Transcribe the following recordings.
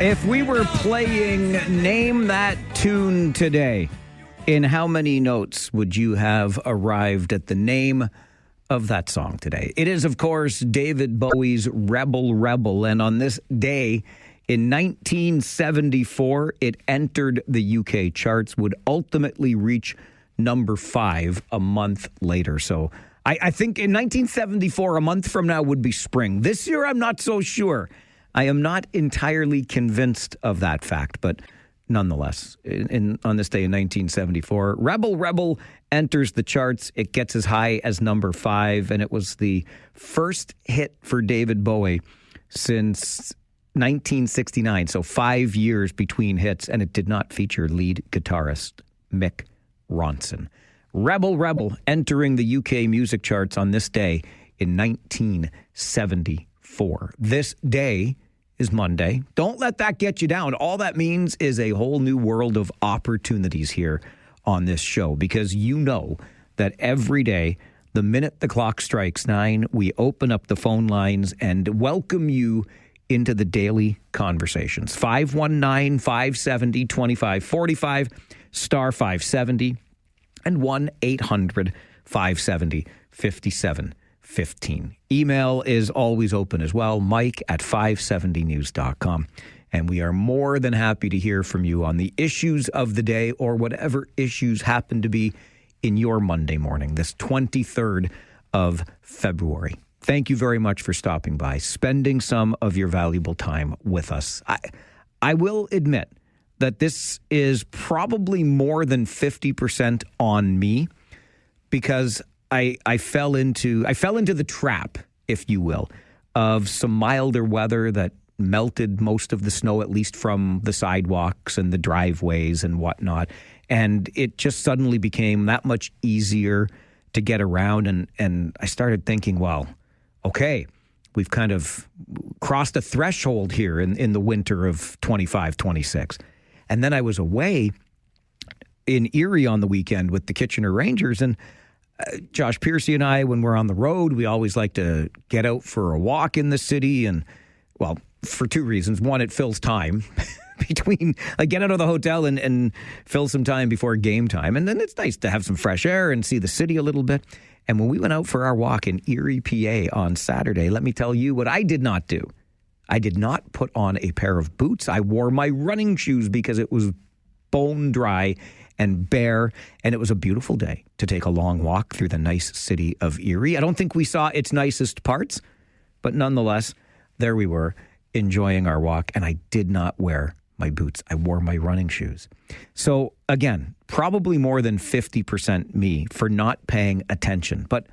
If we were playing Name That Tune today, in how many notes would you have arrived at the name of that song today? It is, of course, David Bowie's Rebel Rebel. And on this day in 1974, it entered the UK charts, would ultimately reach number 5 a month later. So I think in 1974, a month from now would be spring. This year, I'm not so sure. I am not entirely convinced of that fact, but nonetheless, on this day in 1974, Rebel Rebel enters the charts. It gets as high as number 5, and it was the first hit for David Bowie since 1969, so 5 years between hits, and it did not feature lead guitarist Mick Ronson. Rebel Rebel entering the UK music charts on this day in 1974. This day is Monday. Don't let that get you down. All that means is a whole new world of opportunities here on this show, because you know that every day, the minute the clock strikes 9, we open up the phone lines and welcome you into the daily conversations. 519-570-2545, star 570, and 1-800-570-5715. Email is always open as well, mike@570news.com. And we are more than happy to hear from you on the issues of the day or whatever issues happen to be in your Monday morning, this 23rd of February. Thank you very much for stopping by, spending some of your valuable time with us. I will admit that this is probably more than 50% on me, because I fell into the trap, if you will, of some milder weather that melted most of the snow, at least from the sidewalks and the driveways and whatnot. And it just suddenly became that much easier to get around. And I started thinking, well, okay, we've kind of crossed a threshold here in the winter of 25, 26. And then I was away in Erie on the weekend with the Kitchener Rangers, and Josh Piercy and I, when we're on the road, we always like to get out for a walk in the city. And, well, for two reasons. One, it fills time between, get out of the hotel and fill some time before game time. And then it's nice to have some fresh air and see the city a little bit. And when we went out for our walk in Erie, PA on Saturday, let me tell you what I did not do. I did not put on a pair of boots. I wore my running shoes because it was bone dry and bare, and it was a beautiful day to take a long walk through the nice city of Erie. I don't think we saw its nicest parts, but nonetheless, there we were enjoying our walk, and I did not wear my boots. I wore my running shoes. So again, probably more than 50% me for not paying attention. But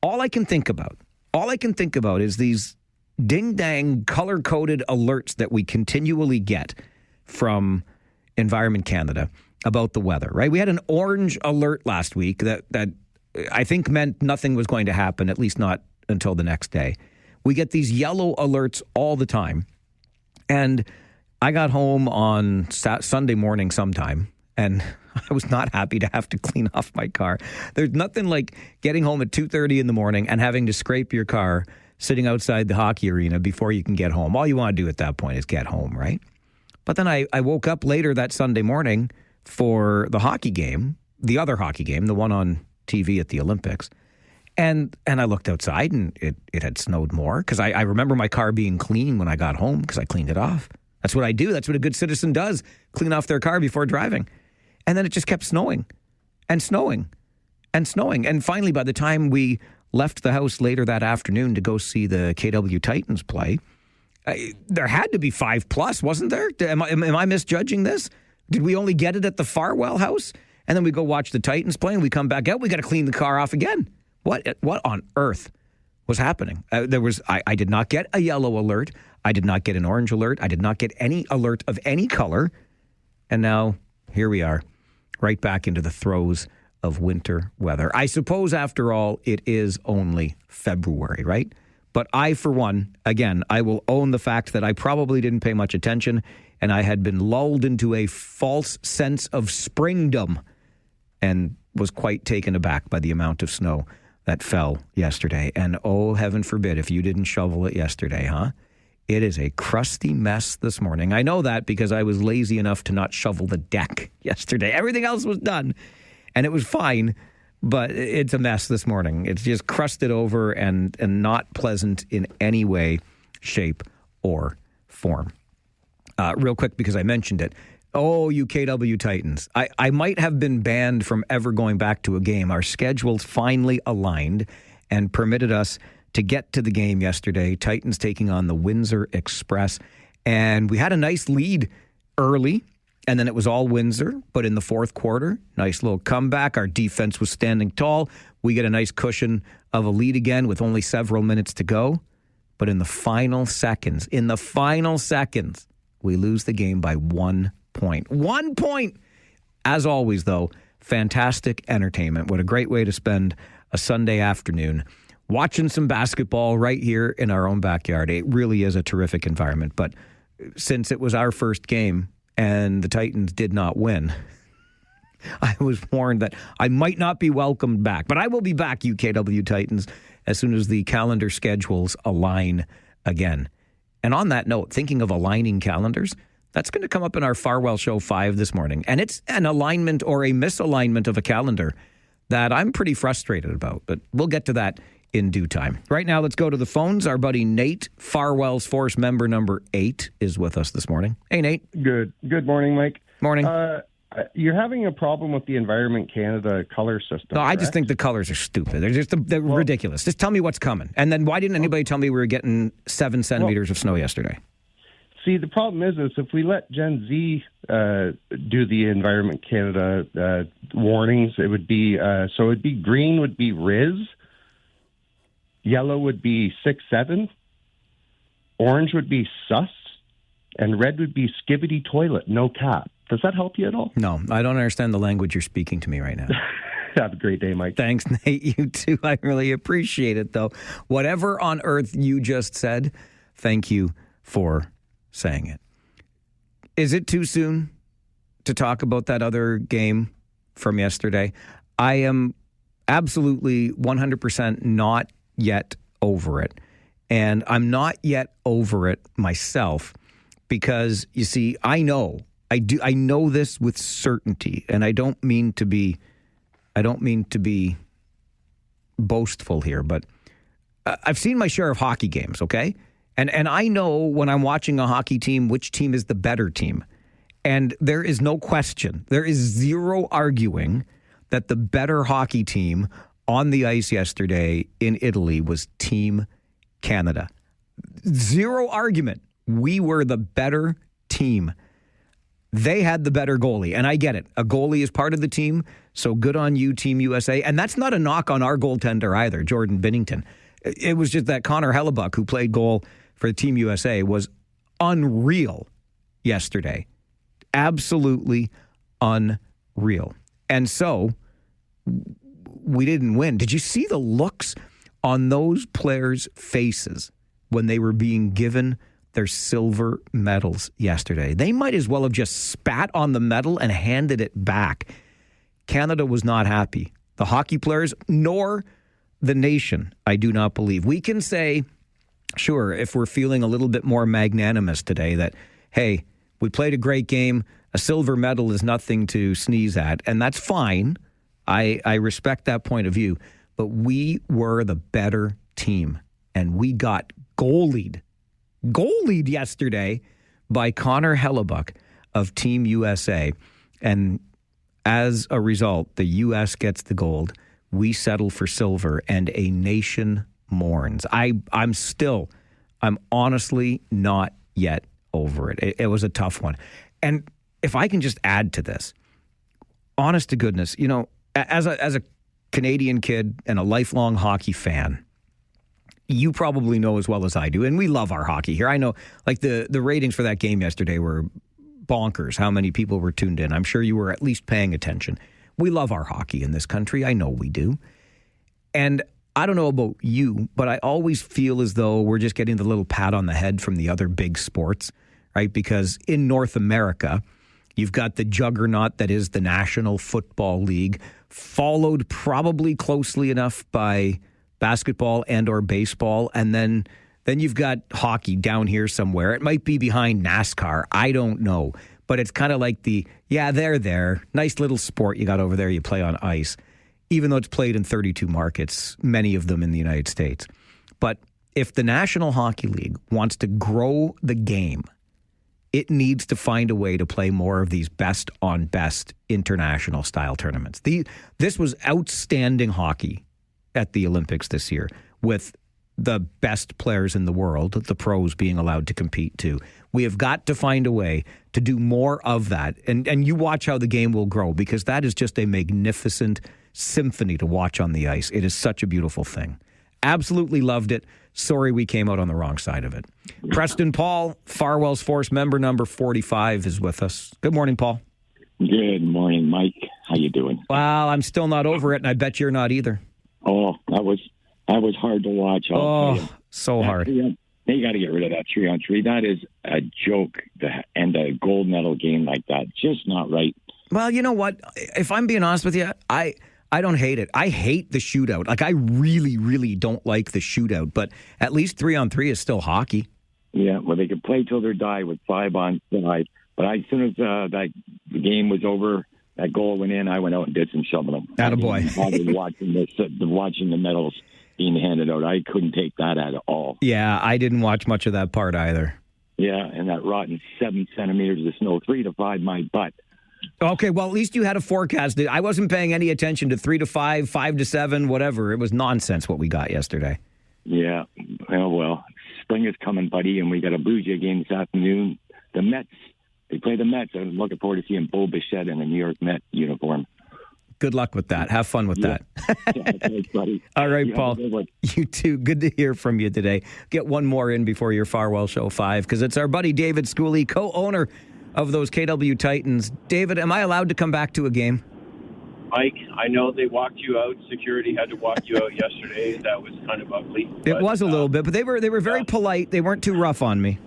all I can think about is these ding-dang color-coded alerts that we continually get from Environment Canada about the weather, right? We had an orange alert last week that I think meant nothing was going to happen, at least not until the next day. We get these yellow alerts all the time. And I got home on Sunday morning sometime, and I was not happy to have to clean off my car. There's nothing like getting home at 2:30 in the morning and having to scrape your car sitting outside the hockey arena before you can get home. All you want to do at that point is get home, right? But then I woke up later that Sunday morning for the hockey game, the other hockey game, the one on TV at the Olympics. And I looked outside, and it had snowed more, because I remember my car being clean when I got home because I cleaned it off. That's what I do. That's what a good citizen does, clean off their car before driving. And then it just kept snowing and snowing and snowing. And finally, by the time we left the house later that afternoon to go see the KW Titans play, there had to be 5+, wasn't there? Am I misjudging this? Did we only get it at the Farwell house? And then we go watch the Titans play, and we come back out, we got to clean the car off again. What on earth was happening? I did not get a yellow alert. I did not get an orange alert. I did not get any alert of any color. And now here we are, right back into the throes of winter weather. I suppose, after all, it is only February, right? But I, for one, again, I will own the fact that I probably didn't pay much attention, and I had been lulled into a false sense of springdom and was quite taken aback by the amount of snow that fell yesterday. And oh, heaven forbid if you didn't shovel it yesterday, huh? It is a crusty mess this morning. I know that because I was lazy enough to not shovel the deck yesterday. Everything else was done, and it was fine, but it's a mess this morning. It's just crusted over and not pleasant in any way, shape, or form. Real quick, because I mentioned it. Oh, you KW Titans. I might have been banned from ever going back to a game. Our schedules finally aligned and permitted us to get to the game yesterday. Titans taking on the Windsor Express. And we had a nice lead early, and then it was all Windsor. But in the fourth quarter, nice little comeback. Our defense was standing tall. We get a nice cushion of a lead again with only several minutes to go. But in the final seconds, we lose the game by 1 point. 1 point! As always, though, fantastic entertainment. What a great way to spend a Sunday afternoon. Watching some basketball right here in our own backyard. It really is a terrific environment. But since it was our first game and the Titans did not win, I was warned that I might not be welcomed back. But I will be back, UKW Titans, as soon as the calendar schedules align again. And on that note, thinking of aligning calendars, that's going to come up in our Farwell Show 5 this morning. And it's an alignment or a misalignment of a calendar that I'm pretty frustrated about. But we'll get to that in due time. Right now, let's go to the phones. Our buddy Nate, Farwell's Force member number 8, is with us this morning. Hey, Nate. Good morning, Mike. Morning. You're having a problem with the Environment Canada color system. No, I just think the colors are stupid. They're ridiculous. Just tell me what's coming. And then why didn't anybody tell me we were getting 7 centimeters of snow yesterday? See, the problem is if we let Gen Z do the Environment Canada warnings, it would be green would be Riz, yellow would be 6-7, orange would be sus, and red would be skivvy toilet, no cap. Does that help you at all? No, I don't understand the language you're speaking to me right now. Have a great day, Mike. Thanks, Nate. You too. I really appreciate it, though. Whatever on earth you just said, thank you for saying it. Is it too soon to talk about that other game from yesterday? I am absolutely 100% not yet over it. And I'm not yet over it myself because, you see, I know this with certainty, and I don't mean to be boastful here, but I've seen my share of hockey games, okay? And I know when I'm watching a hockey team, which team is the better team. And there is no question, there is zero arguing that the better hockey team on the ice yesterday in Italy was Team Canada. Zero argument. We were the better team. They had the better goalie, and I get it. A goalie is part of the team, so good on you, Team USA. And that's not a knock on our goaltender either, Jordan Binnington. It was just that Connor Hellebuck, who played goal for Team USA, was unreal yesterday. Absolutely unreal. And so we didn't win. Did you see the looks on those players' faces when they were being given their silver medals yesterday? They might as well have just spat on the medal and handed it back. Canada was not happy. The hockey players, nor the nation, I do not believe. We can say, sure, if we're feeling a little bit more magnanimous today, that, hey, we played a great game. A silver medal is nothing to sneeze at, and that's fine. I respect that point of view. But we were the better team, and we got goalied yesterday by Connor Hellebuck of Team USA. And as a result, the U.S. gets the gold. We settle for silver, and a nation mourns. I'm honestly not yet over it. It was a tough one. And if I can just add to this, honest to goodness, you know, as a Canadian kid and a lifelong hockey fan, you probably know as well as I do, and we love our hockey here. I know, like, the ratings for that game yesterday were bonkers, how many people were tuned in. I'm sure you were at least paying attention. We love our hockey in this country. I know we do. And I don't know about you, but I always feel as though we're just getting the little pat on the head from the other big sports, right? Because in North America, you've got the juggernaut that is the National Football League, followed probably closely enough by basketball and or baseball, and then Then you've got hockey down here somewhere. It might be behind NASCAR. I don't know. But it's kind of like they're there. Nice little sport you got over there. You play on ice. Even though it's played in 32 markets, many of them in the United States. But if the National Hockey League wants to grow the game, it needs to find a way to play more of these best-on-best international style tournaments. This was outstanding hockey at the Olympics this year, with the best players in the world, the pros, being allowed to compete too. We have got to find a way to do more of that. And you watch how the game will grow, because that is just a magnificent symphony to watch on the ice. It is such a beautiful thing. Absolutely loved it. Sorry we came out on the wrong side of it. Preston Paul, Farwell's Force member number 45, is with us. Good morning, Paul. Good morning, Mike. How you doing? Well, I'm still not over it, and I bet you're not either. Oh, that was hard to watch. So hard. They got to get rid of that 3-on-3. That is a joke, and a gold medal game like that. Just not right. Well, you know what? If I'm being honest with you, I don't hate it. I hate the shootout. Like, I really, really don't like the shootout. But at least 3-on-3 is still hockey. Yeah, well, they could play till they die with 5-on-5. But as soon as the game was over, that goal went in, I went out and did some shoveling. Attaboy. I was watching the medals being handed out. I couldn't take that at all. Yeah, I didn't watch much of that part either. Yeah, and that rotten 7 centimeters of snow, 3 to 5 my butt. Okay, well, at least you had a forecast. I wasn't paying any attention to 3 to 5, 5 to 7, whatever. It was nonsense what we got yesterday. Yeah, well, spring is coming, buddy, and we got a Blue Jay game this afternoon. The Mets, they play the Mets. I'm looking forward to seeing Bo Bichette in a New York Met uniform. Good luck with that. Have fun with that. Thanks, buddy. All right, Paul. You too. Good to hear from you today. Get one more in before your Farwell Show 5, because it's our buddy David Schooley, co-owner of those KW Titans. David, am I allowed to come back to a game? Mike, I know they walked you out. Security had to walk you out yesterday. That was kind of ugly. It was a little bit, but they were very polite. They weren't too rough on me.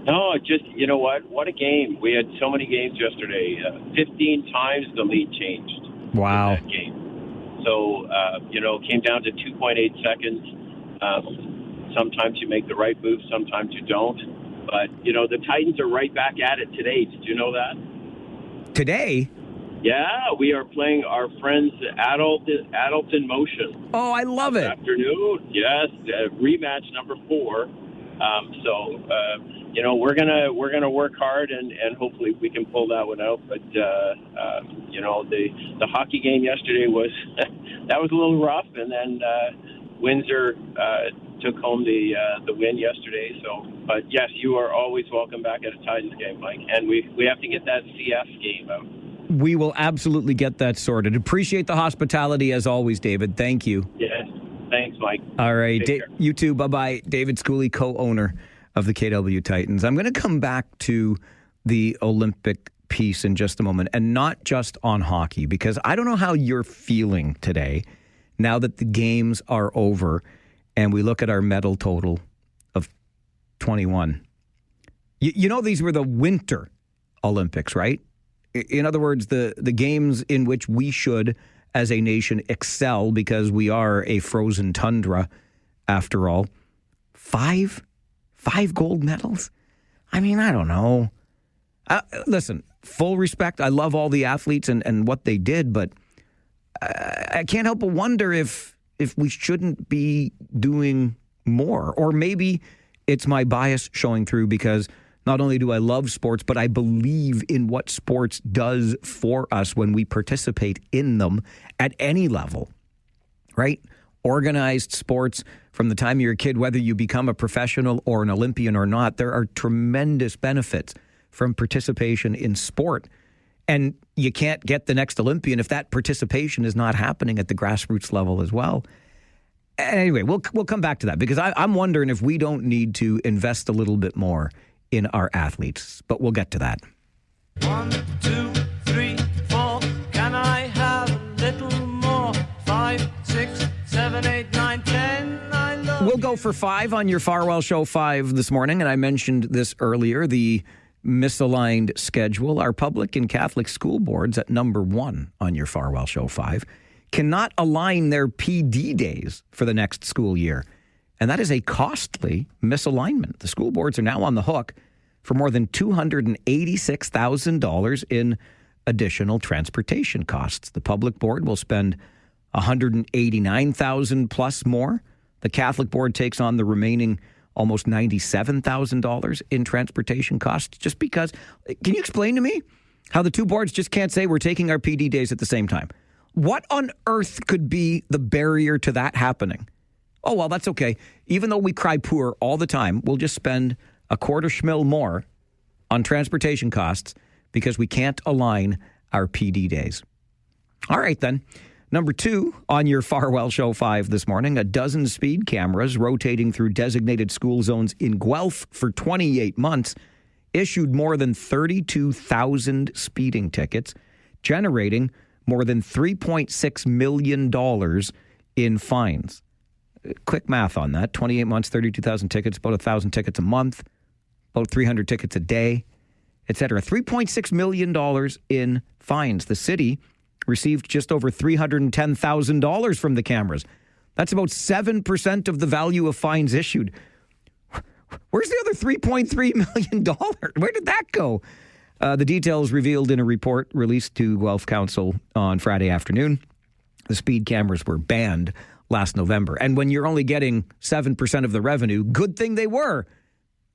No, just, you know what? What a game. We had so many games yesterday. 15 times the lead changed. Wow. In that game. So, it came down to 2.8 seconds. Sometimes you make the right move, sometimes you don't. But, the Titans are right back at it today. Did you know that? Today? Yeah, we are playing our friends Adult in Motion. Oh, I love it. Afternoon, yes, rematch number 4. We're gonna work hard and hopefully we can pull that one out. But the hockey game yesterday was that was a little rough, and then Windsor took home the win yesterday. So, but yes, you are always welcome back at a Titans game, Mike, and we have to get that CF game out. We will absolutely get that sorted. Appreciate the hospitality as always, David. Thank you. Yes. Thanks, Mike. All right. You too. Bye-bye. David Schooley, co-owner of the KW Titans. I'm going to come back to the Olympic piece in just a moment, and not just on hockey, because I don't know how you're feeling today now that the games are over and we look at our medal total of 21. These were the Winter Olympics, right? In other words, the games in which we should, as a nation, excel because we are a frozen tundra, after all. 5 gold medals? I mean, I don't know. Listen, full respect. I love all the athletes and what they did, but I can't help but wonder if we shouldn't be doing more. Or maybe it's my bias showing through, because not only do I love sports, but I believe in what sports does for us when we participate in them at any level, right? Organized sports, from the time you're a kid, whether you become a professional or an Olympian or not, there are tremendous benefits from participation in sport. And you can't get the next Olympian if that participation is not happening at the grassroots level as well. Anyway, we'll come back to that, because I'm wondering if we don't need to invest a little bit more in our athletes, but we'll get to that. 1, 2, 3, 4. Can I have a little more? 5, 6, 7, 8, 9, 10. We'll go for 5 on your Farwell Show 5 this morning, and I mentioned this earlier, the misaligned schedule. Our public and Catholic school boards at number 1 on your Farwell Show 5 cannot align their PD days for the next school year. And that is a costly misalignment. The school boards are now on the hook for more than $286,000 in additional transportation costs. The public board will spend $189,000 plus more. The Catholic board takes on the remaining almost $97,000 in transportation costs just because. Can you explain to me how the two boards just can't say we're taking our PD days at the same time? What on earth could be the barrier to that happening? Oh, well, that's okay. Even though we cry poor all the time, we'll just spend $250,000 more on transportation costs because we can't align our PD days. All right, then. Number 2 on your Farwell Show 5 this morning, a dozen speed cameras rotating through designated school zones in Guelph for 28 months issued more than 32,000 speeding tickets, generating more than $3.6 million in fines. Quick math on that. 28 months, 32,000 tickets, about 1,000 tickets a month, about 300 tickets a day, etc. $3.6 million in fines. The city received just over $310,000 from the cameras. That's about 7% of the value of fines issued. Where's the other $3.3 million? Where did that go? The details revealed in a report released to Guelph Council on Friday afternoon. The speed cameras were banned last November. And when you're only getting 7% of the revenue, good thing they were.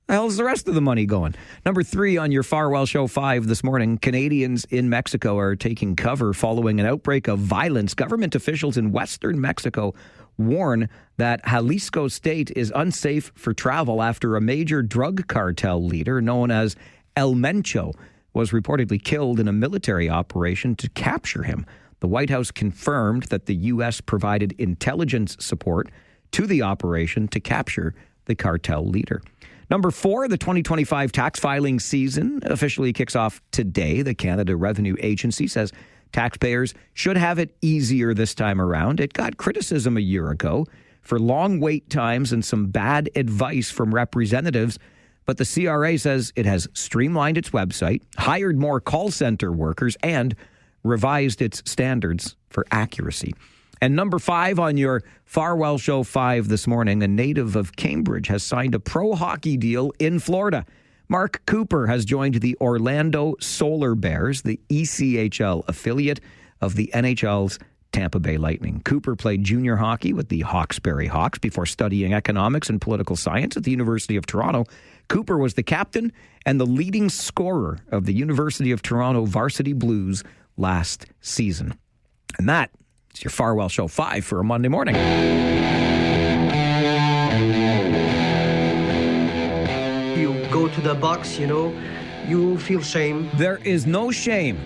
The hell's the rest of the money going? Number 3 on your Farwell Show 5 this morning, Canadians in Mexico are taking cover following an outbreak of violence. Government officials in western Mexico warn that Jalisco state is unsafe for travel after a major drug cartel leader known as El Mencho was reportedly killed in a military operation to capture him. The White House confirmed that the U.S. provided intelligence support to the operation to capture the cartel leader. Number 4, the 2025 tax filing season officially kicks off today. The Canada Revenue Agency says taxpayers should have it easier this time around. It got criticism a year ago for long wait times and some bad advice from representatives. But the CRA says it has streamlined its website, hired more call center workers, and revised its standards for accuracy. And number 5 on your Farwell Show 5 this morning, a native of Cambridge has signed a pro hockey deal in Florida. Mark Cooper has joined the Orlando Solar Bears, the ECHL affiliate of the NHL's Tampa Bay Lightning. Cooper played junior hockey with the Hawkesbury Hawks before studying economics and political science at the University of Toronto. Cooper was the captain and the leading scorer of the University of Toronto Varsity Blues last season. And that is your Farwell Show 5 for a Monday morning. You go to the box, you feel shame. There is no shame,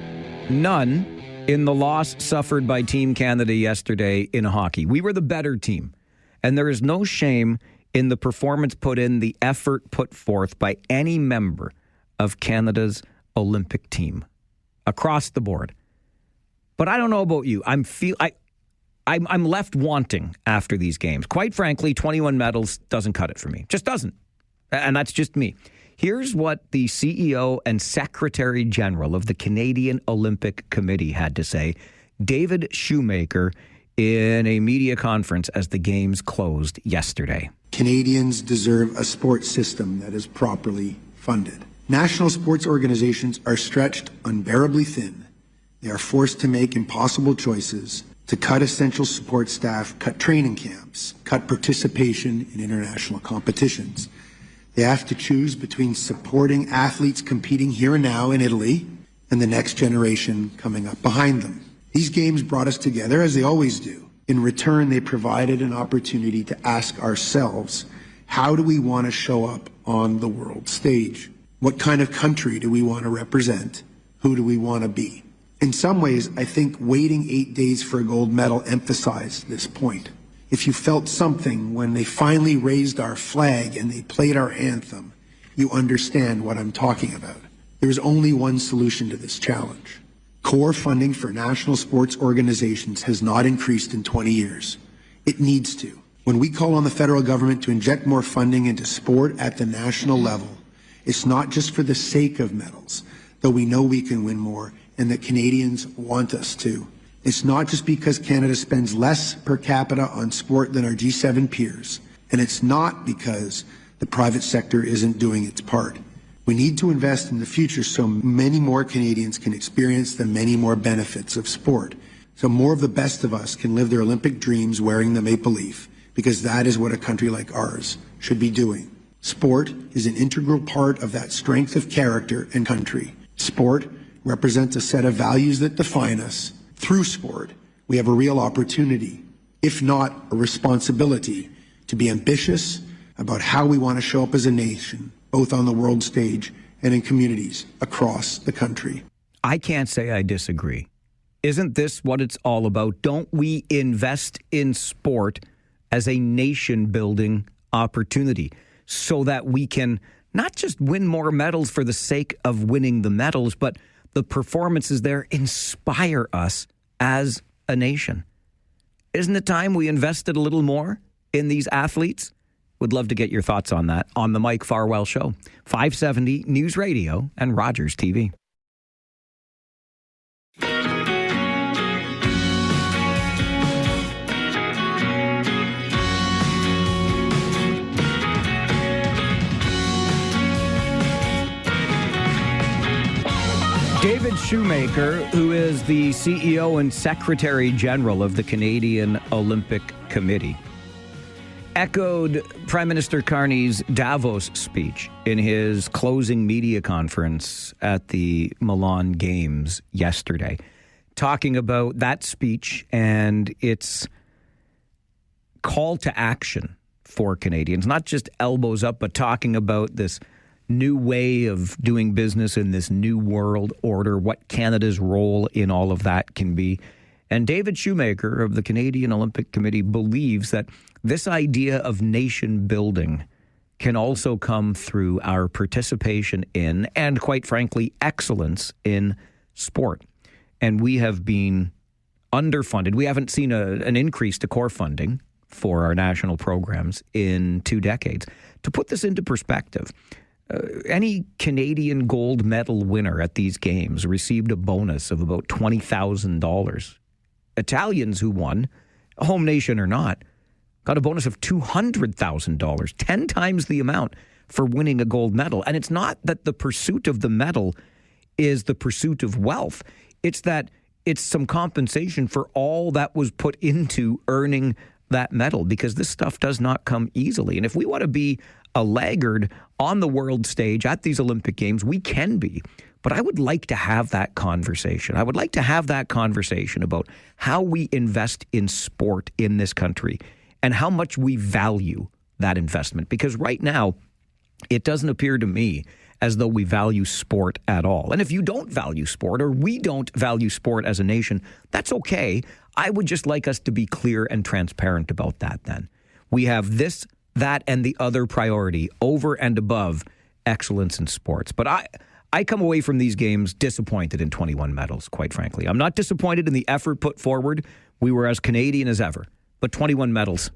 none, in the loss suffered by Team Canada yesterday in hockey. We were the better team. And there is no shame in the performance put in, the effort put forth by any member of Canada's Olympic team across the board. But I don't know about you. I'm left wanting after these games. Quite frankly, 21 medals doesn't cut it for me. Just doesn't. And that's just me. Here's what the CEO and Secretary General of the Canadian Olympic Committee had to say. David Shoemaker in a media conference as the games closed yesterday. Canadians deserve a sports system that is properly funded. National sports organizations are stretched unbearably thin. They are forced to make impossible choices, to cut essential support staff, cut training camps, cut participation in international competitions. They have to choose between supporting athletes competing here and now in Italy and the next generation coming up behind them. These games brought us together, as they always do. In return, they provided an opportunity to ask ourselves, how do we want to show up on the world stage? What kind of country do we want to represent? Who do we want to be? In some ways, I think waiting 8 days for a gold medal emphasized this point. If you felt something when they finally raised our flag and they played our anthem, you understand what I'm talking about. There is only one solution to this challenge. Core funding for national sports organizations has not increased in 20 years. It needs to. When we call on the federal government to inject more funding into sport at the national level, it's not just for the sake of medals, though we know we can win more and that Canadians want us to. It's not just because Canada spends less per capita on sport than our G7 peers. And it's not because the private sector isn't doing its part. We need to invest in the future so many more Canadians can experience the many more benefits of sport. So more of the best of us can live their Olympic dreams wearing the maple leaf, because that is what a country like ours should be doing. Sport is an integral part of that strength of character and country. Sport represents a set of values that define us. Through sport, we have a real opportunity, if not a responsibility, to be ambitious about how we want to show up as a nation, both on the world stage and in communities across the country. I can't say I disagree. Isn't this what it's all about? Don't we invest in sport as a nation-building opportunity so that we can not just win more medals for the sake of winning the medals, but the performances there inspire us as a nation? Isn't it time we invested a little more in these athletes? Would love to get your thoughts on that on the Mike Farwell Show. 570 News Radio and Rogers TV. David Shoemaker, who is the CEO and Secretary General of the Canadian Olympic Committee, echoed Prime Minister Carney's Davos speech in his closing media conference at the Milan Games yesterday, talking about that speech and its call to action for Canadians, not just elbows up, but talking about this new way of doing business in this new world order, what Canada's role in all of that can be. And David Shoemaker of the Canadian Olympic Committee believes that this idea of nation building can also come through our participation in, and quite frankly, excellence in sport. And we have been underfunded. We haven't seen an increase to core funding for our national programs in 2 decades. To put this into perspective, any Canadian gold medal winner at these games received a bonus of about $20,000. Italians who won, home nation or not, got a bonus of $200,000, 10 times the amount for winning a gold medal. And it's not that the pursuit of the medal is the pursuit of wealth. It's that it's some compensation for all that was put into earning that medal, because this stuff does not come easily. And if we want to be a laggard on the world stage at these Olympic Games, we can be. But I would like to have that conversation. I would like to have that conversation about how we invest in sport in this country and how much we value that investment. Because right now, it doesn't appear to me as though we value sport at all. And if you don't value sport, or we don't value sport as a nation, that's okay. I would just like us to be clear and transparent about that then. We have this, that, and the other priority over and above excellence in sports. But I come away from these games disappointed in 21 medals, quite frankly. I'm not disappointed in the effort put forward. We were as Canadian as ever. But 21 medals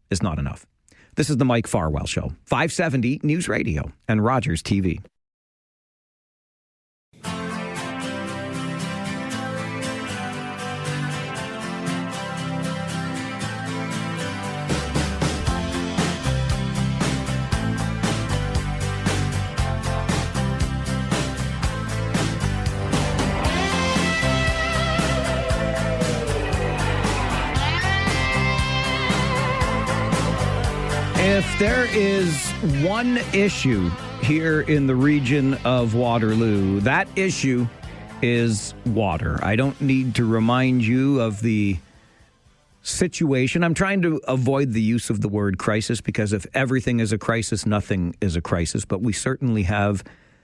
is not enough. This is the Mike Farwell Show, 570 News Radio and Rogers TV. If there is one issue here in the region of Waterloo, that issue is water. I don't need to remind you of the situation. I'm trying to avoid the use of the word crisis, because if everything is a crisis, nothing is a crisis. But we certainly have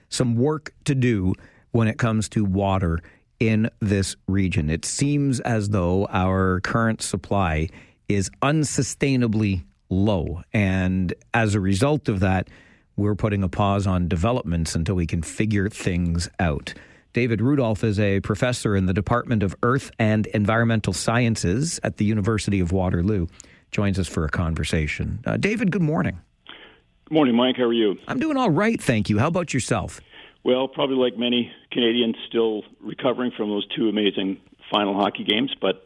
some work to do when it comes to water in this region. It seems as though our current supply is unsustainably low. And as a result of that, we're putting a pause on developments until we can figure things out. David Rudolph is a professor in the Department of Earth and Environmental Sciences at the University of Waterloo. Joins us for a conversation. David, good morning. Good morning, Mike. How are you? I'm doing all right, thank you. How about yourself? Well, probably like many Canadians, still recovering from those 2 amazing final hockey games, but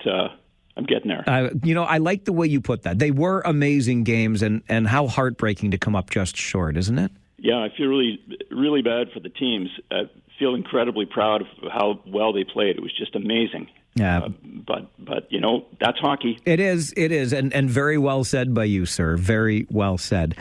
I'm getting there. I like the way you put that. They were amazing games, and how heartbreaking to come up just short, isn't it? Yeah, I feel really, really bad for the teams. I feel incredibly proud of how well they played. It was just amazing. Yeah, but that's hockey. It is, and very well said by you, sir. Very well said.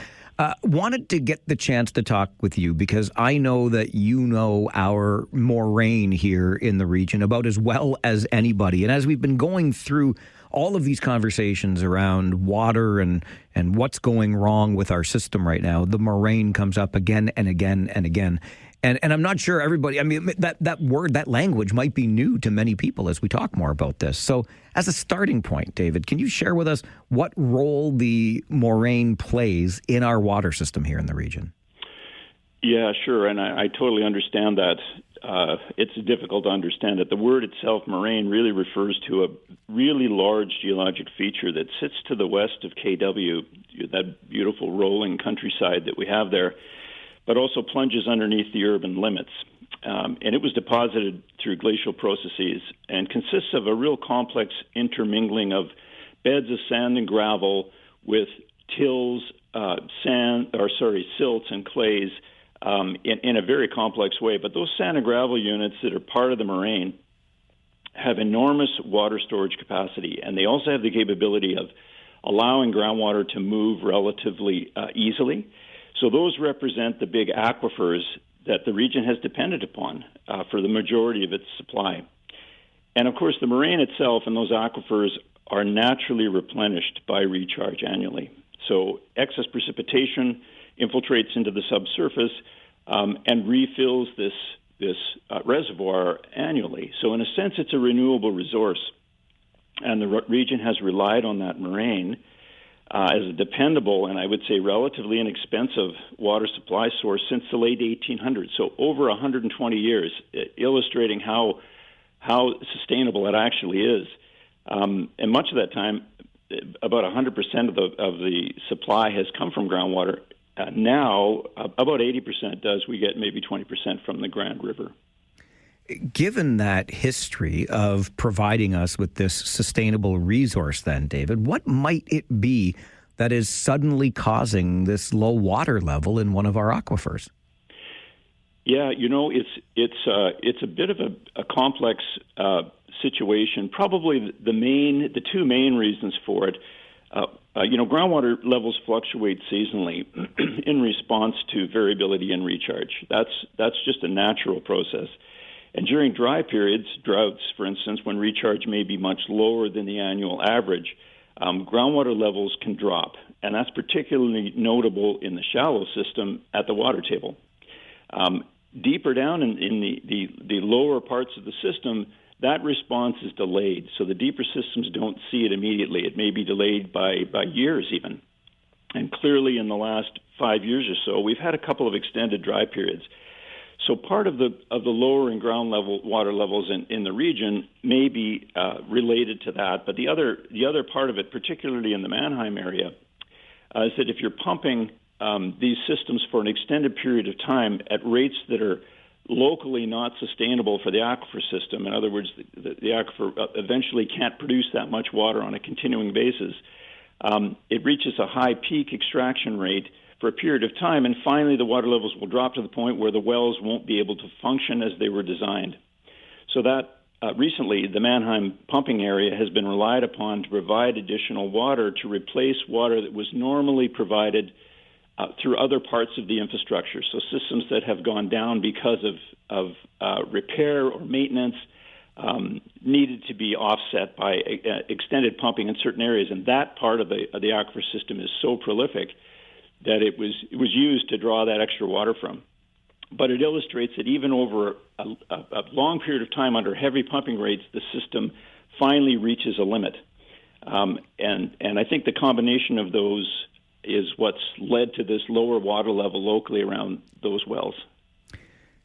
Wanted to get the chance to talk with you because I know that you know our moraine here in the region about as well as anybody. And as we've been going through all of these conversations around water and what's going wrong with our system right now, the moraine comes up again and again and again. And I'm not sure everybody, I mean, that word, that language might be new to many people as we talk more about this. So as a starting point, David, can you share with us what role the moraine plays in our water system here in the region? Yeah, sure. And I totally understand that. It's difficult to understand it. The word itself, moraine, really refers to a really large geologic feature that sits to the west of KW, that beautiful rolling countryside that we have there, but also plunges underneath the urban limits. And it was deposited through glacial processes and consists of a real complex intermingling of beds of sand and gravel with silts and clays in a very complex way. But those sand and gravel units that are part of the moraine have enormous water storage capacity, and they also have the capability of allowing groundwater to move relatively easily. So those represent the big aquifers that the region has depended upon for the majority of its supply. And of course, the moraine itself and those aquifers are naturally replenished by recharge annually. So excess precipitation infiltrates into the subsurface and refills this reservoir annually. So in a sense, it's a renewable resource. And the region has relied on that moraine as a dependable and I would say relatively inexpensive water supply source since the late 1800s, so over 120 years, illustrating how sustainable it actually is. And much of that time, about 100% of the supply has come from groundwater. Now, about 80% does. We get maybe 20% from the Grand River. Given that history of providing us with this sustainable resource then, David, what might it be that is suddenly causing this low water level in one of our aquifers? Yeah, it's a bit of a complex situation. Probably the two main reasons for it. Groundwater levels fluctuate seasonally in response to variability in recharge. That's just a natural process. And during dry periods, droughts, for instance, when recharge may be much lower than the annual average, groundwater levels can drop. And that's particularly notable in the shallow system at the water table. Deeper down in the lower parts of the system, that response is delayed. So the deeper systems don't see it immediately. It may be delayed by years even. And clearly in the last 5 years or so, we've had a couple of extended dry periods. So part of the lowering ground level water levels in the region may be related to that, but the other part of it, particularly in the Mannheim area, is that if you're pumping these systems for an extended period of time at rates that are locally not sustainable for the aquifer system, in other words, the aquifer eventually can't produce that much water on a continuing basis, it reaches a high peak extraction rate for a period of time, and finally the water levels will drop to the point where the wells won't be able to function as they were designed. So that recently the Mannheim pumping area has been relied upon to provide additional water to replace water that was normally provided through other parts of the infrastructure. So systems that have gone down because of repair or maintenance needed to be offset by extended pumping in certain areas, and that part of the aquifer system is so prolific that it was used to draw that extra water from. But it illustrates that even over a long period of time under heavy pumping rates, the system finally reaches a limit. And I think the combination of those is what's led to this lower water level locally around those wells.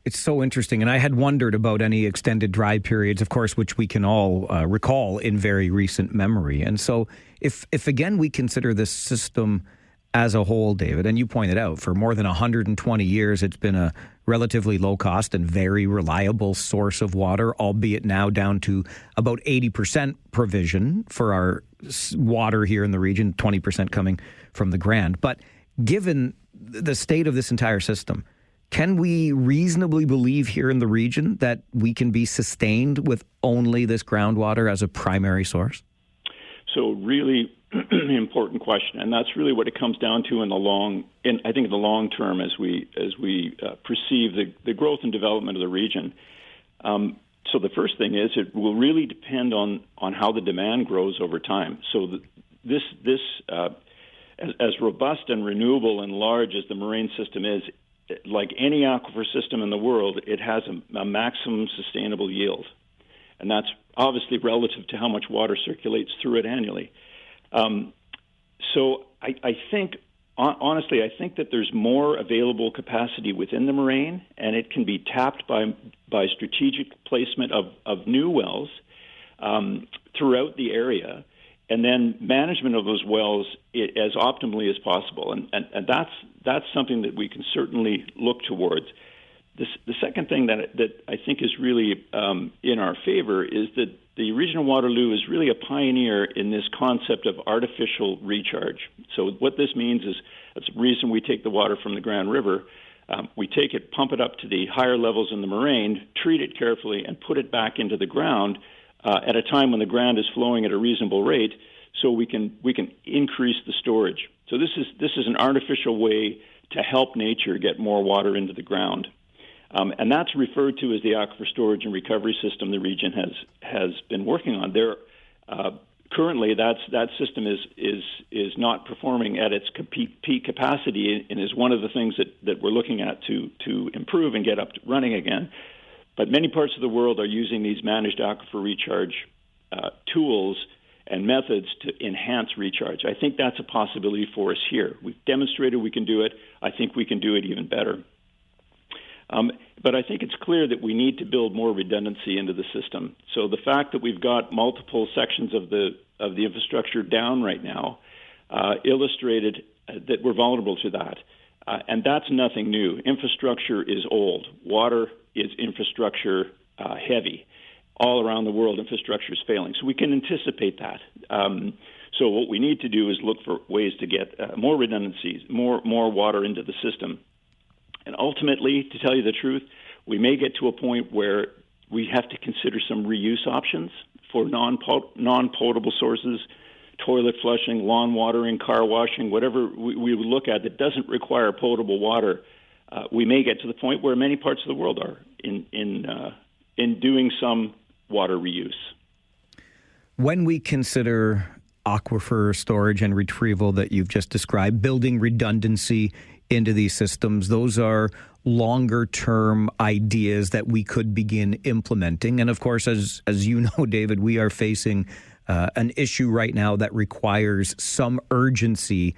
It's so interesting. And I had wondered about any extended dry periods, of course, which we can all recall in very recent memory. And so if again, we consider this system as a whole, David, and you pointed out, for more than 120 years, it's been a relatively low-cost and very reliable source of water, albeit now down to about 80% provision for our water here in the region, 20% coming from the Grand. But given the state of this entire system, can we reasonably believe here in the region that we can be sustained with only this groundwater as a primary source? So really important question, and that's really what it comes down to in the long term as we perceive the growth and development of the region. So the first thing is it will really depend on how the demand grows over time. So as robust and renewable and large as the moraine system is, like any aquifer system in the world, it has a maximum sustainable yield, and that's obviously relative to how much water circulates through it annually. So I think, honestly, I think that there's more available capacity within the moraine, and it can be tapped by strategic placement of new wells throughout the area, and then management of those wells as optimally as possible. And that's something that we can certainly look towards. The second thing that I think is really in our favor is that the Region of Waterloo is really a pioneer in this concept of artificial recharge. So what this means is that's the reason we take the water from the Grand River. We take it, pump it up to the higher levels in the moraine, treat it carefully, and put it back into the ground at a time when the Grand is flowing at a reasonable rate, so we can increase the storage. So this is an artificial way to help nature get more water into the ground. And that's referred to as the aquifer storage and recovery system the region has been working on. Currently, that system is not performing at its peak capacity, and is one of the things that we're looking at to improve and get up to running again. But many parts of the world are using these managed aquifer recharge tools and methods to enhance recharge. I think that's a possibility for us here. We've demonstrated we can do it. I think we can do it even better. But I think it's clear that we need to build more redundancy into the system. So the fact that we've got multiple sections of the infrastructure down right now illustrated that we're vulnerable to that. And that's nothing new. Infrastructure is old. Water is infrastructure heavy. All around the world, infrastructure is failing. So we can anticipate that. So what we need to do is look for ways to get more redundancies, more water into the system. And ultimately, to tell you the truth, we may get to a point where we have to consider some reuse options for non-potable sources, toilet flushing, lawn watering, car washing, whatever we would look at that doesn't require potable water. We may get to the point where many parts of the world are in doing some water reuse. When we consider aquifer storage and retrieval that you've just described, building redundancy into these systems, those are longer-term ideas that we could begin implementing. And of course, as you know, David, we are facing an issue right now that requires some urgency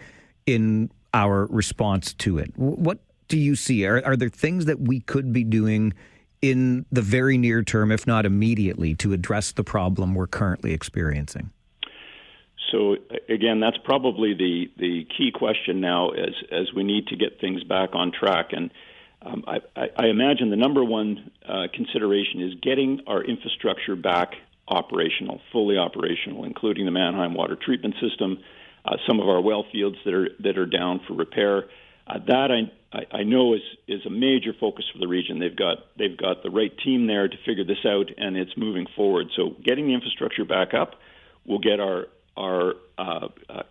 in our response to it. What do you see? Are there things that we could be doing in the very near term, if not immediately, to address the problem we're currently experiencing? So again, that's probably the key question now as we need to get things back on track. And I imagine the number one consideration is getting our infrastructure back operational, fully operational, including the Mannheim water treatment system, some of our well fields that are down for repair. That I know is a major focus for the region. They've got the right team there to figure this out, and it's moving forward. So getting the infrastructure back up will get our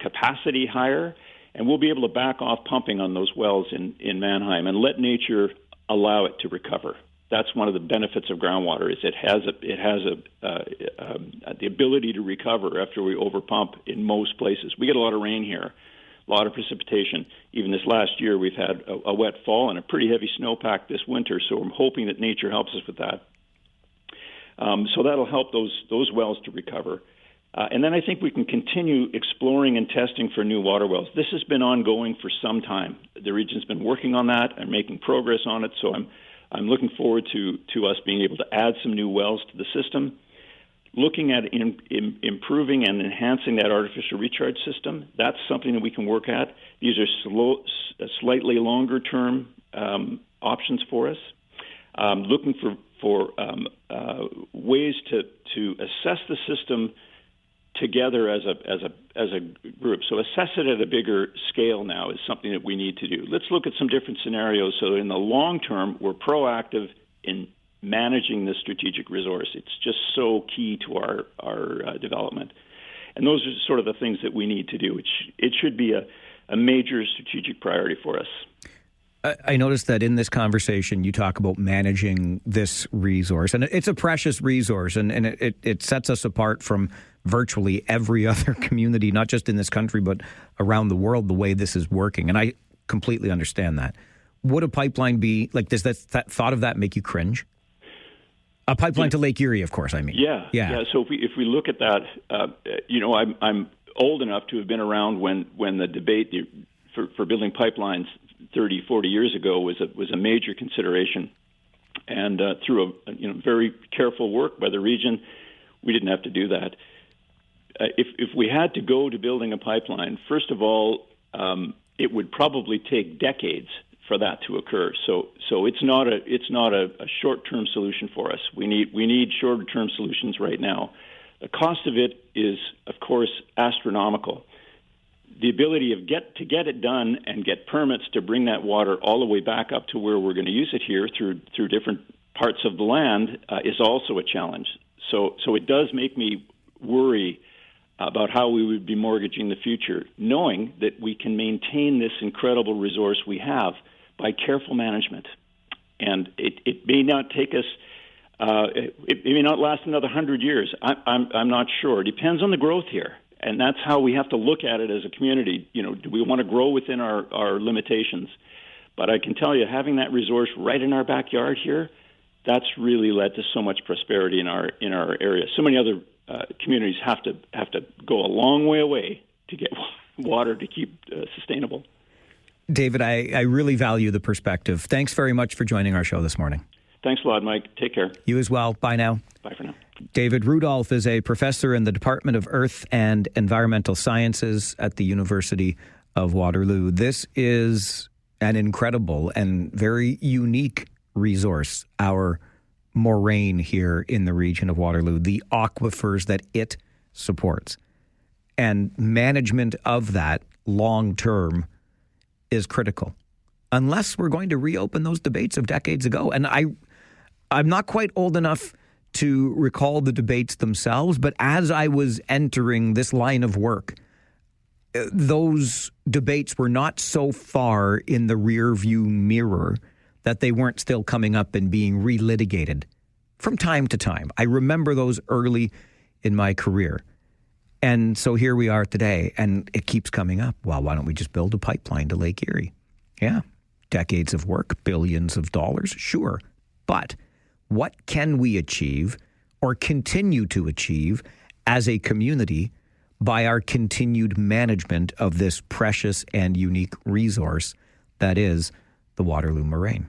capacity higher, and we'll be able to back off pumping on those wells in Mannheim and let nature allow it to recover. That's one of the benefits of groundwater, is it has the ability to recover after we overpump in most places. We get a lot of rain here, a lot of precipitation. Even this last year, we've had a wet fall and a pretty heavy snowpack this winter, so I'm hoping that nature helps us with that. So that'll help those wells to recover. And then I think we can continue exploring and testing for new water wells. This has been ongoing for some time. The region's been working on that and making progress on it, so I'm looking forward to us being able to add some new wells to the system. looking at improving and enhancing that artificial recharge system, that's something that we can work at. These are slightly longer-term options for us. Looking for ways to assess the system together as a group. So assess it at a bigger scale now is something that we need to do. Let's look at some different scenarios so in the long term we're proactive in managing this strategic resource. It's just so key to our development. And those are sort of the things that we need to do. It should be a major strategic priority for us. I noticed that in this conversation, you talk about managing this resource, and it's a precious resource, and it sets us apart from virtually every other community, not just in this country, but around the world, the way this is working. And I completely understand that. Would a pipeline be, like, does that thought of that make you cringe? A pipeline to Lake Erie, of course, I mean. Yeah. So if we look at that, I'm old enough to have been around when the debate for building pipelines 30, 40 years ago was a major consideration. And through a very careful work by the region, we didn't have to do that. If we had to go to building a pipeline, first of all, it would probably take decades for that to occur. So it's not a short-term solution for us. We need shorter-term solutions right now. The cost of it is, of course, astronomical. The ability to get it done and get permits to bring that water all the way back up to where we're going to use it here through different parts of the land is also a challenge. So it does make me worry about how we would be mortgaging the future, knowing that we can maintain this incredible resource we have by careful management. And it may not take us, it may not last another 100 years. I'm not sure. It depends on the growth here. And that's how we have to look at it as a community. Do we want to grow within our limitations? But I can tell you, having that resource right in our backyard here, that's really led to so much prosperity in our area. So many other communities have to go a long way away to get water to keep sustainable. David, I really value the perspective. Thanks very much for joining our show this morning. Thanks a lot, Mike. Take care. You as well. Bye now. Bye for now. David Rudolph is a professor in the Department of Earth and Environmental Sciences at the University of Waterloo. This is an incredible and very unique resource, our moraine here in the region of Waterloo, the aquifers that it supports. And management of that long term is critical, unless we're going to reopen those debates of decades ago. And I'm not quite old enough to recall the debates themselves, but as I was entering this line of work, those debates were not so far in the rear view mirror that they weren't still coming up and being relitigated from time to time. I remember those early in my career. And so here we are today, and it keeps coming up. Well, why don't we just build a pipeline to Lake Erie? Yeah, decades of work, billions of dollars, sure. But what can we achieve or continue to achieve as a community by our continued management of this precious and unique resource that is the Waterloo Moraine?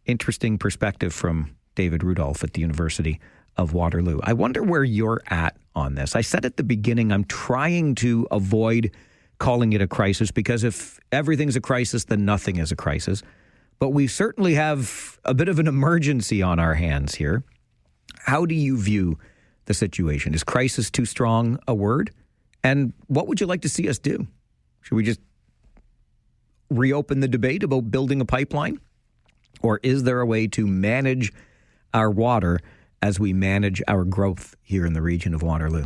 Interesting perspective from David Rudolph at the University of Waterloo. I wonder where you're at on this. I said at the beginning, I'm trying to avoid calling it a crisis, because if everything's a crisis, then nothing is a crisis. But we certainly have a bit of an emergency on our hands here. How do you view the situation? Is crisis too strong a word? And what would you like to see us do? Should we just reopen the debate about building a pipeline? Or is there a way to manage our water as we manage our growth here in the region of Waterloo?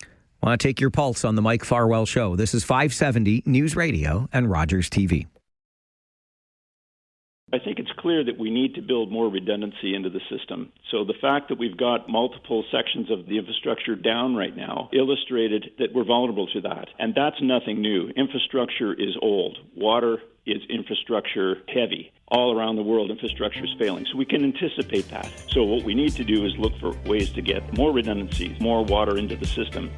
I want to take your pulse on the Mike Farwell Show. This is 570 News Radio and Rogers TV. I think it's clear that we need to build more redundancy into the system. So the fact that we've got multiple sections of the infrastructure down right now illustrated that we're vulnerable to that. And that's nothing new. Infrastructure is old. Water is infrastructure heavy. All around the world, infrastructure is failing. So we can anticipate that. So what we need to do is look for ways to get more redundancies, more water into the system.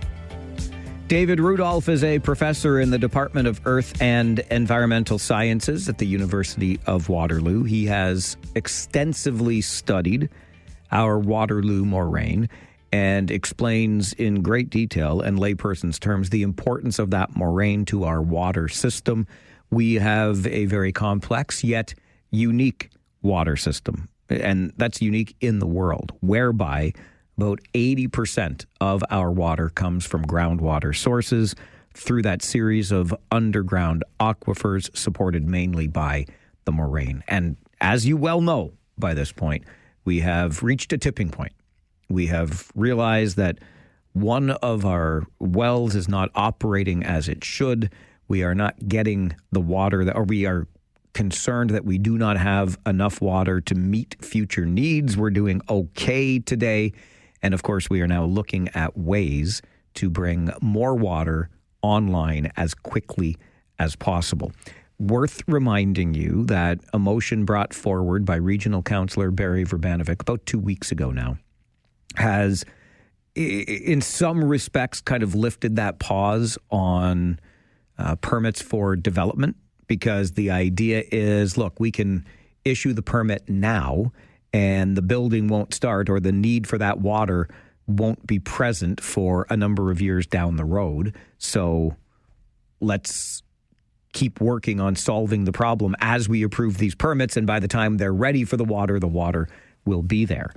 David Rudolph is a professor in the Department of Earth and Environmental Sciences at the University of Waterloo. He has extensively studied our Waterloo Moraine and explains in great detail and layperson's terms the importance of that moraine to our water system. We have a very complex yet unique water system, and that's unique in the world, whereby about 80% of our water comes from groundwater sources through that series of underground aquifers supported mainly by the moraine. And as you well know by this point, we have reached a tipping point. We have realized that one of our wells is not operating as it should. We are not getting the water or we are concerned that we do not have enough water to meet future needs. We're doing okay today. And of course, we are now looking at ways to bring more water online as quickly as possible. Worth reminding you that a motion brought forward by Regional Councillor Barry Verbanovic about 2 weeks ago now has, in some respects, kind of lifted that pause on permits for development, because the idea is, look, we can issue the permit now and the building won't start, or the need for that water won't be present for a number of years down the road. So let's keep working on solving the problem as we approve these permits, and by the time they're ready for the water will be there.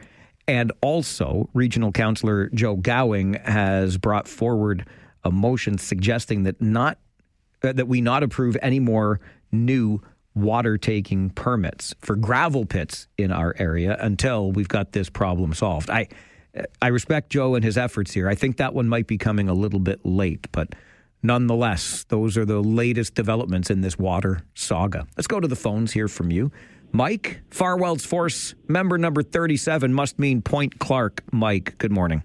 And also, Regional Councillor Joe Gowing has brought forward a motion suggesting that we not approve any more new water-taking permits for gravel pits in our area until we've got this problem solved. I respect Joe and his efforts here. I think that one might be coming a little bit late, but nonetheless, those are the latest developments in this water saga. Let's go to the phones here from you. Mike, Farwell's Force member number 37, must mean Point Clark. Mike, good morning.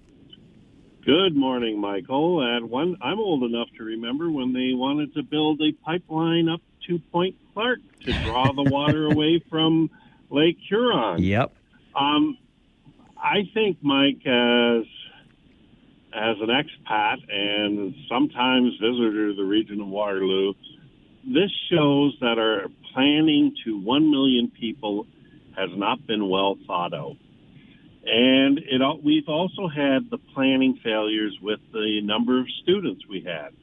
Good morning, Michael. And I'm old enough to remember when they wanted to build a pipeline up to Point Clark to draw the water away from Lake Huron. Yep. I think, Mike, as an expat and sometimes visitor to the region of Waterloo, this shows that our planning to 1 million people has not been well thought out. And we've also had the planning failures with the number of students we had.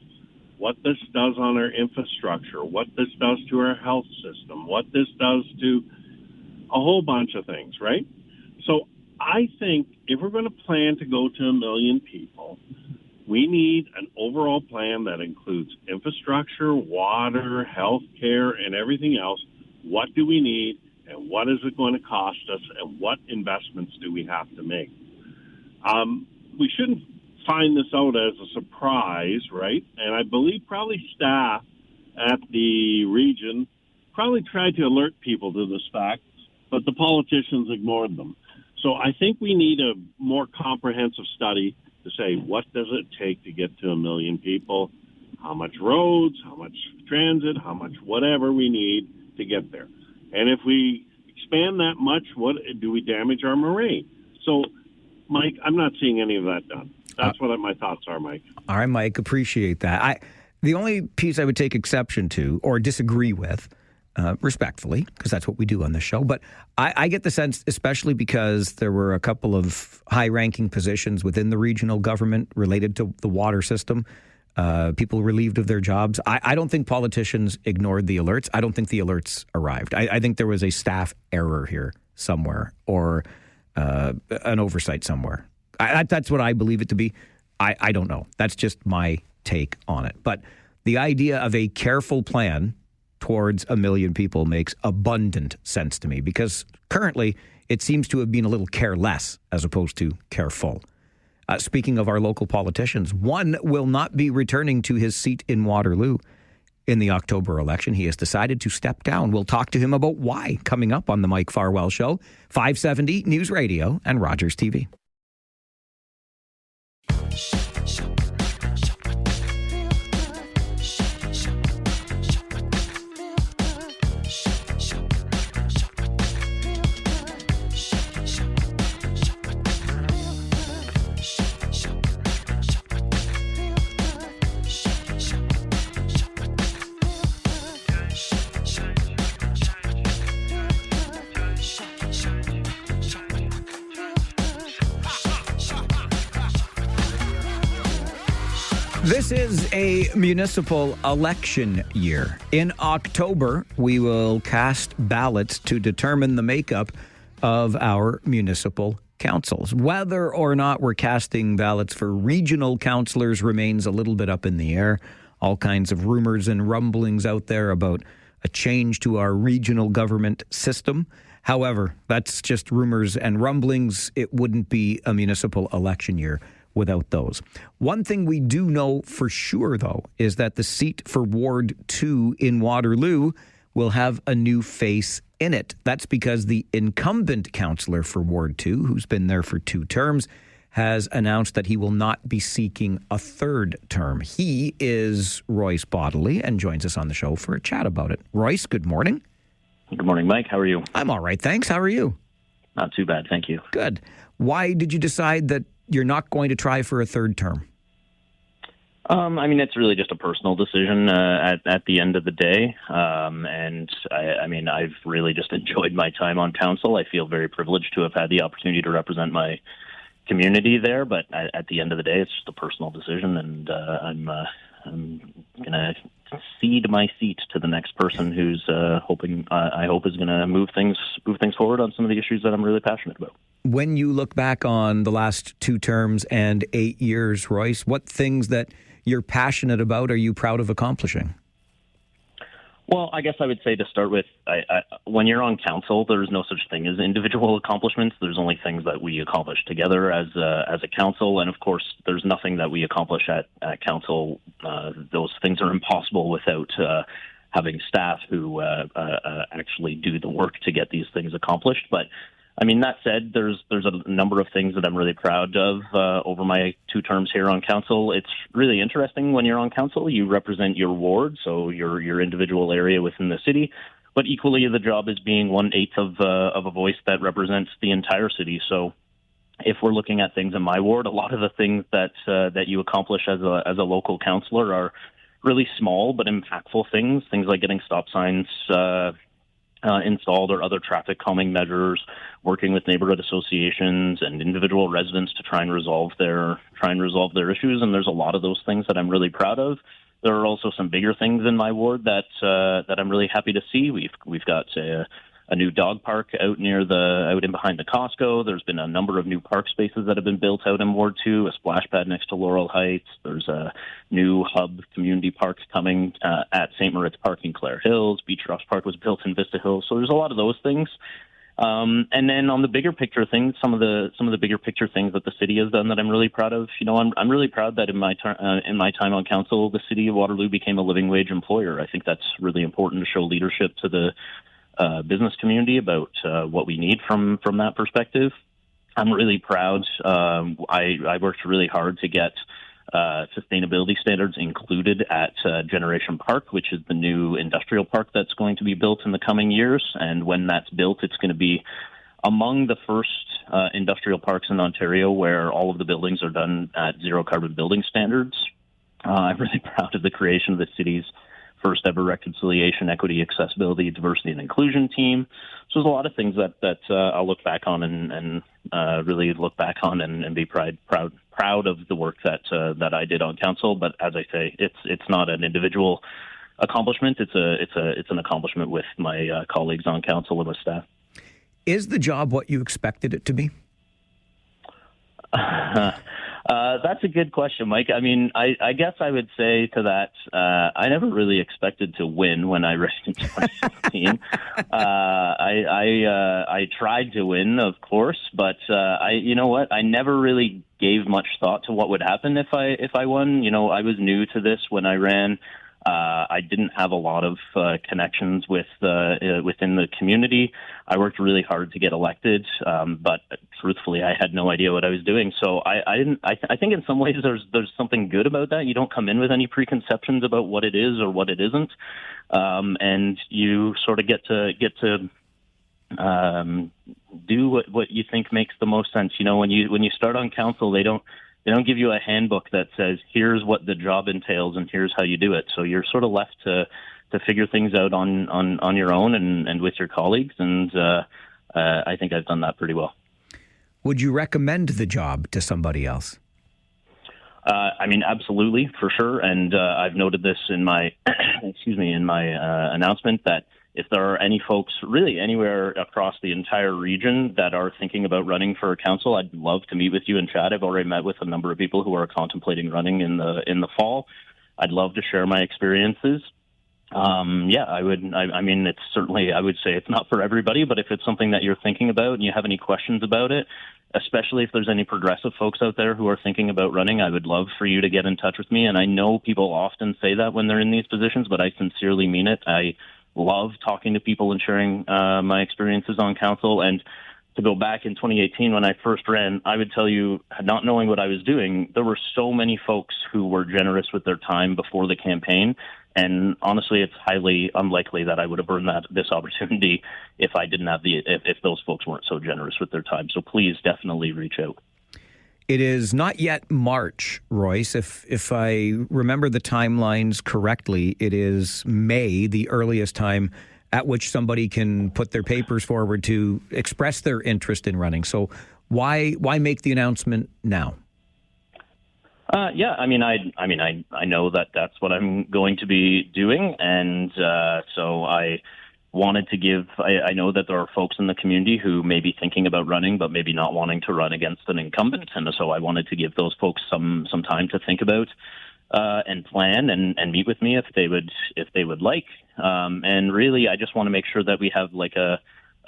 What this does on our infrastructure, what this does to our health system, what this does to a whole bunch of things, right? So I think if we're going to plan to go to 1 million people, we need an overall plan that includes infrastructure, water, health care, and everything else. What do we need, and what is it going to cost us, and what investments do we have to make? We shouldn't find this out as a surprise, right? And I believe probably staff at the region probably tried to alert people to this fact, but the politicians ignored them. So I think we need a more comprehensive study to say, what does it take to get to 1 million people? How much roads, how much transit, how much whatever we need to get there. And if we expand that much, what do we damage our moraine? So, Mike, I'm not seeing any of that done. That's what my thoughts are, Mike. All right, Mike, appreciate that. The only piece I would take exception to or disagree with, respectfully, because that's what we do on this show, but I get the sense, especially because there were a couple of high-ranking positions within the regional government related to the water system, people relieved of their jobs. I don't think politicians ignored the alerts. I don't think the alerts arrived. I think there was a staff error here somewhere, or an oversight somewhere. That's what I believe it to be. I don't know. That's just my take on it. But the idea of a careful plan towards 1 million people makes abundant sense to me, because currently it seems to have been a little careless as opposed to careful. Speaking of our local politicians, one will not be returning to his seat in Waterloo in the October election. He has decided to step down. We'll talk to him about why coming up on the Mike Farwell Show, 570 News Radio and Rogers TV. This is a municipal election year. In October, we will cast ballots to determine the makeup of our municipal councils. Whether or not we're casting ballots for regional councillors remains a little bit up in the air. All kinds of rumors and rumblings out there about a change to our regional government system. However, that's just rumors and rumblings. It wouldn't be a municipal election year without those. One thing we do know for sure, though, is that the seat for Ward 2 in Waterloo will have a new face in it. That's because the incumbent councillor for Ward 2, who's been there for 2 terms, has announced that he will not be seeking a 3rd term. He is Royce Bodley and joins us on the show for a chat about it. Royce, good morning. Good morning, Mike. How are you? I'm all right, thanks. How are you? Not too bad, thank you. Good. Why did you decide that you're not going to try for a 3rd term? It's really just a personal decision at the end of the day. I've really just enjoyed my time on council. I feel very privileged to have had the opportunity to represent my community there, but at the end of the day, it's just a personal decision, and I'm going to cede my seat to the next person who's I hope is going to move things forward on some of the issues that I'm really passionate about. When you look back on the last 2 terms and 8 years, Royce, what things that you're passionate about are you proud of accomplishing? Well, I guess I would say to start with, when you're on council, there's no such thing as individual accomplishments. There's only things that we accomplish together as a council. And of course, there's nothing that we accomplish at council. Those things are impossible without having staff who actually do the work to get these things accomplished. But that said, there's a number of things that I'm really proud of over my 2 terms here on council. It's really interesting when you're on council. You represent your ward, so your individual area within the city. But equally, the job is being 1/8 of a voice that represents the entire city. So if we're looking at things in my ward, a lot of the things that you accomplish as a local councillor are really small but impactful things like getting stop signs installed or other traffic calming measures, working with neighborhood associations and individual residents to try and resolve their issues. And there's a lot of those things that I'm really proud of. There are also some bigger things in my ward that I'm really happy to see. We've got a new dog park out in behind the Costco. There's been a number of new park spaces that have been built out in Ward 2, a splash pad next to Laurel Heights. There's a new hub community park coming at St. Moritz Park in Clare Hills. Beach Rocks Park was built in Vista Hills. So there's a lot of those things. And then on the bigger picture things, some of the bigger picture things that the city has done that I'm really proud of. I'm really proud that in my time on council, the city of Waterloo became a living wage employer. I think that's really important to show leadership to the business community about what we need from that perspective. I'm really proud. I worked really hard to get sustainability standards included at Generation Park, which is the new industrial park that's going to be built in the coming years. And when that's built, it's going to be among the first industrial parks in Ontario where all of the buildings are done at zero carbon building standards. I'm really proud of the creation of the city's first ever reconciliation, equity, accessibility, diversity, and inclusion team. So there's a lot of things that I'll look back on and really look back on and be proud of the work that I did on council. But as I say, it's not an individual accomplishment. It's an accomplishment with my colleagues on council and with staff. Is the job what you expected it to be? That's a good question, Mike. I guess I would say to that, I never really expected to win when I ran in 2016. I tried to win, of course, but you know what? I never really gave much thought to what would happen if I won. I was new to this when I ran. I didn't have a lot of connections within the community. I worked really hard to get elected, but truthfully, I had no idea what I was doing. So I didn't. I think in some ways there's something good about that. You don't come in with any preconceptions about what it is or what it isn't, and you sort of get to do what you think makes the most sense. When you start on council, they don't give you a handbook that says, here's what the job entails and here's how you do it. So you're sort of left to figure things out on your own and with your colleagues. And I think I've done that pretty well. Would you recommend the job to somebody else? I mean, absolutely, for sure. And I've noted this in my, announcement that if there are any folks really anywhere across the entire region that are thinking about running for council, I'd love to meet with you and chat. I've already met with a number of people who are contemplating running in the fall. I'd love to share my experiences. I would. I mean, it's certainly, I would say it's not for everybody, but if it's something that you're thinking about and you have any questions about it, especially if there's any progressive folks out there who are thinking about running, I would love for you to get in touch with me. And I know people often say that when they're in these positions, but I sincerely mean it. I love talking to people and sharing my experiences on council. And to go back in 2018 when I first ran, I would tell you, not knowing what I was doing, there were so many folks who were generous with their time before the campaign. And honestly, it's highly unlikely that I would have earned this opportunity if I didn't have if those folks weren't so generous with their time. So please definitely reach out. It is not yet March, Royce. If I remember the timelines correctly, it is May, the earliest time at which somebody can put their papers forward to express their interest in running. So why make the announcement now? I know that that's what I'm going to be doing, and so I wanted to give. I know that there are folks in the community who may be thinking about running, but maybe not wanting to run against an incumbent, and so I wanted to give those folks some time to think about and plan and meet with me if they would like. And really, I just want to make sure that we have like a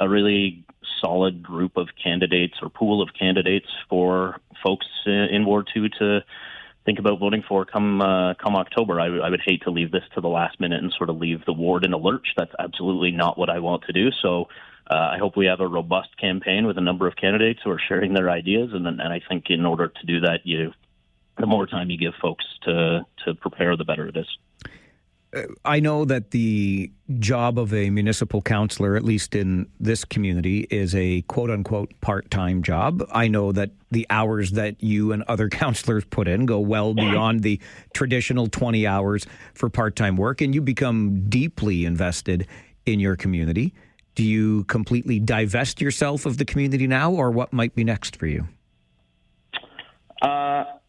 really solid group of candidates or pool of candidates for folks in Ward 2 to think about voting for come October. I would hate to leave this to the last minute and sort of leave the ward in a lurch. That's absolutely not what I want to do. So I hope we have a robust campaign with a number of candidates who are sharing their ideas. And I think in order to do that, the more time you give folks to prepare, the better it is. I know that the job of a municipal councillor, at least in this community, is a quote-unquote part-time job. I know that the hours that you and other councillors put in go well beyond the traditional 20 hours for part-time work, and you become deeply invested in your community. Do you completely divest yourself of the community now, or what might be next for you?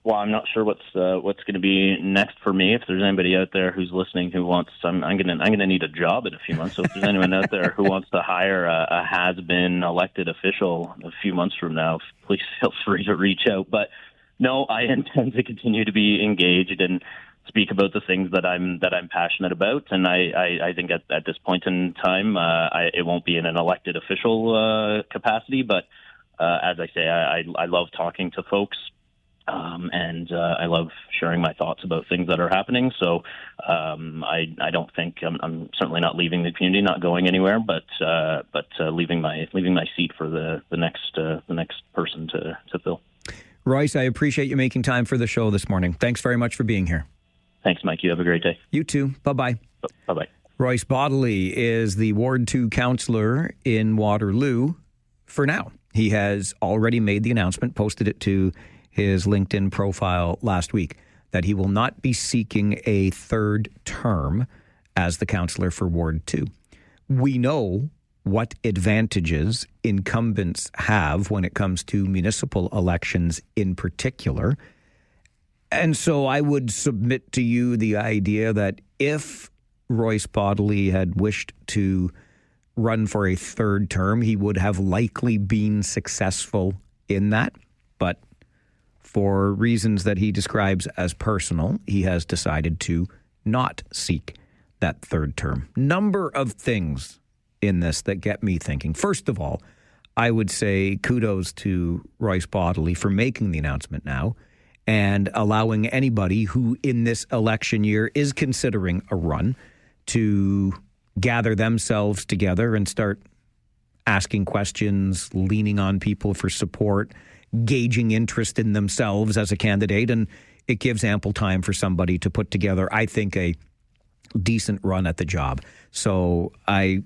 Well, I'm not sure what's going to be next for me. If there's anybody out there who's listening who wants, I'm going to need a job in a few months. So if there's anyone out there who wants to hire a has-been elected official a few months from now, please feel free to reach out. But no, I intend to continue to be engaged and speak about the things that I'm passionate about. And I think at this point in time, it won't be in an elected official capacity. But as I say, I love talking to folks. And I love sharing my thoughts about things that are happening. So I don't think I'm certainly not leaving the community, not going anywhere, but leaving my seat for the next person to fill. Royce, I appreciate you making time for the show this morning. Thanks very much for being here. Thanks, Mike. You have a great day. You too. Bye-bye. Bye-bye. Royce Bodley is the Ward 2 councillor in Waterloo for now. He has already made the announcement, posted it to his LinkedIn profile last week, that he will not be seeking a third term as the councillor for Ward 2. We know what advantages incumbents have when it comes to municipal elections in particular. And so I would submit to you the idea that if Royce Bodley had wished to run for a third term, he would have likely been successful in that. But for reasons that he describes as personal, he has decided to not seek that third term. Number of things in this that get me thinking. First of all, I would say kudos to Royce Bodley for making the announcement now and allowing anybody who in this election year is considering a run to gather themselves together and start asking questions, leaning on people for support, gauging interest in themselves as a candidate, and it gives ample time for somebody to put together, I think, a decent run at the job. So I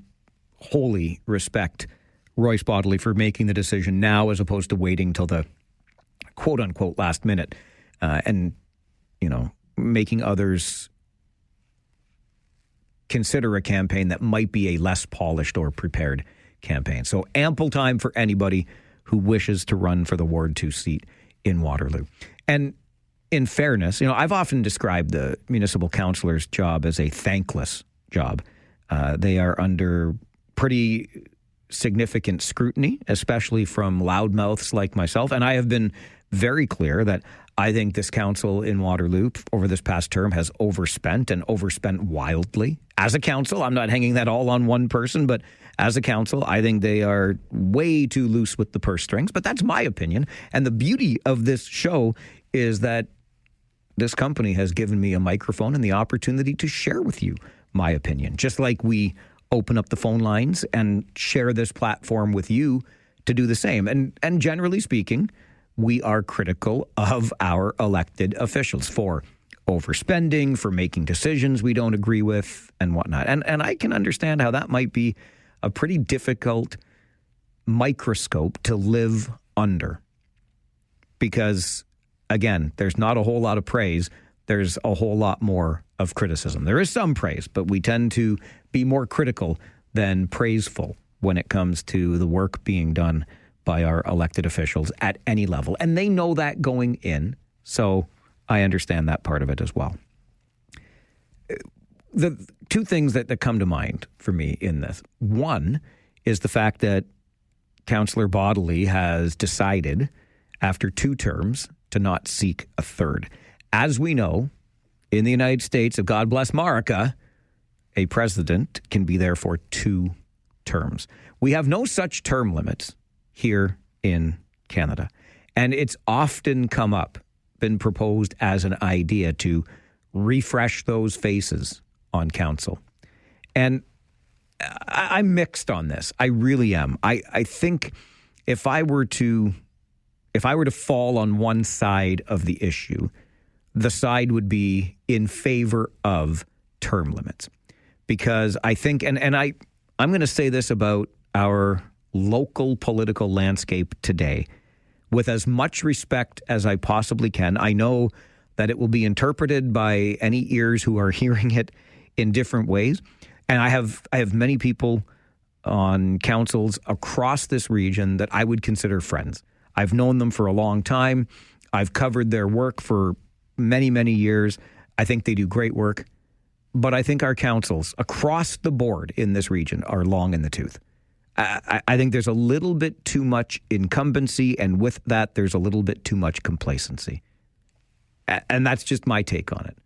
wholly respect Royce Bodley for making the decision now as opposed to waiting till the quote-unquote last minute and, making others consider a campaign that might be a less polished or prepared campaign. So ample time for anybody who wishes to run for the Ward 2 seat in Waterloo. And in fairness, I've often described the municipal councillor's job as a thankless job. They are under pretty significant scrutiny, especially from loudmouths like myself. And I have been very clear that I think this council in Waterloo over this past term has overspent and overspent wildly. As a council, I'm not hanging that all on one person, but as a council, I think they are way too loose with the purse strings. But that's my opinion. And the beauty of this show is that this company has given me a microphone and the opportunity to share with you my opinion, just like we open up the phone lines and share this platform with you to do the same. And generally speaking, we are critical of our elected officials for overspending, for making decisions we don't agree with and whatnot. And I can understand how that might be a pretty difficult microscope to live under. Because, again, there's not a whole lot of praise. There's a whole lot more of criticism. There is some praise, but we tend to be more critical than praiseful when it comes to the work being done by our elected officials at any level. And they know that going in, so I understand that part of it as well. The two things that come to mind for me in this. One is the fact that Councillor Bodley has decided after 2 terms to not seek a third. As we know, in the United States of God bless America, a president can be there for 2 terms. We have no such term limits here in Canada. And it's often been proposed as an idea to refresh those faces on council. And I'm mixed on this. I really am. I think if I were to fall on one side of the issue, the side would be in favor of term limits. Because I think, and I'm going to say this about our local political landscape today, with as much respect as I possibly can. I know that it will be interpreted by any ears who are hearing it in different ways. And I have many people on councils across this region that I would consider friends. I've known them for a long time. I've covered their work for many, many years. I think they do great work. But I think our councils across the board in this region are long in the tooth. I think there's a little bit too much incumbency, and with that, there's a little bit too much complacency. And that's just my take on it.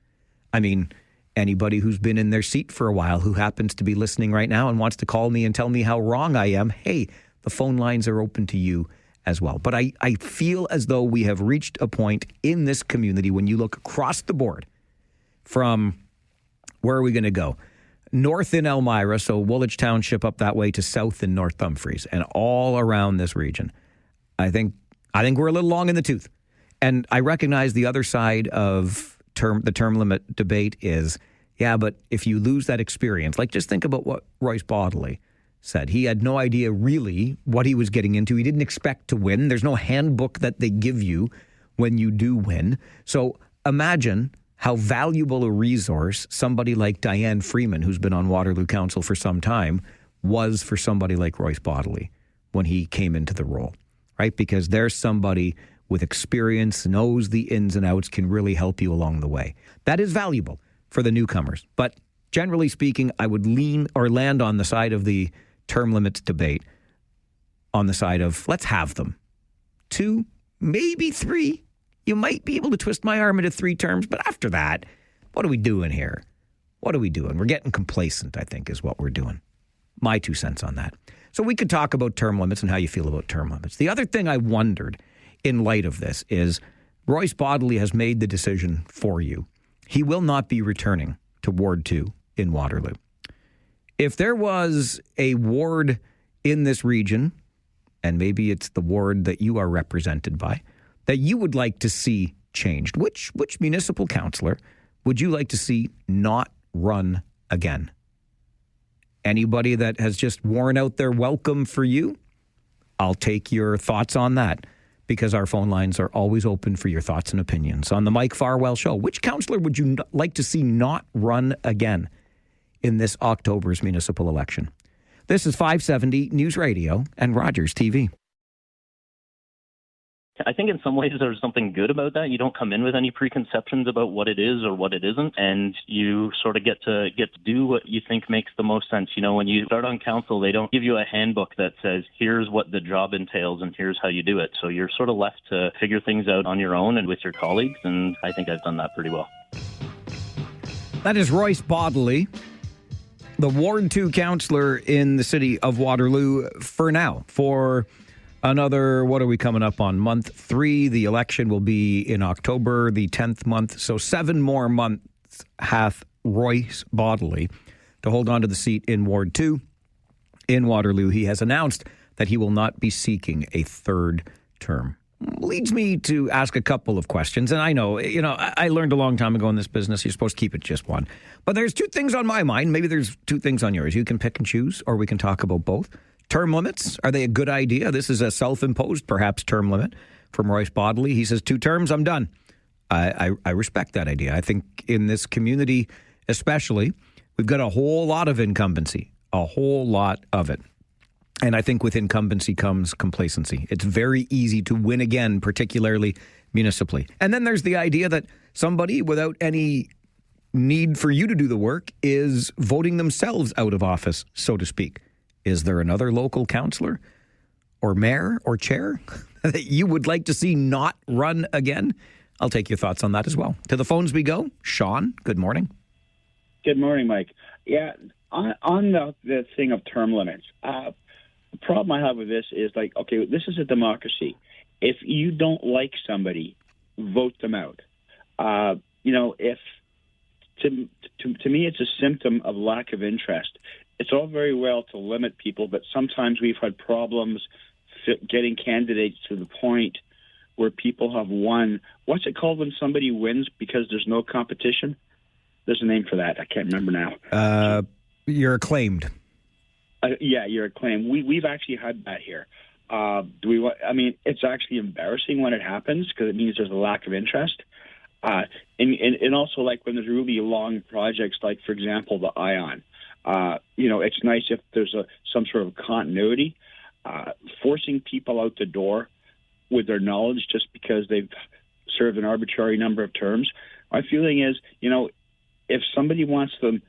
I mean, anybody who's been in their seat for a while who happens to be listening right now and wants to call me and tell me how wrong I am, hey, the phone lines are open to you as well. But I feel as though we have reached a point in this community when you look across the board from, where are we going to go? North in Elmira, so Woolwich Township up that way, to south in North Dumfries and all around this region. I think we're a little long in the tooth. And I recognize the other side of the term limit debate is, yeah, but if you lose that experience, like just think about what Royce Bodley said. He had no idea really what he was getting into. He didn't expect to win. There's no handbook that they give you when you do win. So imagine how valuable a resource somebody like Diane Freeman, who's been on Waterloo Council for some time, was for somebody like Royce Bodley when he came into the role, right? Because there's somebody with experience, knows the ins and outs, can really help you along the way. That is valuable for the newcomers. But generally speaking, I would land on the side of the term limits debate, on the side of let's have them. 2, maybe 3. You might be able to twist my arm into 3 terms, but after that, what are we doing here? What are we doing? We're getting complacent, I think, is what we're doing. My 2 cents on that. So we could talk about term limits and how you feel about term limits. The other thing I wondered in light of this is Royce Bodley has made the decision for you. He will not be returning to Ward 2 in Waterloo. If there was a ward in this region, and maybe it's the ward that you are represented by, that you would like to see changed, which municipal councillor would you like to see not run again? Anybody that has just worn out their welcome for you? I'll take your thoughts on that, because our phone lines are always open for your thoughts and opinions. On the Mike Farwell Show, which councillor would you like to see not run again in this October's municipal election? This is 570 News Radio and Rogers TV. I think in some ways there's something good about that. You don't come in with any preconceptions about what it is or what it isn't, and you sort of get to do what you think makes the most sense. You know, when you start on council, they don't give you a handbook that says, here's what the job entails and here's how you do it. So you're sort of left to figure things out on your own and with your colleagues, and I think I've done that pretty well. That is Royce Bodley, the Ward 2 councillor in the city of Waterloo for now. For another, what are we coming up on? Month 3. The election will be in October, the 10th month. So 7 more months hath Royce Bodley to hold on to the seat in Ward 2 in Waterloo. He has announced that he will not be seeking a 3rd term. Leads me to ask a couple of questions. And I know, I learned a long time ago in this business, you're supposed to keep it just one. But there's 2 things on my mind. Maybe there's 2 things on yours. You can pick and choose, or we can talk about both. Term limits, are they a good idea? This is a self-imposed, perhaps, term limit from Royce Bodley. He says 2 terms, I'm done. I respect that idea. I think in this community especially, we've got a whole lot of incumbency, a whole lot of it. And I think with incumbency comes complacency. It's very easy to win again, particularly municipally. And then there's the idea that somebody without any need for you to do the work is voting themselves out of office, so to speak. Is there another local councillor or mayor or chair that you would like to see not run again? I'll take your thoughts on that as well. To the phones we go. Sean, good morning. Good morning, Mike. Yeah, on the thing of term limits, the problem I have with this is okay, this is a democracy. If you don't like somebody, vote them out. If to me it's a symptom of lack of interest. It's all very well to limit people, but sometimes we've had problems getting candidates to the point where people have won. What's it called when somebody wins because there's no competition? There's a name for that. I can't remember now. You're acclaimed. Yeah, you're acclaimed. We've actually had that here. It's actually embarrassing when it happens because it means there's a lack of interest. And also like when there's really long projects, like for example, the ION. It's nice if there's some sort of continuity. Forcing people out the door with their knowledge just because they've served an arbitrary number of terms. My feeling is, if somebody wants them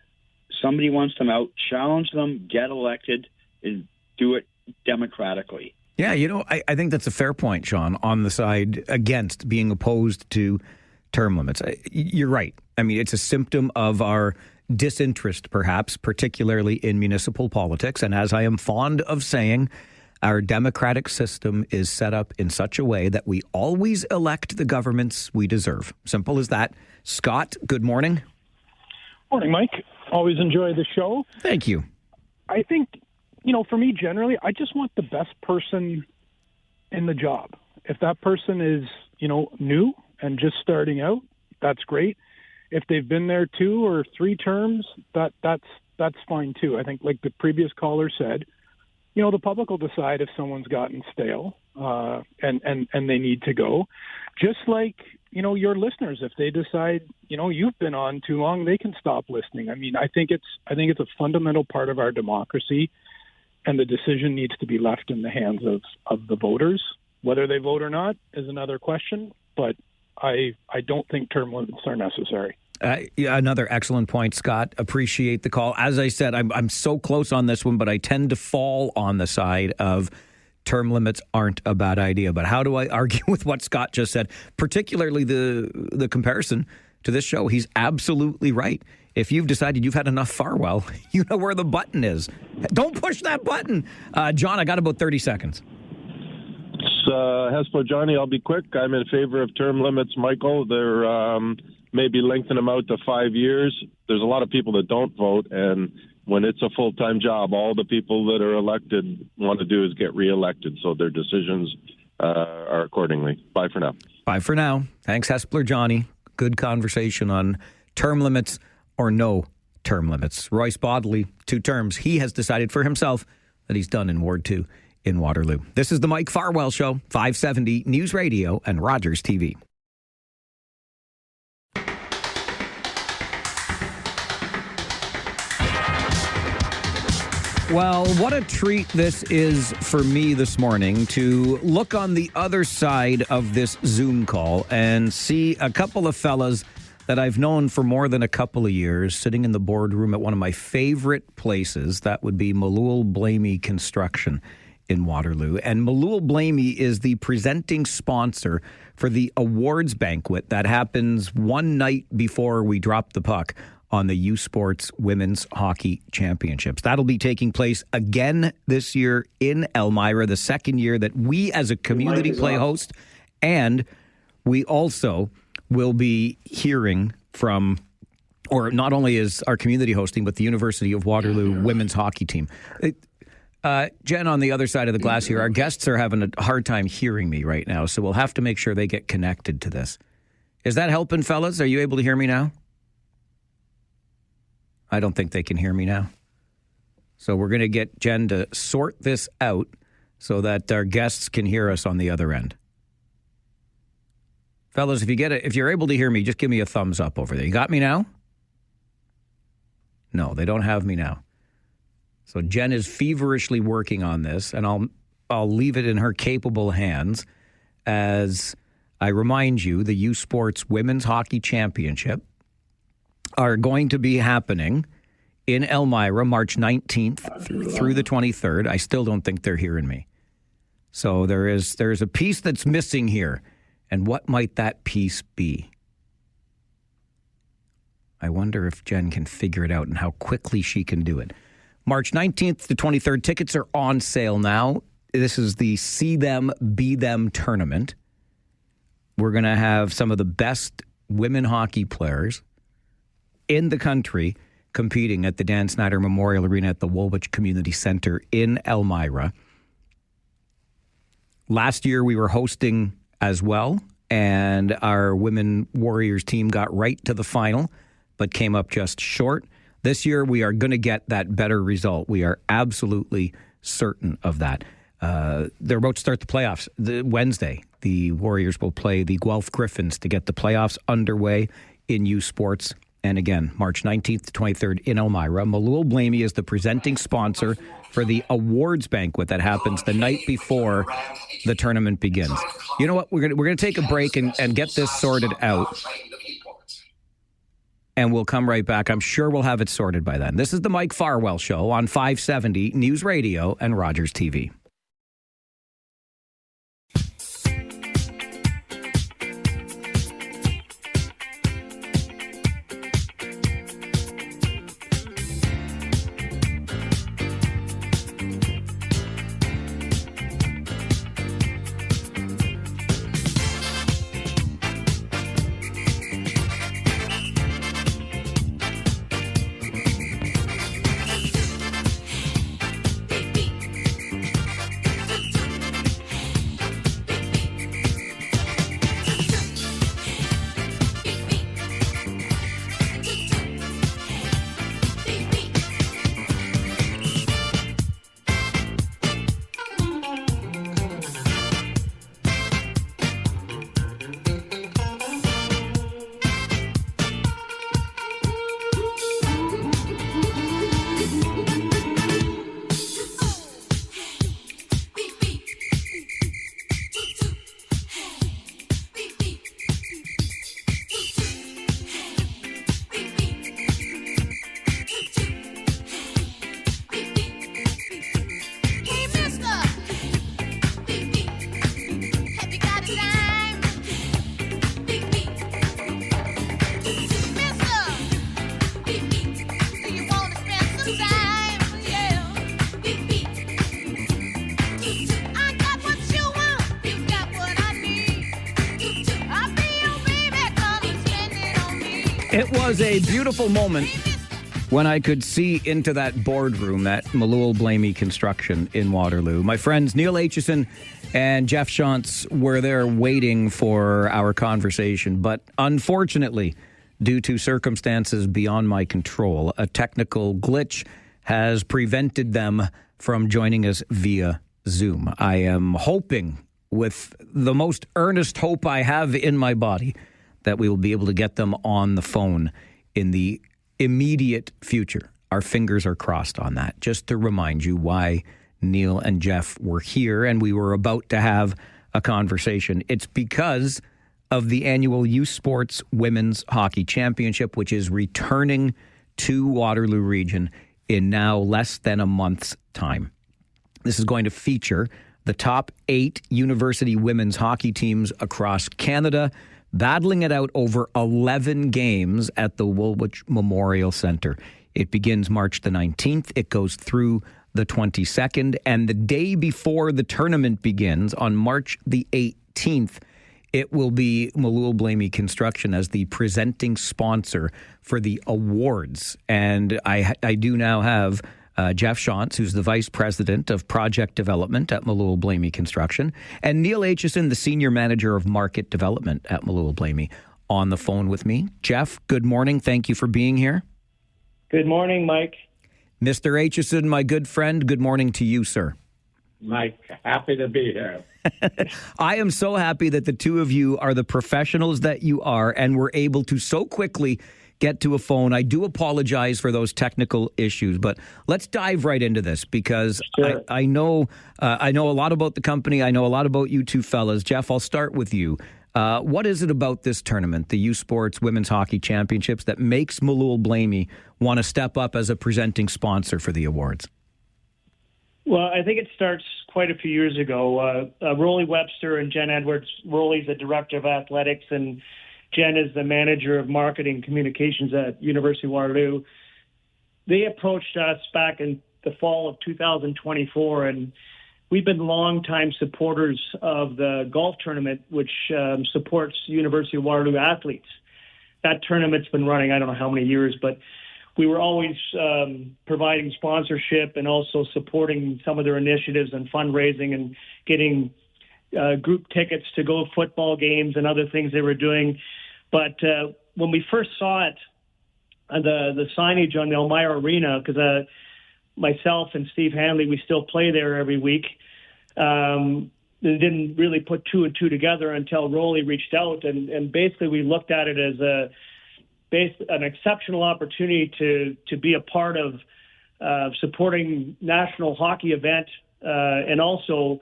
out, challenge them, get elected, and do it democratically. Yeah, I think that's a fair point, Sean, on the side against being opposed to term limits. You're right. I mean, it's a symptom of our disinterest, perhaps, particularly in municipal politics. And as I am fond of saying, our democratic system is set up in such a way that we always elect the governments we deserve. Simple as that. Scott, good morning. Morning, Mike. Always enjoy the show. Thank you. I think, for me, generally, I just want the best person in the job. If that person is, new and just starting out, that's great. If they've been there 2 or 3 terms, that's fine too. I think, like the previous caller said, the public will decide if someone's gotten stale and they need to go. Just like, your listeners, if they decide, you've been on too long, they can stop listening. I mean, I think it's a fundamental part of our democracy, and the decision needs to be left in the hands of the voters. Whether they vote or not is another question, but I don't think term limits are necessary. Another excellent point, Scott. Appreciate the call. As I said, I'm so close on this one, but I tend to fall on the side of term limits aren't a bad idea. But how do I argue with what Scott just said, particularly the comparison to this show? He's absolutely right. If you've decided you've had enough Farwell, you know where the button is. Don't push that button. John, I got about 30 seconds. Hespo Johnny, I'll be quick. I'm in favor of term limits, Michael. They're maybe lengthen them out to 5 years. There's a lot of people that don't vote, and when it's a full-time job, all the people that are elected want to do is get reelected, so their decisions are accordingly. Bye for now. Bye for now. Thanks, Hespler Johnny. Good conversation on term limits or no term limits. Royce Bodley, 2 terms. He has decided for himself that he's done in Ward 2 in Waterloo. This is the Mike Farwell Show, 570 News Radio and Rogers TV. Well, what a treat this is for me this morning to look on the other side of this Zoom call and see a couple of fellas that I've known for more than a couple of years sitting in the boardroom at one of my favorite places. That would be Malul Blamey Construction in Waterloo. And Malul Blamey is the presenting sponsor for the awards banquet that happens one night before we drop the puck on the USports Women's Hockey Championships. That'll be taking place again this year in Elmira, the second year that we as a community play host. And we also will be hearing from, or not only is our community hosting, but the University of Waterloo women's hockey team. Jen, on the other side of the glass here, our guests are having a hard time hearing me right now, so we'll have to make sure they get connected to this. Is that helping, fellas? Are you able to hear me now? I don't think they can hear me now. So we're going to get Jen to sort this out so that our guests can hear us on the other end. Fellas, if you're able to hear me, just give me a thumbs up over there. You got me now? No, they don't have me now. So Jen is feverishly working on this, and I'll leave it in her capable hands as I remind you the USports Women's Hockey Championship are going to be happening in Elmira, March 19th through the 23rd. I still don't think they're hearing me. So there's a piece that's missing here. And what might that piece be? I wonder if Jen can figure it out and how quickly she can do it. March 19th to 23rd, tickets are on sale now. This is the See Them, Be Them tournament. We're going to have some of the best women hockey players in the country competing at the Dan Snyder Memorial Arena at the Woolwich Community Center in Elmira. Last year we were hosting as well, and our Women Warriors team got right to the final, but came up just short. This year we are going to get that better result. We are absolutely certain of that. They're about to start the playoffs. Wednesday, the Warriors will play the Guelph Griffins to get the playoffs underway in USports. And again, March 19th to 23rd in Elmira. Malul Blamey is the presenting sponsor for the awards banquet that happens the night before the tournament begins. You know what? We're gonna take a break and get this sorted out. And we'll come right back. I'm sure we'll have it sorted by then. This is the Mike Farwell Show on 570 News Radio and Rogers TV. It was a beautiful moment when I could see into that boardroom at Malul Blamey Construction in Waterloo. My friends Neil Aitchison and Jeff Shantz were there waiting for our conversation, but unfortunately, due to circumstances beyond my control, a technical glitch has prevented them from joining us via Zoom. I am hoping, with the most earnest hope I have in my body, that we will be able to get them on the phone in the immediate future. our fingers are crossed on that. Just to remind you why Neil and Jeff were here and we were about to have a conversation. It's because of the annual USports Women's Hockey Championship, which is returning to Waterloo Region in now less than a month's time. This is going to feature the top 8 university women's hockey teams across Canada, battling it out over 11 games at the Woolwich Memorial Centre. It begins March the 19th. It goes through the 22nd. And the day before the tournament begins, on March the 18th, it will be Malul Blamey Construction as the presenting sponsor for the awards. And I do now have Jeff Shantz, who's the Vice President of Project Development at Malul Blamey Construction, and Neil Aitchison, the Senior Manager of Market Development at Malul Blamey, on the phone with me. Jeff, good morning. Thank you for being here. Good morning, Mike. Mr. Aitchison, my good friend, good morning to you, sir. Mike, happy to be here. I am so happy that the two of you are the professionals that you are and were able to so quickly get to a phone. I do apologize for those technical issues, but let's dive right into this because sure. I know a lot about the company. I know a lot about you two fellas. Jeff, I'll start with you. What is it about this tournament, the USports Women's Hockey Championships, that makes Malul Blamey want to step up as a presenting sponsor for the awards? Well, I think it starts quite a few years ago. Rolly Webster and Jen Edwards. Rolly's the director of athletics, and Jen is the manager of marketing communications at University of Waterloo. They approached us back in the fall of 2024, and we've been longtime supporters of the golf tournament, which supports University of Waterloo athletes. That tournament's been running, I don't know how many years, but we were always providing sponsorship and also supporting some of their initiatives and fundraising and getting group tickets to go to football games and other things they were doing. But when we first saw it, the signage on the Elmira Arena, because myself and Steve Hanley, we still play there every week. They didn't really put two and two together until Rolly reached out, and basically we looked at it as an exceptional opportunity to be a part of supporting national hockey event, and also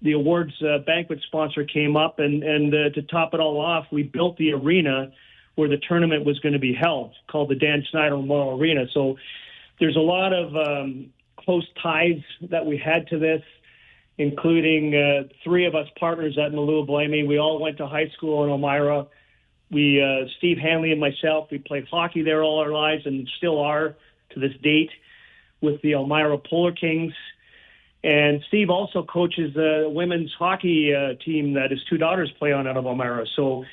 the awards banquet sponsor came up, and to top it all off, we built the arena where the tournament was going to be held, called the Dan Snyder Memorial Arena. So there's a lot of close ties that we had to this, including 3 of us partners at Malul Blamey. We all went to high school in Elmira. Steve Hanley and myself, we played hockey there all our lives and still are to this date with the Elmira Polar Kings. And Steve also coaches a women's hockey team that his 2 daughters play on out of Elmira. So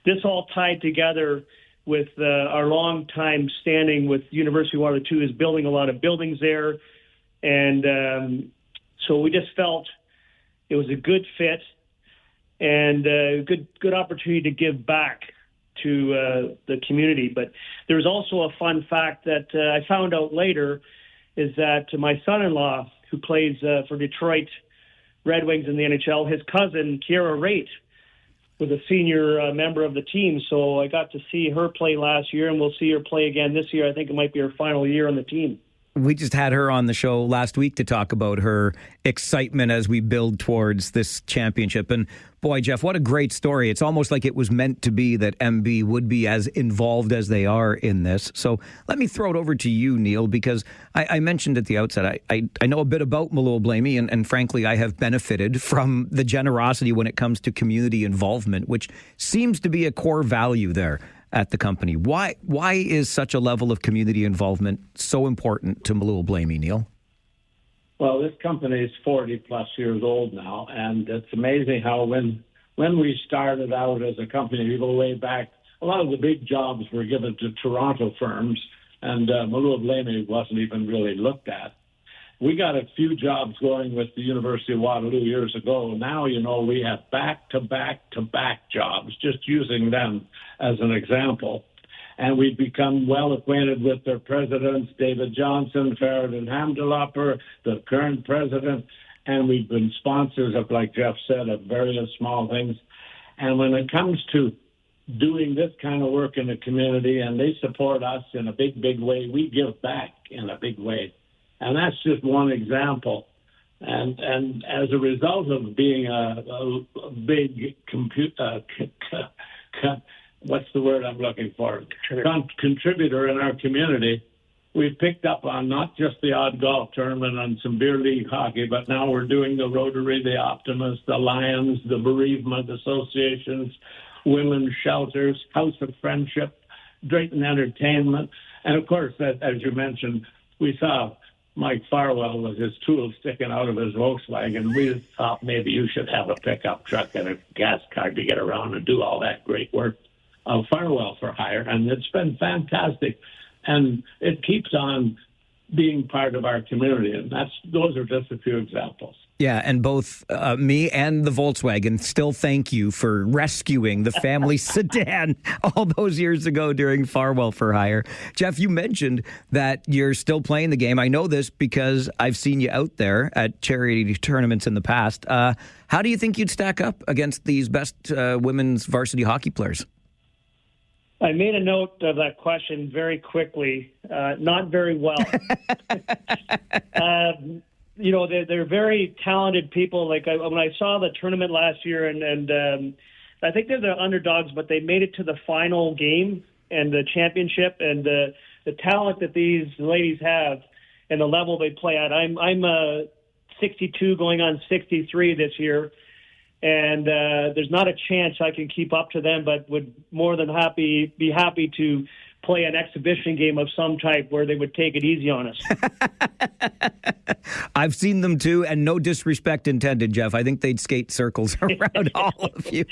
this all tied together with our long time standing with University of Waterloo too, is building a lot of buildings there. And so we just felt it was a good fit and a good opportunity to give back to the community. But there's also a fun fact that I found out later is that my son-in-law, who plays for Detroit Red Wings in the NHL, his cousin, Kiera Raitt, was a senior member of the team. So I got to see her play last year, and we'll see her play again this year. I think it might be her final year on the team. We just had her on the show last week to talk about her excitement as we build towards this championship. And boy, Jeff, what a great story. It's almost like it was meant to be that MB would be as involved as they are in this. So let me throw it over to you, Neil, because I mentioned at the outset, I know a bit about Malul Blamey, and frankly, I have benefited from the generosity when it comes to community involvement, which seems to be a core value there at the company. Why is such a level of community involvement so important to Malul Blamey, Neil? Well, this company is 40 plus years old now, and it's amazing how when we started out as a company, we go way back, a lot of the big jobs were given to Toronto firms, and Malul Blamey wasn't even really looked at. We got a few jobs going with the University of Waterloo years ago. Now, we have back-to-back-to-back jobs, just using them as an example. And we've become well acquainted with their presidents, David Johnson, Faradin Hamdalapper, the current president, and we've been sponsors of, like Jeff said, of various small things. And when it comes to doing this kind of work in the community, and they support us in a big, big way. We give back in a big way. And that's just one example. And as a result of being a big what's the word I'm looking for? Contributor in our community, we've picked up on not just the odd golf tournament and some beer league hockey, but now we're doing the Rotary, the Optimists, the Lions, the bereavement associations, women's shelters, House of Friendship, Drayton Entertainment. And of course, as you mentioned, we saw Mike Farwell with his tools sticking out of his Volkswagen. We thought maybe you should have a pickup truck and a gas card to get around and do all that great work of Farwell for hire. And it's been fantastic. And it keeps on being part of our community. And those are just a few examples. Yeah, and both me and the Volkswagen still thank you for rescuing the family sedan all those years ago during Farwell for Hire. Jeff, you mentioned that you're still playing the game. I know this because I've seen you out there at charity tournaments in the past. How do you think you'd stack up against these best women's varsity hockey players? I made a note of that question very quickly. Not very well. They're very talented people. Like when I saw the tournament last year, and I think they're the underdogs, but they made it to the final game and the championship, and the talent that these ladies have and the level they play at. I'm 62 going on 63 this year, and there's not a chance I can keep up to them, but would more than be happy to play an exhibition game of some type where they would take it easy on us. I've seen them too, and no disrespect intended, Jeff. I think they'd skate circles around all of you.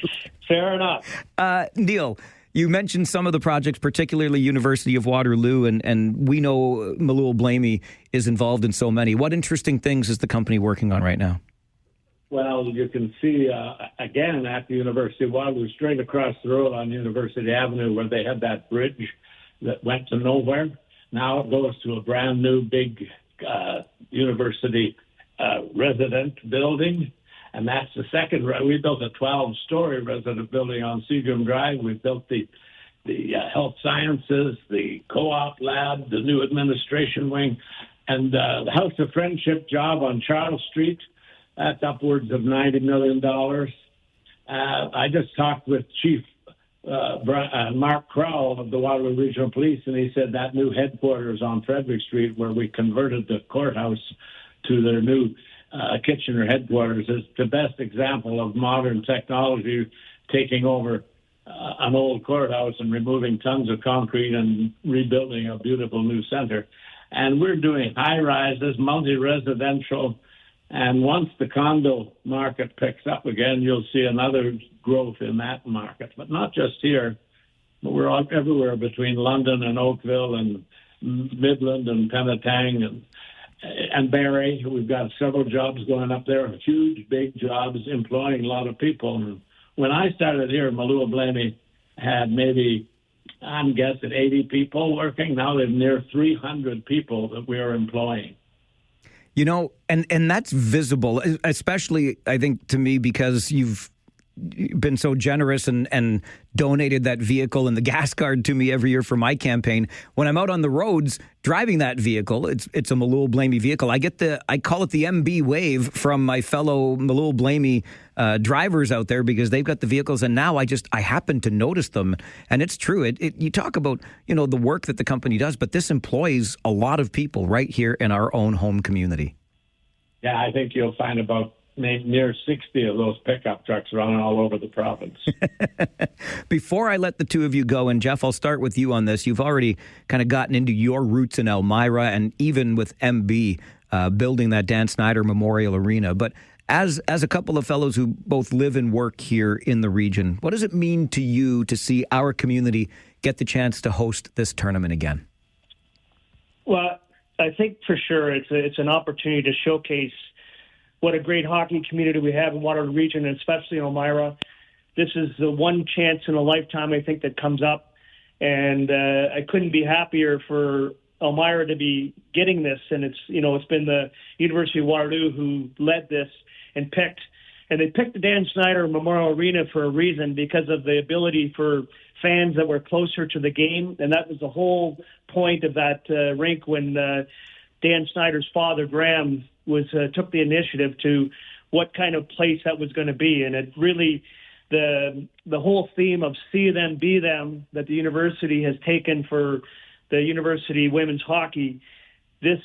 Fair enough. Neil, you mentioned some of the projects, particularly University of Waterloo, and we know Malul Blamey is involved in so many. What interesting things is the company working on right now? Well, you can see, again, at the University of Waterloo, straight across the road on University Avenue, where they had that bridge that went to nowhere. Now it goes to a brand new big university resident building. And that's the second. We built a 12-story resident building on Seagram Drive. We built the health sciences, the co-op lab, the new administration wing, and the House of Friendship job on Charles Street. That's upwards of $90 million. I just talked with Chief Mark Crowell of the Waterloo Regional Police, and he said that new headquarters on Frederick Street, where we converted the courthouse to their new Kitchener headquarters, is the best example of modern technology taking over an old courthouse and removing tons of concrete and rebuilding a beautiful new center. And we're doing high-rises, multi-residential, and once the condo market picks up again, you'll see another growth in that market. But not just here, but we're all everywhere between London and Oakville and Midland and Penetang and Barrie. We've got several jobs going up there, huge, big jobs, employing a lot of people. And when I started here, Malul Blamey had maybe, I'm guessing, 80 people working. Now they've near 300 people that we are employing. You know, and that's visible, especially, I think, to me, because you've been so generous and donated that vehicle and the gas card to me every year for my campaign. When I'm out on the roads driving that vehicle, it's a Malul Blamey vehicle. I call it the MB wave from my fellow Malul Blamey drivers out there, because they've got the vehicles, and now I happen to notice them. And it's true. You talk about, the work that the company does, but this employs a lot of people right here in our own home community. Yeah, I think you'll find about near 60 of those pickup trucks running all over the province. Before I let the two of you go, and Jeff, I'll start with you on this. You've already kind of gotten into your roots in Elmira, and even with MB building that Dan Snyder Memorial Arena. But as a couple of fellows who both live and work here in the region, what does it mean to you to see our community get the chance to host this tournament again? Well, I think for sure it's an opportunity to showcase what a great hockey community we have in Waterloo Region, and especially in Elmira. This is the one chance in a lifetime, I think, that comes up. And I couldn't be happier for Elmira to be getting this. And it's been the University of Waterloo who led this and picked. And they picked the Dan Snyder Memorial Arena for a reason, because of the ability for fans that were closer to the game. And that was the whole point of that rink when Dan Snyder's father, Graham, took the initiative to what kind of place that was going to be. And it really, the whole theme of see them, be them, that the university has taken for the university women's hockey, this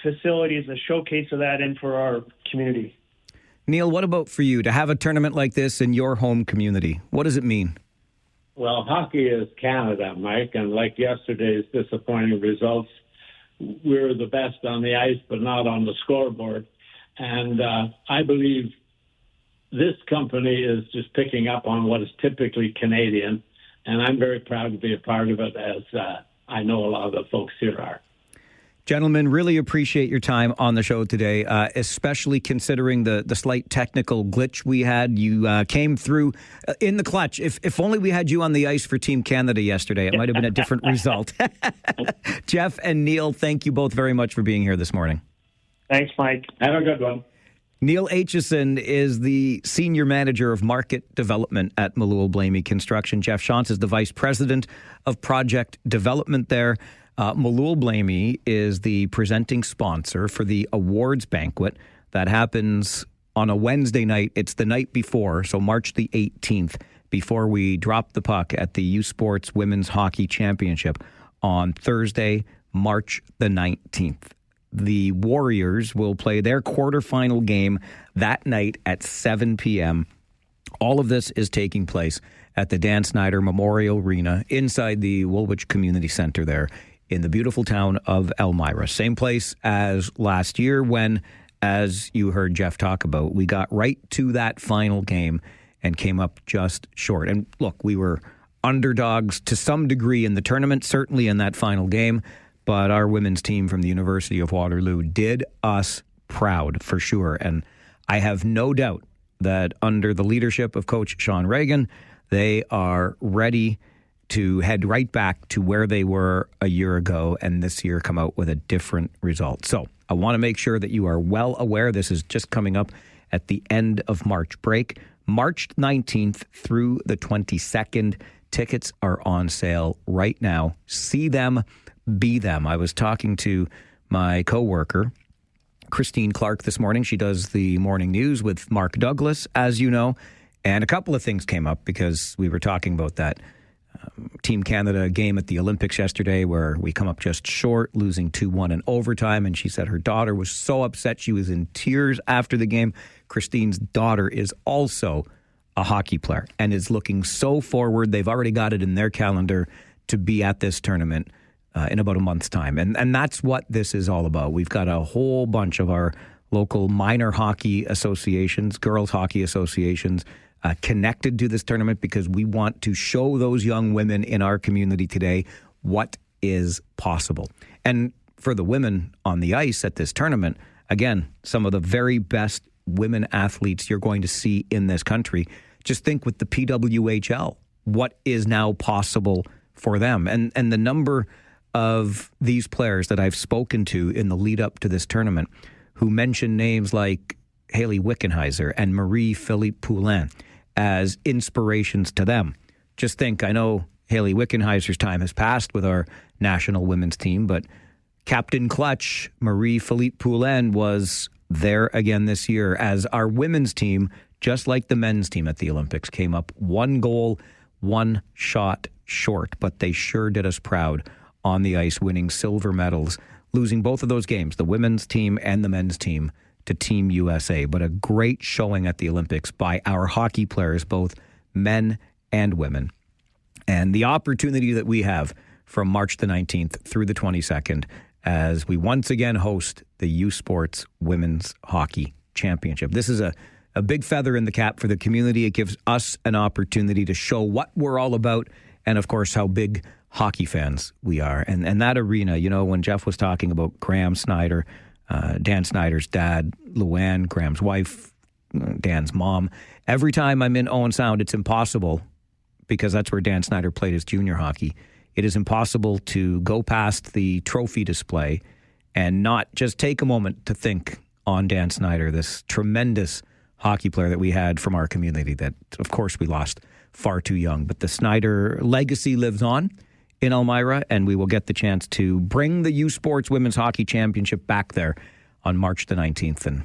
facility is a showcase of that and for our community. Neil, what about for you to have a tournament like this in your home community? What does it mean? Well, hockey is Canada, Mike, and like yesterday's disappointing results, we're the best on the ice, but not on the scoreboard. And I believe this company is just picking up on what is typically Canadian, and I'm very proud to be a part of it, as I know a lot of the folks here are. Gentlemen, really appreciate your time on the show today, especially considering the slight technical glitch we had. You came through in the clutch. If only we had you on the ice for Team Canada yesterday, it might have been a different result. Jeff and Neil, thank you both very much for being here this morning. Thanks, Mike. Have a good one. Neil Aitchison is the Senior Manager of Market Development at Malul Blamey Construction. Jeff Shantz is the Vice President of Project Development there. Malul Blamey is the presenting sponsor for the awards banquet that happens on a Wednesday night. It's the night before, so March the 18th, before we drop the puck at the USports Women's Hockey Championship on Thursday, March the 19th. The Warriors will play their quarterfinal game that night at 7 p.m. All of this is taking place at the Dan Snyder Memorial Arena inside the Woolwich Community Center there in the beautiful town of Elmira. Same place as last year when, as you heard Jeff talk about, we got right to that final game and came up just short. And look, we were underdogs to some degree in the tournament, certainly in that final game, but our women's team from the University of Waterloo did us proud for sure. And I have no doubt that under the leadership of Coach Sean Reagan, they are ready to head right back to where they were a year ago and this year come out with a different result. So I want to make sure that you are well aware this is just coming up at the end of March break. March 19th through the 22nd. Tickets are on sale right now. See them, be them. I was talking to my coworker, Christine Clark, this morning. She does the morning news with Mark Douglas, as you know. And a couple of things came up because we were talking about that Team Canada game at the Olympics yesterday where we come up just short, losing 2-1 in overtime. And she said her daughter was so upset. She was in tears after the game. Christine's daughter is also a hockey player and is looking so forward. They've already got it in their calendar to be at this tournament in about a month's time. And that's what this is all about. We've got a whole bunch of our local minor hockey associations, girls hockey associations, connected to this tournament because we want to show those young women in our community today what is possible. And for the women on the ice at this tournament, again, some of the very best women athletes you're going to see in this country. Just think with the PWHL, what is now possible for them. And the number of these players that I've spoken to in the lead up to this tournament who mention names like Haley Wickenheiser and Marie-Philippe Poulin as inspirations to them. Just think, I know Haley Wickenheiser's time has passed with our national women's team, but Captain Clutch, Marie-Philippe Poulin, was there again this year as our women's team, just like the men's team at the Olympics, came up one goal, one shot short, but they sure did us proud on the ice, winning silver medals, losing both of those games, the women's team and the men's team, to Team USA. But a great showing at the Olympics by our hockey players, both men and women. And the opportunity that we have from March the 19th through the 22nd as we once again host the USports Women's Hockey Championship. This is a big feather in the cap for the community. It gives us an opportunity to show what we're all about and, of course, how big hockey fans we are. And that arena, you know, when Jeff was talking about Graham Snyder, Dan Snyder's dad, Luann, Graham's wife, Dan's mom, every time I'm in Owen Sound, it's impossible, because that's where Dan Snyder played his junior hockey. It is impossible to go past the trophy display and not just take a moment to think on Dan Snyder, this tremendous hockey player that we had from our community that, of course, we lost far too young. But the Snyder legacy lives on in Elmira, and we will get the chance to bring the USports Women's Hockey Championship back there on March the 19th. And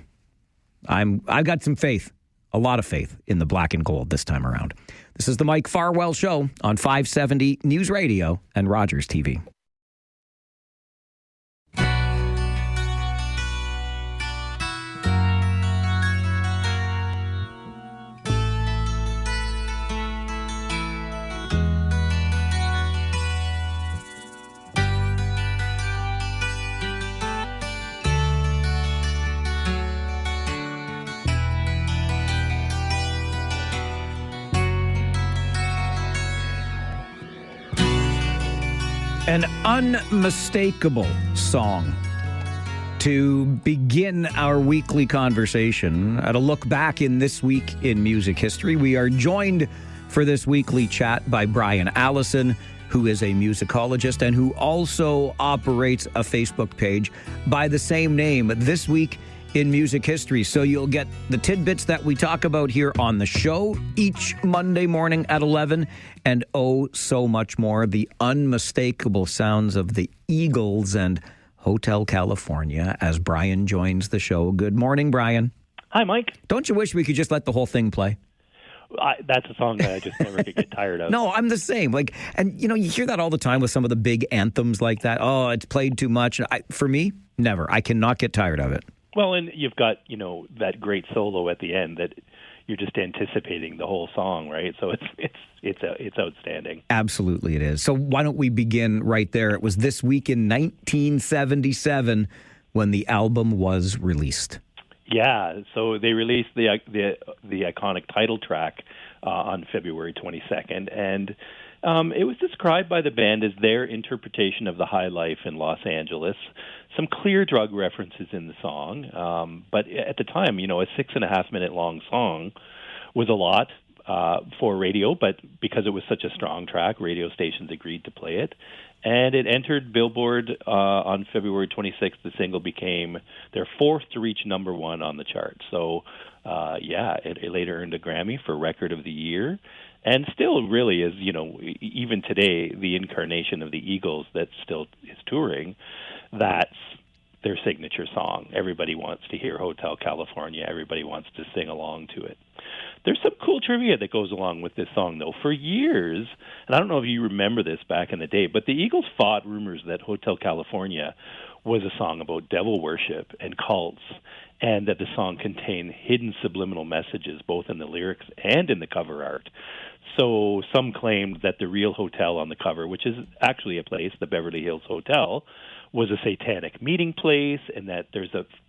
I've got some faith, a lot of faith in the black and gold this time around. This is the Mike Farwell Show on 570 News Radio and Rogers TV. An unmistakable song to begin our weekly conversation. At a look back in this week in music history, we are joined for this weekly chat by Brian Allison, who is a musicologist and who also operates a Facebook page by the same name, This Week in Music History. So you'll get the tidbits that we talk about here on the show each Monday morning at 11, and oh, so much more. The unmistakable sounds of the Eagles and Hotel California as Brian joins the show. Good morning, Brian. Hi, Mike. Don't you wish we could just let the whole thing play? That's a song that I just never could get tired of. No, I'm the same. And you hear that all the time with some of the big anthems like that. Oh, it's played too much. For me, never. I cannot get tired of it. Well, and you've got, that great solo at the end that you're just anticipating the whole song, right? So it's outstanding. Absolutely it is. So why don't we begin right there? It was this week in 1977 when the album was released. Yeah, so they released the iconic title track on February 22nd, and it was described by the band as their interpretation of the high life in Los Angeles. Some clear drug references in the song, but at the time, a 6.5-minute long song was a lot for radio, but because it was such a strong track, radio stations agreed to play it. And it entered Billboard on February 26th. The single became their fourth to reach number one on the chart. So, it later earned a Grammy for Record of the Year. And still really is, even today, the incarnation of the Eagles that still is touring, that's their signature song. Everybody wants to hear Hotel California. Everybody wants to sing along to it. There's some cool trivia that goes along with this song, though. For years, and I don't know if you remember this back in the day, but the Eagles fought rumors that Hotel California was a song about devil worship and cults, and that the song contained hidden subliminal messages both in the lyrics and in the cover art. So some claimed that the real hotel on the cover, which is actually a place, the Beverly Hills Hotel, was a satanic meeting place, and that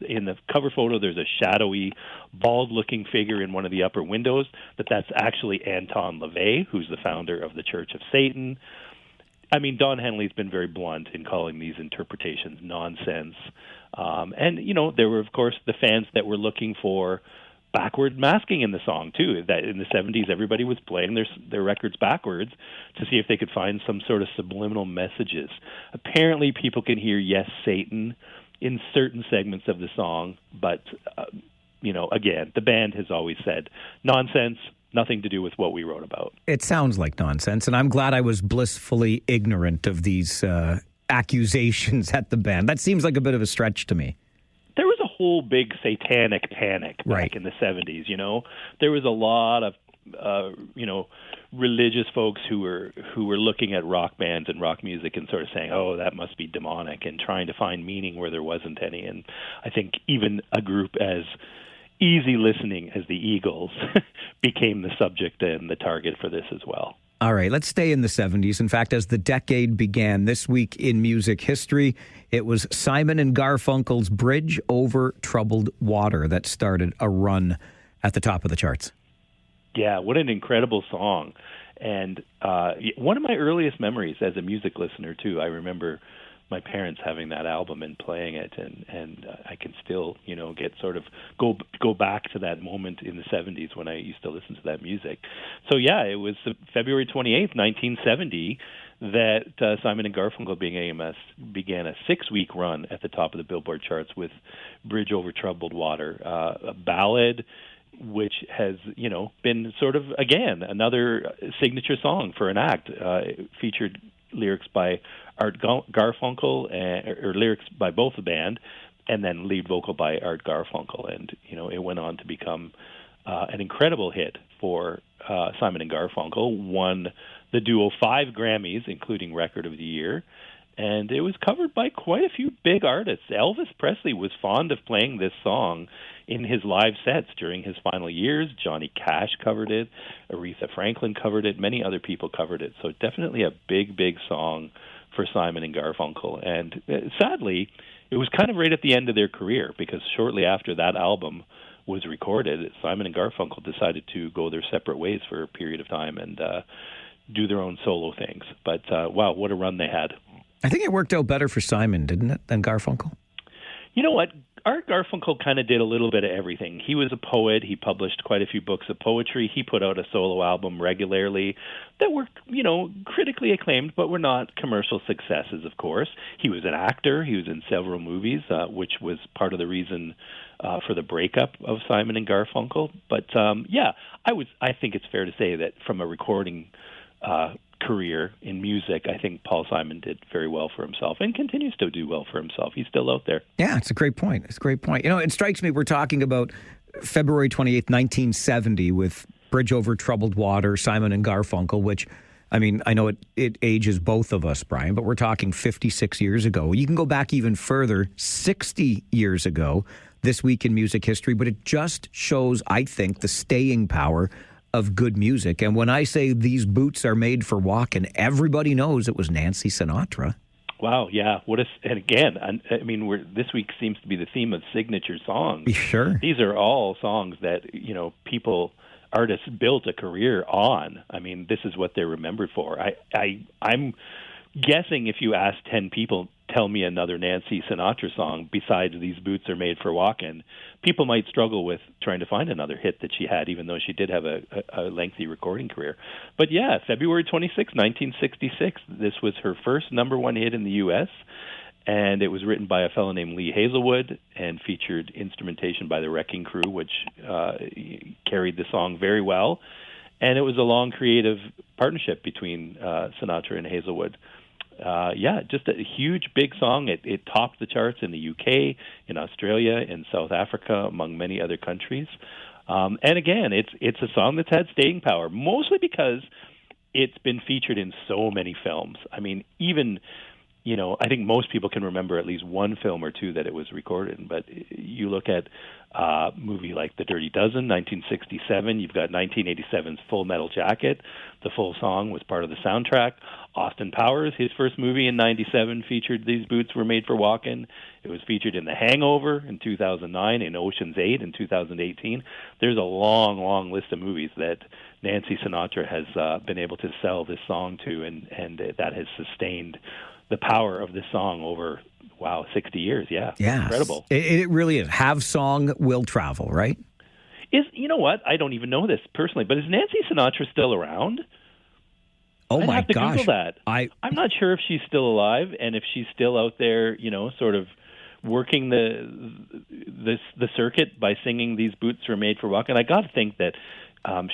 in the cover photo there's a shadowy, bald-looking figure in one of the upper windows, that's actually Anton LaVey, who's the founder of the Church of Satan. I mean, Don Henley's been very blunt in calling these interpretations nonsense. And, there were, of course, the fans that were looking for backward masking in the song, too. That in the 70s, everybody was playing their records backwards to see if they could find some sort of subliminal messages. Apparently, people can hear Yes, Satan in certain segments of the song, but, again, the band has always said, nonsense, nothing to do with what we wrote about. It sounds like nonsense, and I'm glad I was blissfully ignorant of these accusations at the band. That seems like a bit of a stretch to me. There was a whole big satanic panic back in the 70s, There was a lot of, religious folks who were looking at rock bands and rock music and sort of saying, oh, that must be demonic, and trying to find meaning where there wasn't any. And I think even a group as easy listening as the Eagles became the subject and the target for this as well. All right, let's stay in the 70s. In fact, as the decade began, this week in music history, it was Simon and Garfunkel's Bridge Over Troubled Water that started a run at the top of the charts. Yeah, what an incredible song. And one of my earliest memories as a music listener, too, I remember my parents having that album and playing it, and I can still, get sort of go back to that moment in the 70s when I used to listen to that music. So yeah, it was February 28th, 1970, that Simon and Garfunkel began a 6-week run at the top of the Billboard charts with Bridge Over Troubled Water, a ballad which has, been sort of, again, another signature song for an act. It featured lyrics by Art Garfunkel, or lyrics by both the band, and then lead vocal by Art Garfunkel. And, it went on to become an incredible hit for Simon and Garfunkel, won the duo 5 Grammys, including Record of the Year. And it was covered by quite a few big artists. Elvis Presley was fond of playing this song in his live sets during his final years. Johnny Cash covered it. Aretha Franklin covered it. Many other people covered it. So definitely a big, big song for Simon and Garfunkel. And sadly, it was kind of right at the end of their career, because shortly after that album was recorded, Simon and Garfunkel decided to go their separate ways for a period of time and do their own solo things. But wow, what a run they had. I think it worked out better for Simon, didn't it, than Garfunkel? You know what? Art Garfunkel kind of did a little bit of everything. He was a poet. He published quite a few books of poetry. He put out a solo album regularly that were, critically acclaimed, but were not commercial successes, of course. He was an actor. He was in several movies, which was part of the reason for the breakup of Simon and Garfunkel. But, I think it's fair to say that from a recording career in music, I think Paul Simon did very well for himself and continues to do well for himself. He's still out there. Yeah, it's a great point. It strikes me we're talking about February 28th, 1970 with Bridge Over Troubled Water, Simon and Garfunkel, which, I know it ages both of us, Brian, but we're talking 56 years ago. You can go back even further, 60 years ago, this week in music history, but it just shows, I think, the staying power of good music. And when I say these boots are made for walking, everybody knows it was Nancy Sinatra. Wow, yeah. This week seems to be the theme of signature songs. Sure. These are all songs that, artists built a career on. This is what they're remembered for. I'm guessing if you ask 10 people, tell me another Nancy Sinatra song besides These Boots Are Made for Walking, people might struggle with trying to find another hit that she had, even though she did have a lengthy recording career. But yeah, February 26, 1966, this was her first number one hit in the U.S., and it was written by a fellow named Lee Hazelwood and featured instrumentation by the Wrecking Crew, which carried the song very well. And it was a long creative partnership between Sinatra and Hazelwood. Just a huge, big song. It topped the charts in the UK, in Australia, in South Africa, among many other countries. And again, it's a song that's had staying power, mostly because it's been featured in so many films. I think most people can remember at least one film or two that it was recorded in. But you look at a movie like The Dirty Dozen, 1967. You've got 1987's Full Metal Jacket. The full song was part of the soundtrack. Austin Powers, his first movie in 97, featured These Boots Were Made for Walking. It was featured in The Hangover in 2009, in Ocean's 8 in 2018. There's a long, long list of movies that Nancy Sinatra has been able to sell this song to, and that has sustained the power of this song over, 60 years. Yeah. Incredible. It really is. Have song, will travel, right? You know what? I don't even know this personally, but is Nancy Sinatra still around? Oh, I'd my have to gosh. Google that. I'm not sure if she's still alive and if she's still out there, sort of working the circuit by singing These Boots Were Made for Walking. I got to think that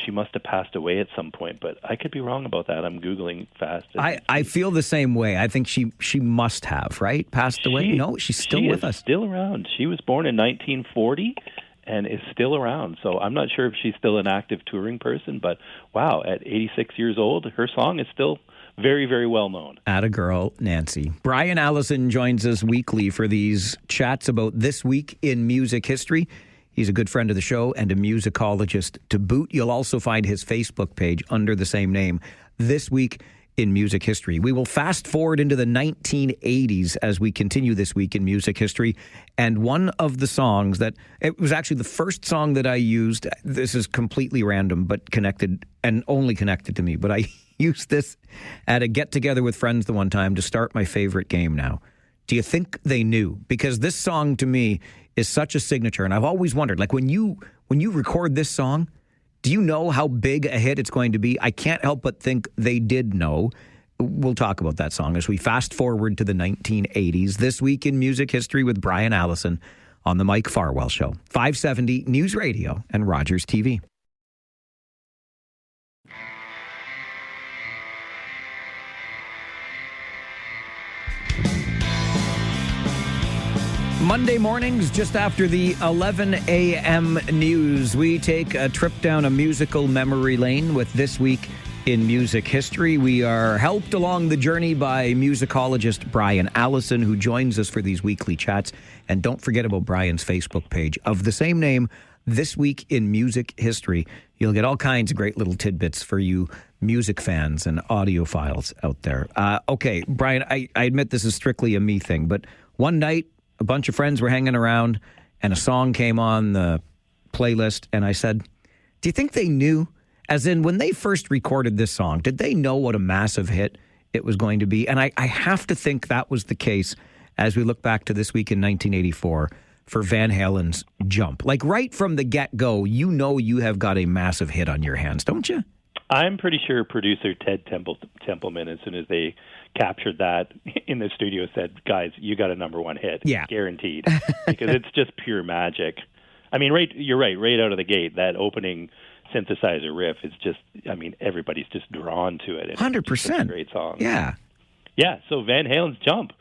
she must have passed away at some point, but I could be wrong about that. I'm Googling fast. I feel the same way. I think she must have, right? Passed away? No, she's still with us. Still around. She was born in 1940 and is still around. So I'm not sure if she's still an active touring person, but wow, at 86 years old, her song is still very, very well known. Atta girl, Nancy. Brian Allison joins us weekly for these chats about this week in music history. He's a good friend of the show and a musicologist to boot. You'll also find his Facebook page under the same name, This Week in Music History. We will fast forward into the 1980s as we continue this week in music history. And one of the songs it was actually the first song that I used. This is completely random, but connected and only connected to me. But I used this at a get-together with friends the one time to start my favorite game now. Do you think they knew? Because this song to me is such a signature. And I've always wondered, like when you record this song, do you know how big a hit it's going to be? I can't help but think they did know. We'll talk about that song as we fast forward to the 1980s. This week in music history with Brian Allison on the Mike Farwell Show. 570 News Radio and Rogers TV. Monday mornings, just after the 11 a.m. news, we take a trip down a musical memory lane with This Week in Music History. We are helped along the journey by musicologist Brian Allison, who joins us for these weekly chats. And don't forget about Brian's Facebook page of the same name, This Week in Music History. You'll get all kinds of great little tidbits for you music fans and audiophiles out there. Okay, Brian, I admit this is strictly a me thing, but one night, a bunch of friends were hanging around and a song came on the playlist, and I said, do you think they knew? As in, when they first recorded this song, did they know what a massive hit it was going to be? And I have to think that was the case as we look back to This Week in 1984 for Van Halen's Jump. Like right from the get-go, you know you have got a massive hit on your hands, don't you? I'm pretty sure producer Ted Templeman, as soon as they captured that in the studio, said, guys, you got a number one hit. Yeah. Guaranteed. Because it's just pure magic. I mean, you're right out of the gate, that opening synthesizer riff is just, I mean, everybody's just drawn to it. 100%. A great song. Yeah. Yeah, so Van Halen's Jump,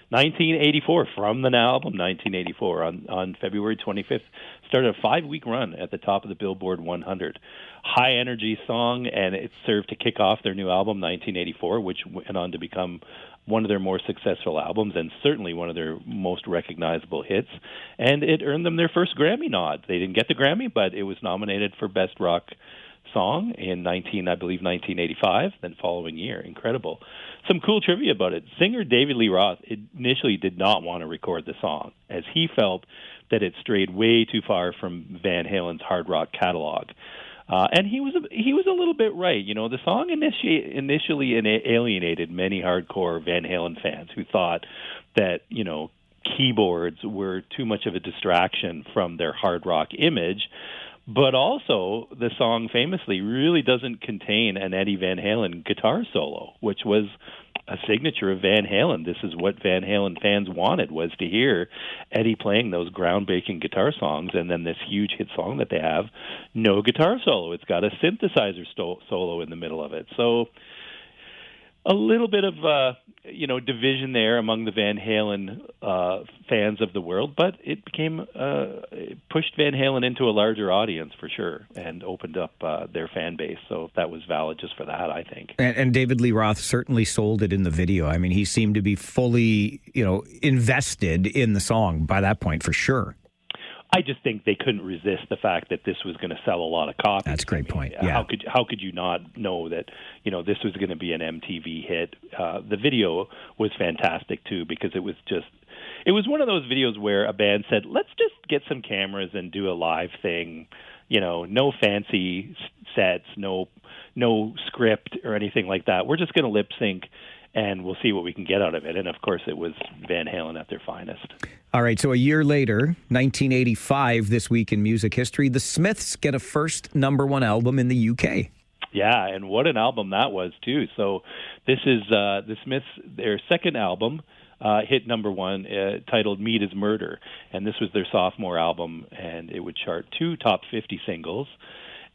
1984, from the album 1984, on February 25th, started a 5-week run at the top of the Billboard 100. High energy song, and it served to kick off their new album 1984, which went on to become one of their more successful albums and certainly one of their most recognizable hits. And it earned them their first Grammy nod. They didn't get the Grammy, but it was nominated for Best Rock Song in 1985, then following year. Incredible. Some cool trivia about it. Singer David Lee Roth initially did not want to record the song, as he felt that it strayed way too far from Van Halen's hard rock catalog. And he was a little bit right. You know, the song initially alienated many hardcore Van Halen fans who thought that, you know, keyboards were too much of a distraction from their hard rock image. But also, the song famously really doesn't contain an Eddie Van Halen guitar solo, which was a signature of Van Halen. This is what Van Halen fans wanted, was to hear Eddie playing those groundbreaking guitar songs, and then this huge hit song that they have, no guitar solo. It's got a synthesizer solo in the middle of it. So a little bit of division there among the Van Halen fans of the world, but it pushed Van Halen into a larger audience for sure, and opened up their fan base. So that was valid just for that, I think. And David Lee Roth certainly sold it in the video. I mean, he seemed to be fully, invested in the song by that point, for sure. I just think they couldn't resist the fact that this was going to sell a lot of copies. That's a great point. Yeah. How could you not know that, this was going to be an MTV hit? The video was fantastic too, because it was one of those videos where a band said, let's just get some cameras and do a live thing. No fancy sets, no script or anything like that. We're just going to lip sync, and we'll see what we can get out of it. And, of course, it was Van Halen at their finest. All right, so a year later, 1985, This Week in Music History, the Smiths get a first number one album in the UK. Yeah, and what an album that was, too. So this is the Smiths, their second album, hit number one, titled Meat is Murder. And this was their sophomore album, and it would chart 2 top 50 singles.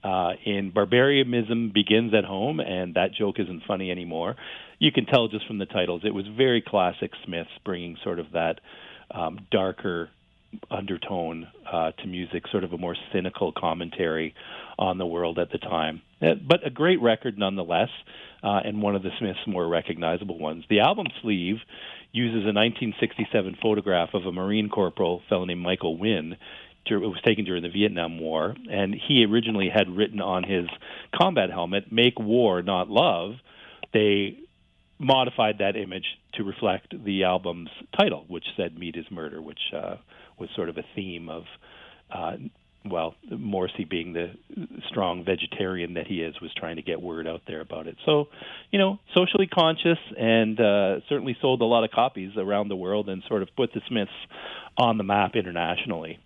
In Barbarianism Begins at Home, and That Joke Isn't Funny Anymore. You can tell just from the titles, it was very classic Smiths, bringing sort of that darker undertone to music, sort of a more cynical commentary on the world at the time. But a great record nonetheless, and one of the Smiths' more recognizable ones. The album sleeve uses a 1967 photograph of a Marine corporal, a fellow named Michael Wynn. It was taken during the Vietnam War, and he originally had written on his combat helmet, "Make war, not love." They modified that image to reflect the album's title, which said "Meat is Murder," which was sort of a theme of, Morrissey, being the strong vegetarian that he is, was trying to get word out there about it. So, socially conscious, and certainly sold a lot of copies around the world, and sort of put the Smiths on the map internationally.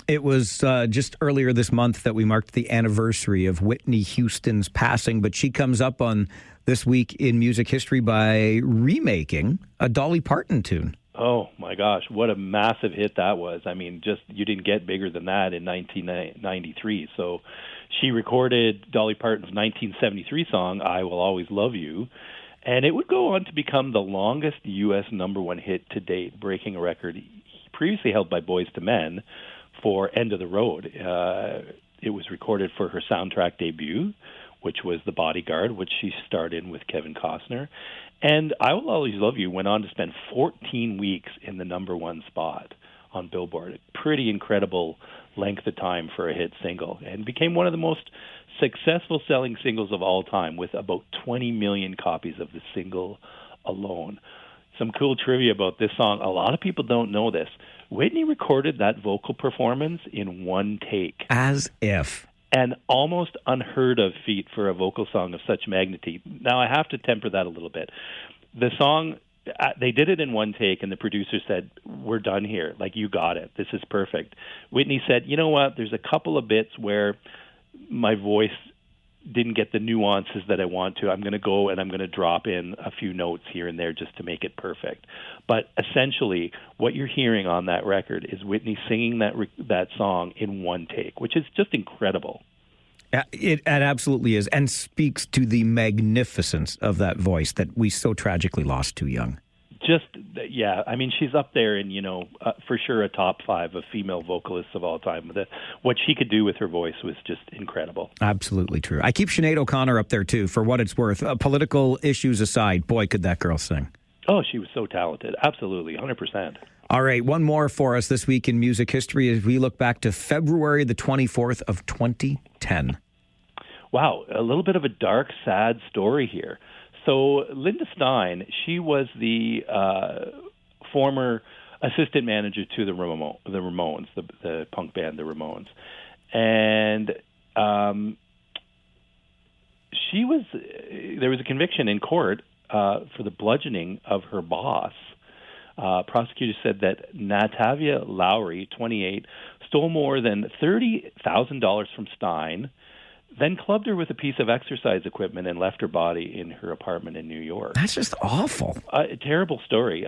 It was just earlier this month that we marked the anniversary of Whitney Houston's passing, but she comes up on This Week in Music History by remaking a Dolly Parton tune. Oh, my gosh, what a massive hit that was. I mean, just you didn't get bigger than that in 1993. So she recorded Dolly Parton's 1973 song, I Will Always Love You, and it would go on to become the longest U.S. #1 hit to date, breaking a record previously held by Boys to Men for End of the Road. It was recorded for her soundtrack debut, which was The Bodyguard, which she starred in with Kevin Costner. And I Will Always Love You went on to spend 14 weeks in the #1 spot on Billboard. A pretty incredible length of time for a hit single, and became one of the most successful selling singles of all time, with about 20 million copies of the single alone. Some cool trivia about this song. A lot of people don't know this. Whitney recorded that vocal performance in one take. As if. An almost unheard of feat for a vocal song of such magnitude. Now, I have to temper that a little bit. The song, they did it in one take, and the producer said, we're done here. Like, you got it. This is perfect. Whitney said, you know what? There's a couple of bits where my voice didn't get the nuances that I want to. I'm going to go and I'm going to drop in a few notes here and there just to make it perfect. But essentially, what you're hearing on that record is Whitney singing that song in one take, which is just incredible. It absolutely is, and speaks to the magnificence of that voice that we so tragically lost too young. Just, yeah, I mean, she's up there in, for sure a top 5 of female vocalists of all time. What she could do with her voice was just incredible. Absolutely true. I keep Sinead O'Connor up there, too, for what it's worth. Political issues aside, boy, could that girl sing. Oh, she was so talented. Absolutely, 100%. All right, one more for us this week in music history as we look back to February the 24th of 2010. Wow, a little bit of a dark, sad story here. So Linda Stein, she was the former assistant manager to the Ramones, the punk band, the Ramones. And there was a conviction in court for the bludgeoning of her boss. Prosecutors said that Natavia Lowry, 28, stole more than $30,000 from Stein, then clubbed her with a piece of exercise equipment and left her body in her apartment in New York. That's just awful. A terrible story.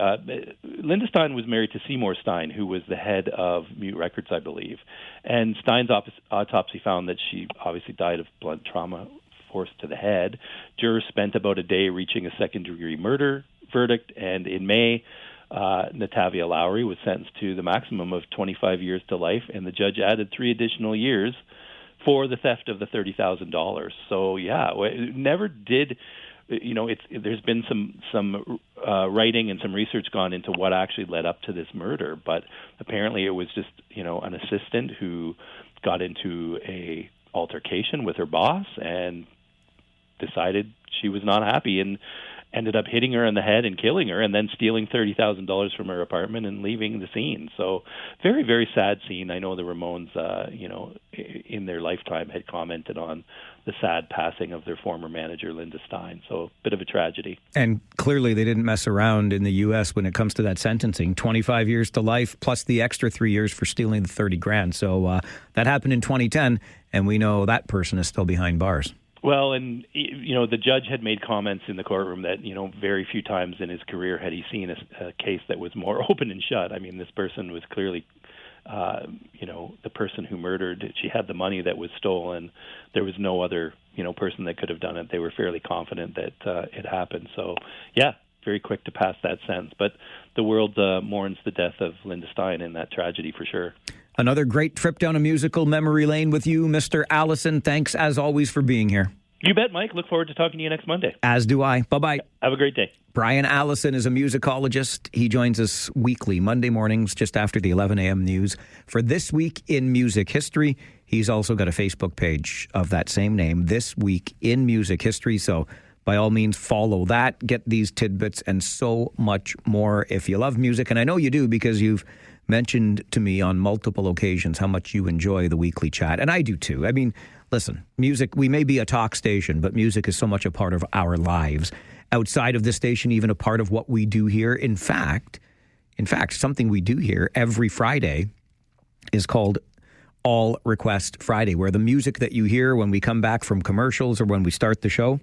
Linda Stein was married to Seymour Stein, who was the head of Mute Records, I believe. And Stein's autopsy found that she obviously died of blunt trauma forced to the head. Jurors spent about a day reaching a second-degree murder verdict, and in May, Natavia Lowry was sentenced to the maximum of 25 years to life, and the judge added 3 additional years for the theft of the $30,000. So yeah, it never did. There's been some writing and some research gone into what actually led up to this murder, but apparently it was just an assistant who got into a altercation with her boss and decided she was not happy and ended up hitting her in the head and killing her, and then stealing $30,000 from her apartment and leaving the scene. So very, very sad scene. I know the Ramones, in their lifetime had commented on the sad passing of their former manager, Linda Stein. So a bit of a tragedy. And clearly they didn't mess around in the U.S. when it comes to that sentencing. 25 years to life plus the extra 3 years for stealing the $30,000. So that happened in 2010, and we know that person is still behind bars. Well, and, the judge had made comments in the courtroom that, very few times in his career had he seen a case that was more open and shut. I mean, this person was clearly, the person who murdered. She had the money that was stolen. There was no other, person that could have done it. They were fairly confident that it happened. So, yeah, very quick to pass that sentence. But the world mourns the death of Linda Stein in that tragedy for sure. Another great trip down a musical memory lane with you, Mr. Allison. Thanks, as always, for being here. You bet, Mike. Look forward to talking to you next Monday. As do I. Bye-bye. Have a great day. Brian Allison is a musicologist. He joins us weekly, Monday mornings, just after the 11 a.m. news. For This Week in Music History, he's also got a Facebook page of that same name, This Week in Music History. So by all means, follow that. Get these tidbits and so much more if you love music. And I know you do because you've mentioned to me on multiple occasions how much you enjoy the weekly chat. And I do too. I mean, listen, music, we may be a talk station, but music is so much a part of our lives. Outside of this station, even a part of what we do here. In fact, something we do here every Friday is called All Request Friday, where the music that you hear when we come back from commercials or when we start the show,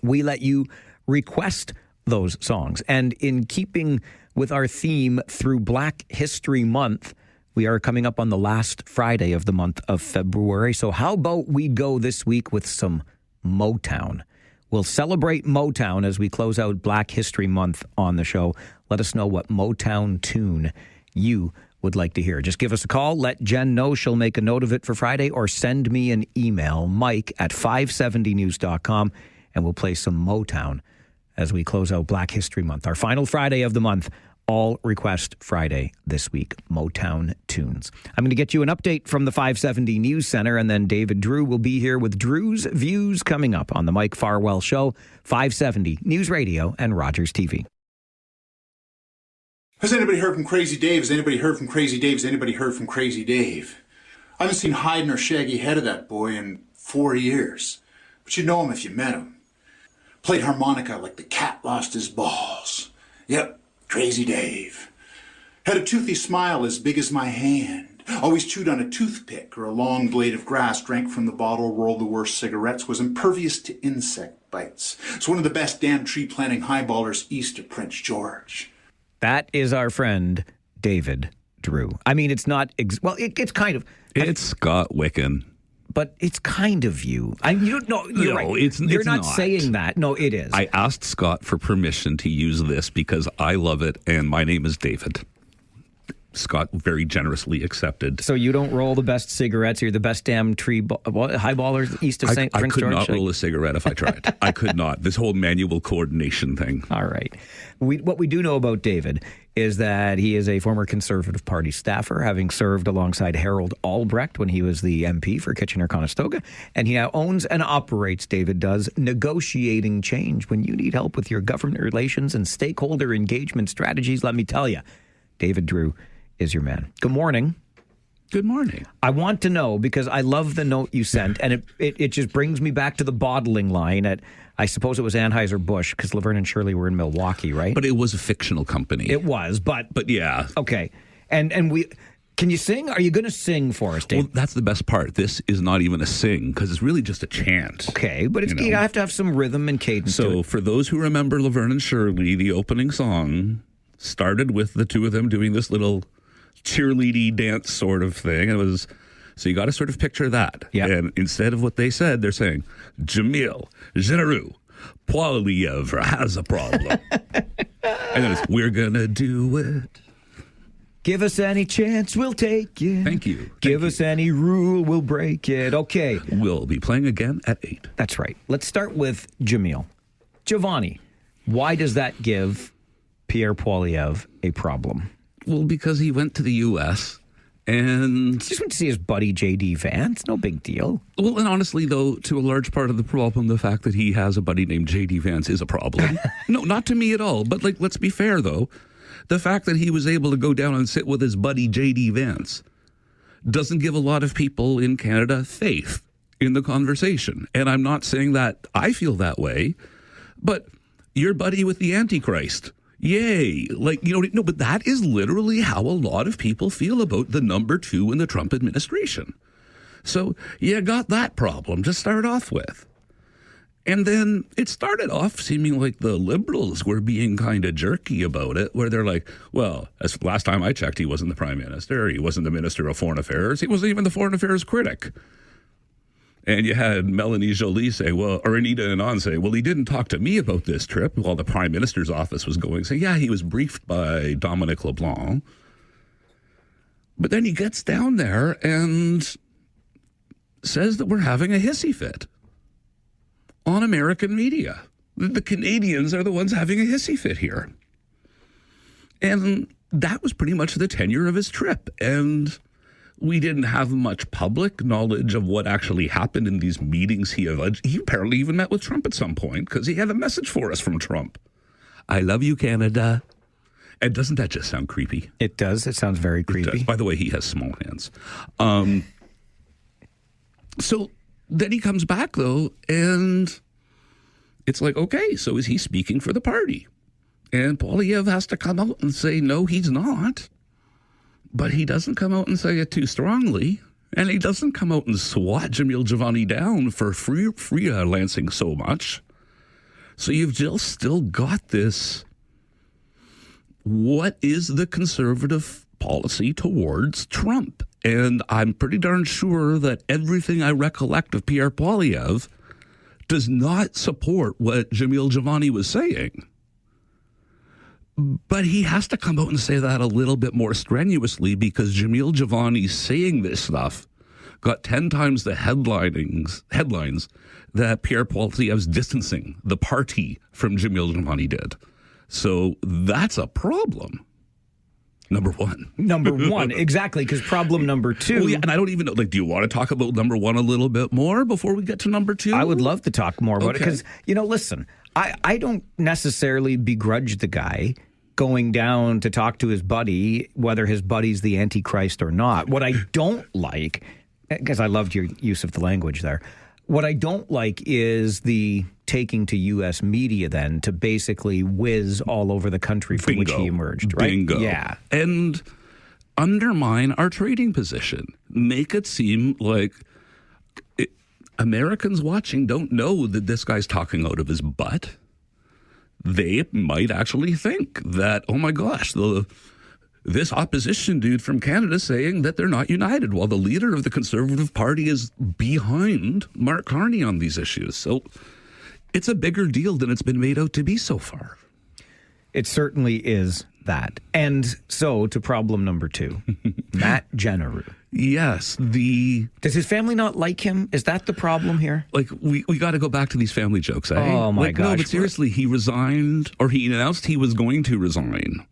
we let you request those songs. And in keeping with our theme through Black History Month, we are coming up on the last Friday of the month of February. So how about we go this week with some Motown? We'll celebrate Motown as we close out Black History Month on the show. Let us know what Motown tune you would like to hear. Just give us a call. Let Jen know. She'll make a note of it for Friday, or send me an email, mike@570news.com, and we'll play some Motown as we close out Black History Month. Our final Friday of the month, all request Friday this week, Motown tunes. I'm going to get you an update from the 570 News Center, and then David Drewe will be here with Drewe's Views coming up on the Mike Farwell Show, 570 News Radio and Rogers TV. Has anybody heard from Crazy Dave? Has anybody heard from Crazy Dave? Has anybody heard from Crazy Dave? I haven't seen hide nor shaggy head of that boy in 4 years. But you'd know him if you met him. Played harmonica like the cat lost his balls. Yep, Crazy Dave. Had a toothy smile as big as my hand. Always chewed on a toothpick or a long blade of grass. Drank from the bottle, rolled the worst cigarettes. Was impervious to insect bites. It's one of the best damn tree-planting highballers east of Prince George. That is our friend, David Drewe. I mean, it's not, it's kind of. It's Scott Wicken. But it's kind of you. You're right. You're not saying that. No, it is. I asked Scott for permission to use this because I love it, and my name is David. Scott very generously accepted. So you don't roll the best cigarettes. You're the best damn highballers east of St. Prince George. I could not roll a cigarette if I tried. I could not. This whole manual coordination thing. All right. What we do know about David is that he is a former Conservative Party staffer, having served alongside Harold Albrecht when he was the MP for Kitchener-Conestoga. And he now owns and operates, David does, Negotiating Change. When you need help with your government relations and stakeholder engagement strategies, let me tell you, David Drewe is your man. Good morning. Good morning. I want to know, because I love the note you sent, and it just brings me back to the bottling line at, I suppose it was Anheuser-Busch, because Laverne and Shirley were in Milwaukee, right? But it was a fictional company. It was, but yeah. Okay. And we, can you sing? Are you going to sing for us, Dave? Well, that's the best part. This is not even a sing, because it's really just a chant. Okay, but you have to have some rhythm and cadence. So for those who remember Laverne and Shirley, the opening song started with the two of them doing this little cheerleady dance sort of thing. It was, so you got to sort of picture that. Yeah. And instead of what they said, they're saying, Jamil Genereux Poilievre has a problem. And then it's, we're gonna do it. Give us any chance, we'll take it. Thank you. Give us any rule, we'll break it. Okay. We'll be playing again at 8. That's right. Let's start with Jamil. Giovanni, why does that give Pierre Poilievre a problem? Well, because he went to the U.S. and just went to see his buddy J.D. Vance. No big deal. Well, and honestly, though, to a large part of the problem, the fact that he has a buddy named J.D. Vance is a problem. No, not to me at all. But let's be fair, though. The fact that he was able to go down and sit with his buddy J.D. Vance doesn't give a lot of people in Canada faith in the conversation. And I'm not saying that I feel that way, but your buddy with the Antichrist. Yay. No, but that is literally how a lot of people feel about the number 2 in the Trump administration. So you got that problem to start off with. And then it started off seeming like the Liberals were being kind of jerky about it, where they're like, well, as last time I checked, he wasn't the Prime Minister. He wasn't the Minister of Foreign Affairs. He wasn't even the Foreign Affairs critic. And you had Melanie Joly say, or Anita Anand say, well, he didn't talk to me about this trip while the Prime Minister's office was going. So, yeah, he was briefed by Dominic LeBlanc. But then he gets down there and says that we're having a hissy fit on American media. The Canadians are the ones having a hissy fit here. And that was pretty much the tenure of his trip. And we didn't have much public knowledge of what actually happened in these meetings he alleged. He apparently even met with Trump at some point because he had a message for us from Trump. I love you, Canada. And doesn't that just sound creepy? It does. It sounds very creepy. By the way, he has small hands. So then he comes back, though, and it's like, okay, so is he speaking for the party? And Poilievre has to come out and say, no, he's not. But he doesn't come out and say it too strongly. And he doesn't come out and swat Jamil Giovanni down for freelancing so much. So you've just still got this. What is the conservative policy towards Trump? And I'm pretty darn sure that everything I recollect of Pierre Poilievre does not support what Jamil Javani was saying. But he has to come out and say that a little bit more strenuously, because Jamil Javani saying this stuff got 10 times the headlines that Pierre Poilievre's distancing the party from Jamil Javani did. So that's a problem. Number one, exactly, because problem number two... Oh, yeah, and I don't even know, do you want to talk about number one a little bit more before we get to number two? I would love to talk more about it, because, listen, I don't necessarily begrudge the guy going down to talk to his buddy, whether his buddy's the Antichrist or not. What I don't like, because I loved your use of the language there, what I don't like is the taking to U.S. media then to basically whiz all over the country from which he emerged, right? Bingo. Yeah. And undermine our trading position. Make it seem like Americans watching don't know that this guy's talking out of his butt. They might actually think that, oh my gosh, this opposition dude from Canada saying that they're not united, while the leader of the Conservative Party is behind Mark Carney on these issues. So it's a bigger deal than it's been made out to be so far. It certainly is that. And so to problem number two, Matt Genereux. Yes. Does his family not like him? Is that the problem here? We got to go back to these family jokes, eh? Oh, my gosh. No, but seriously, he resigned, or he announced he was going to resign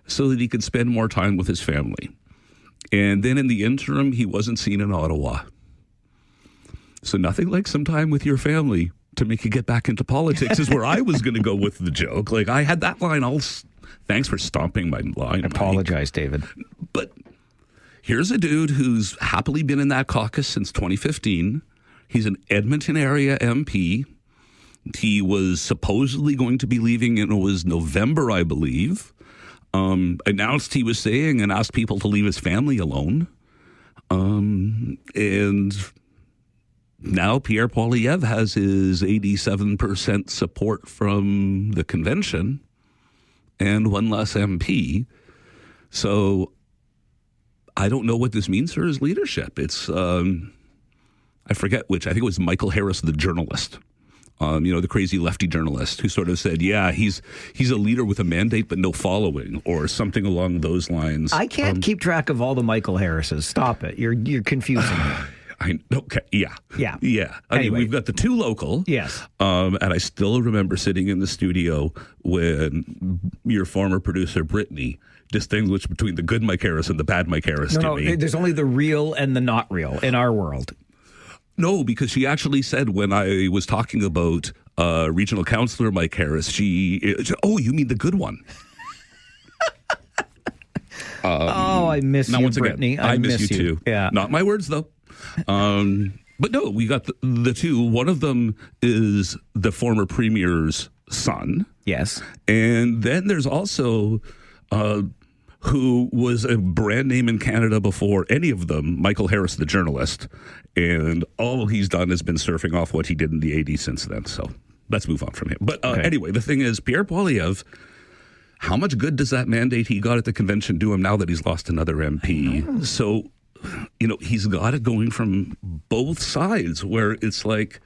so that he could spend more time with his family. And then in the interim, he wasn't seen in Ottawa. So nothing like some time with your family to make you get back into politics is where I was going to go with the joke. I had that line all... Thanks for stomping my line. I apologize, David. But here's a dude who's happily been in that caucus since 2015. He's an Edmonton area MP. He was supposedly going to be leaving, and it was November, I believe. Announced he was saying and asked people to leave his family alone. And now Pierre Poilievre has his 87% support from the convention and one less MP. So I don't know what this means for his leadership. It's, I forget which, I think it was Michael Harris, the journalist. The crazy lefty journalist who sort of said, yeah, he's a leader with a mandate but no following, or something along those lines. I can't keep track of all the Michael Harrises. Stop it. You're confusing me. Okay. Yeah. Anyway, we've got the two local. Yes. And I still remember sitting in the studio when your former producer, Brittany, distinguished between the good Mike Harris and the bad Mike Harris to me. There's only the real and the not real in our world. No, because she actually said when I was talking about regional councillor Mike Harris, oh, you mean the good one. I miss you, Brittany. I miss you too. Yeah. Not my words, though. But no, we got the two. One of them is the former premier's son. Yes. And then there's also... who was a brand name in Canada before any of them, Michael Harris, the journalist. And all he's done has been surfing off what he did in the 80s since then. So let's move on from him. But anyway, the thing is, Pierre Poilievre, how much good does that mandate he got at the convention do him now that he's lost another MP? So, he's got it going from both sides, where it's like,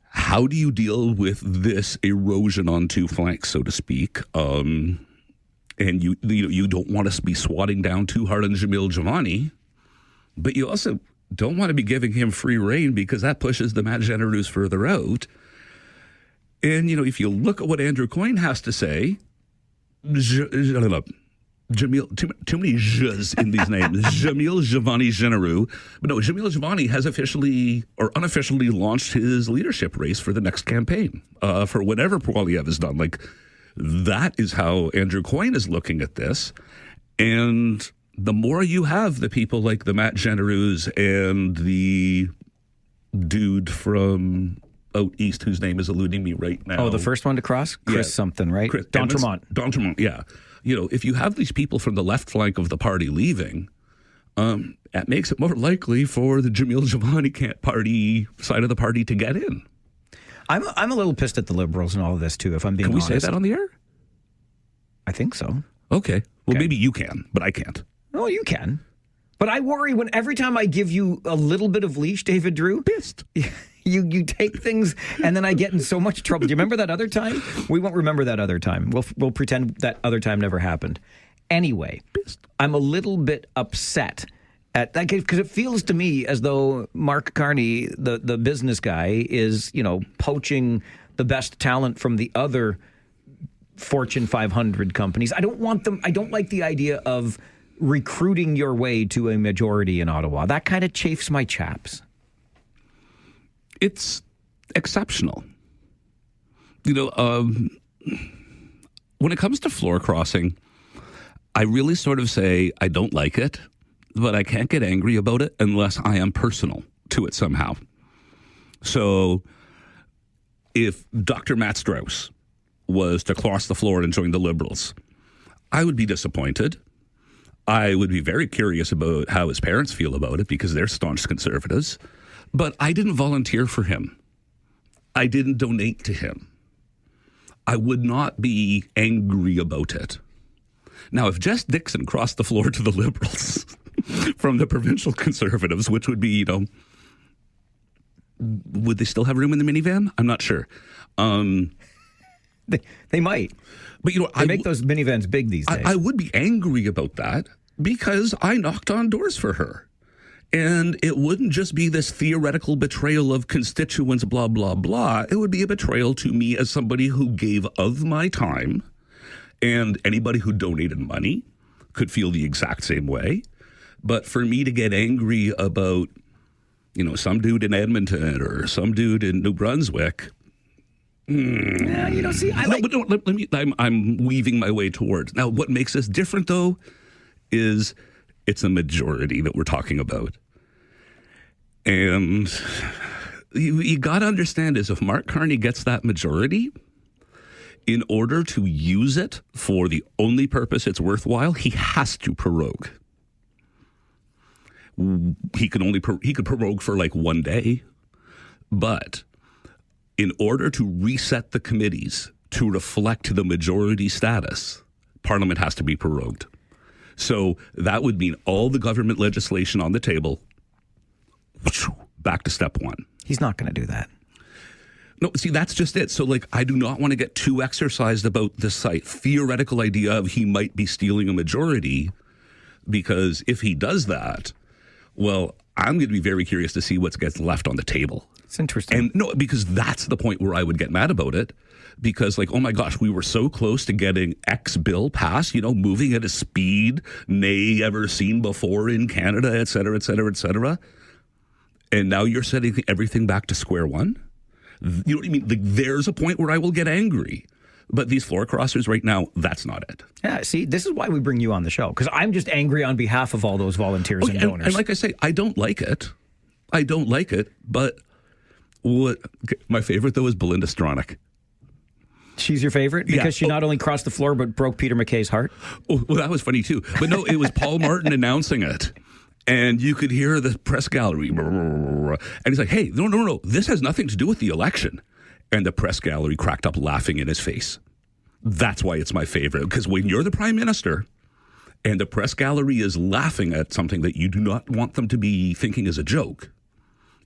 how do you deal with this erosion on two flanks, so to speak? And you don't want to be swatting down too hard on Jamil Javani, but you also don't want to be giving him free rein, because that pushes the Matt Genereux further out. And, if you look at what Andrew Coyne has to say, Jamil, too many zhs in these names, Jamil Javani Genereux. But no, Jamil Javani has officially or unofficially launched his leadership race for the next campaign, for whatever Poilievre has done. That is how Andrew Coyne is looking at this. And the more you have the people like the Matt Genereux and the dude from out east whose name is eluding me right now. Oh, the first one to cross? Chris something, right? D'Entremont, yeah. If you have these people from the left flank of the party leaving, that makes it more likely for the Jamil Javani party side of the party to get in. I'm a little pissed at the Liberals and all of this too, if I'm being honest. Can we say that on the air? I think so. Okay. Well, maybe you can, but I can't. No, you can. But I worry when every time I give you a little bit of leash, David Drewe, pissed. You take things and then I get in so much trouble. Do you remember that other time? We won't remember that other time. We'll pretend that other time never happened. Anyway, I'm a little bit upset at that because it feels to me as though Mark Carney, the business guy, is, poaching the best talent from the other Fortune 500 companies. I don't want them. I don't like the idea of recruiting your way to a majority in Ottawa. That kind of chafes my chaps. It's exceptional. When it comes to floor crossing, I really sort of say I don't like it, but I can't get angry about it unless I am personal to it somehow. So if Dr. Matt Strauss was to cross the floor and join the Liberals, I would be disappointed. I would be very curious about how his parents feel about it because they're staunch conservatives. But I didn't volunteer for him. I didn't donate to him. I would not be angry about it. Now, if Jess Dixon crossed the floor to the Liberals from the provincial Conservatives, which would be, would they still have room in the minivan? I'm not sure. They might. But, they make those minivans big these days. I would be angry about that because I knocked on doors for her. And it wouldn't just be this theoretical betrayal of constituents, blah, blah, blah. It would be a betrayal to me as somebody who gave of my time. And anybody who donated money could feel the exact same way. But for me to get angry about, some dude in Edmonton or some dude in New Brunswick. I'm weaving my way towards. Now, what makes this different, though, is it's a majority that we're talking about. And you got to understand is if Mark Carney gets that majority, in order to use it for the only purpose it's worthwhile, he has to prorogue. He could prorogue for like one day, but in order to reset the committees to reflect the majority status, Parliament has to be prorogued. So that would mean all the government legislation on the table, back to step one. He's not going to do that. No, see, that's just it. So, I do not want to get too exercised about this theoretical idea of he might be stealing a majority, because if he does that, well, I'm going to be very curious to see what gets left on the table. It's interesting. And no, because that's the point where I would get mad about it. Because oh my gosh, we were so close to getting X bill passed, moving at a speed nay ever seen before in Canada, et cetera, et cetera, et cetera. And now you're setting everything back to square one. You know what I mean? There's a point where I will get angry. But these floor crossers right now, that's not it. Yeah, see, this is why we bring you on the show. Because I'm just angry on behalf of all those volunteers and donors. And like I say, I don't like it. But my favorite, though, is Belinda Stronach. She's your favorite? Because she not only crossed the floor, but broke Peter MacKay's heart? Oh, well, that was funny, too. But no, it was Paul Martin announcing it. And you could hear the press gallery. And he's like, hey, no. This has nothing to do with the election. And the press gallery cracked up laughing in his face. That's why it's my favorite. Because when you're the prime minister and the press gallery is laughing at something that you do not want them to be thinking is a joke,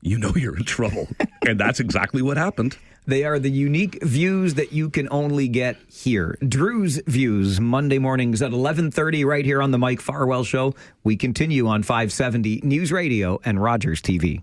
you know you're in trouble. And that's exactly what happened. They are the unique views that you can only get here. Drewe's Views, Monday mornings at 11:30 right here on the Mike Farwell Show. We continue on 570 News Radio and Rogers TV.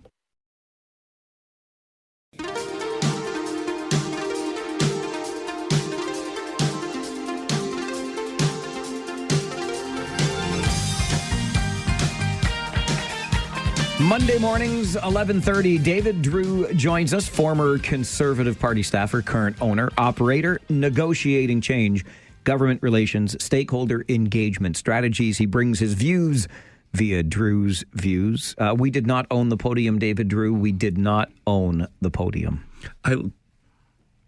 Monday mornings, 11:30. David Drewe joins us, former Conservative Party staffer, current owner, operator, negotiating change, government relations, stakeholder engagement strategies. He brings his views via Drewe's Views. We did not own the podium, David Drewe. We did not own the podium. I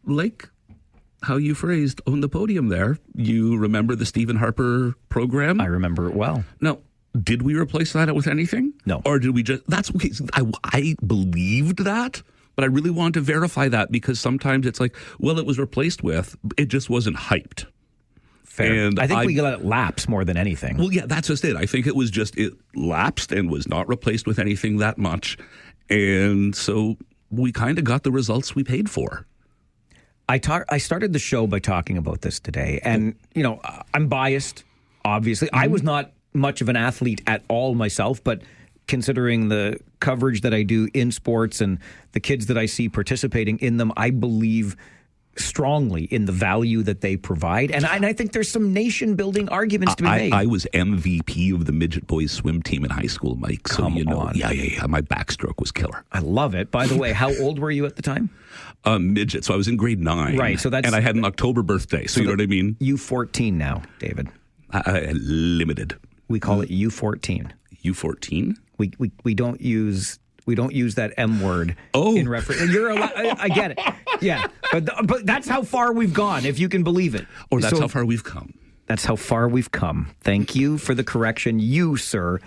like how you phrased own the podium there. You remember the Stephen Harper program? I remember it well. Now, did we replace that with anything? No. Or did we just, that's okay. I believed that, But I really want to verify that because sometimes it's like, well, it was replaced with, it just wasn't hyped. Fair. And I think we let it lapse more than anything. Well, yeah, that's just it. I think it was just, it lapsed and was not replaced with anything that much. And so we kind of got the results we paid for. I started the show by talking about this today. And, you know, I'm biased, obviously. I was not much of an athlete at all myself, but considering the coverage that I do in sports and the kids that I see participating in them, I believe strongly in the value that they provide. And I think there's some nation-building arguments to be made. I was MVP of the midget boys swim team in high school, Mike. So, Come you know, on. yeah. My backstroke was killer. I love it. By the way, how old were you at the time? Midget. So I was in grade 9. Right. So that's, and I had an October birthday. So you know what I mean? U14 now, David. Limited. We call it U14. U14? We don't use that M word in reference. You're allowed, I get it. Yeah. But that's how far we've gone, if you can believe it. Or that's how far we've come. That's how far we've come. Thank you for the correction. You, sir,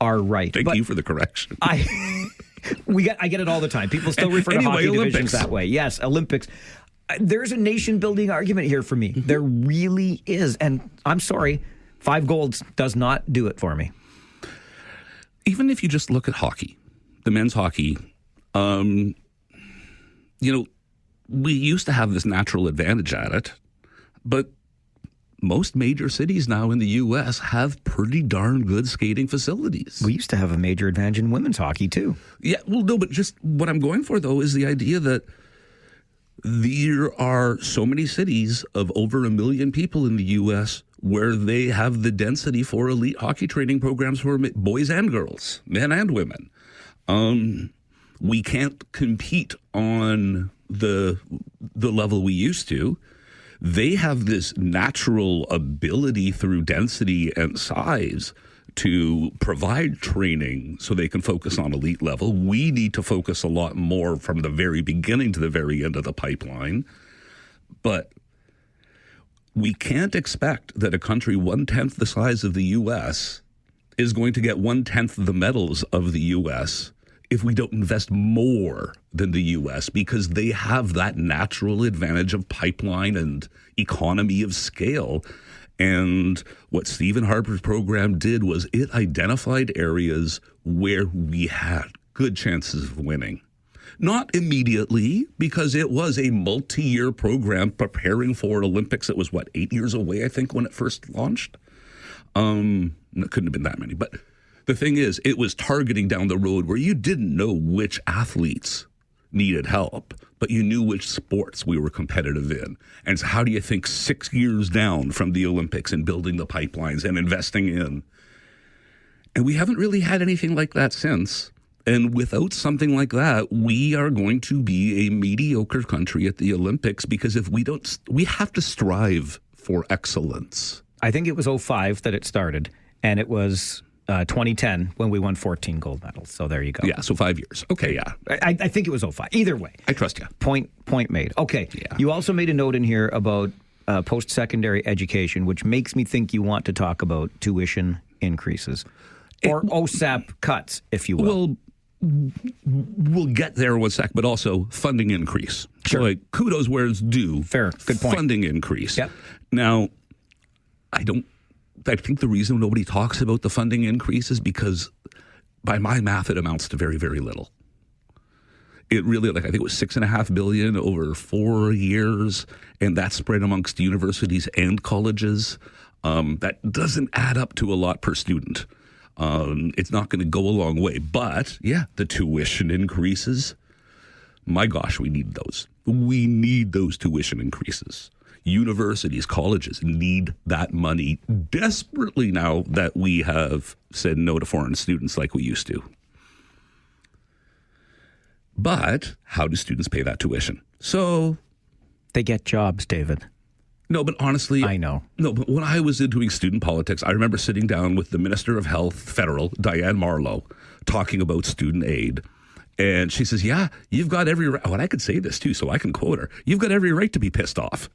are right. Thank you for the correction. I get it all the time. People still refer to hockey divisions that way. Yes, Olympics. There's a nation-building argument here for me. There really is. And I'm sorry, 5 golds does not do it for me. Even if you just look at hockey, the men's hockey, you know, we used to have this natural advantage at it, but most major cities now in the U.S. have pretty darn good skating facilities. We used to have a major advantage in women's hockey, too. Yeah, well, no, but just what I'm going for, though, is the idea that there are so many cities of over 1 million people in the U.S. where they have the density for elite hockey training programs for boys and girls, men and women. We can't compete on the level we used to. They have this natural ability through density and size to provide training so they can focus on elite level. We need to focus a lot more from the very beginning to the very end of the pipeline. But we can't expect that a country 1/10 the size of the U.S. is going to get 1/10 of the medals of the U.S. if we don't invest more than the U.S. because they have that natural advantage of pipeline and economy of scale. And what Stephen Harper's program did was it identified areas where we had good chances of winning. Not immediately, because it was a multi-year program preparing for Olympics. It was, 8 years away, I think, when it first launched? It couldn't have been that many. But the thing is, it was targeting down the road where you didn't know which athletes needed help, but you knew which sports we were competitive in. And so how do you think 6 years down from the Olympics and building the pipelines and investing in? And we haven't really had anything like that since. And without something like that, we are going to be a mediocre country at the Olympics because if we don't, we have to strive for excellence. I think it was 2005 that it started, and it was 2010 when we won 14 gold medals. So there you go. Yeah, so 5 years. Okay, yeah. I think it was 2005. Either way. I trust you. Point made. Okay. Yeah. You also made a note in here about post-secondary education, which makes me think you want to talk about tuition increases. Or OSAP cuts, if you will. Well, we'll get there in 1 sec, but also funding increase. Sure. Like, kudos where it's due. Fair. Good point. Funding increase. Yep. Now, I think the reason nobody talks about the funding increase is because by my math, it amounts to very, very little. It really, I think it was $6.5 billion over 4 years, and that's spread amongst universities and colleges. That doesn't add up to a lot per student. It's not going to go a long way. But, yeah, the tuition increases. My gosh, we need those. We need those tuition increases. Universities, colleges need that money desperately now that we have said no to foreign students like we used to. But how do students pay that tuition? So they get jobs, David. No, but honestly, I know. No, but when I was doing student politics, I remember sitting down with the Minister of Health, Federal, Diane Marlowe, talking about student aid. And she says, yeah, you've got every right. Oh, and I could say this too, so I can quote her. You've got every right to be pissed off.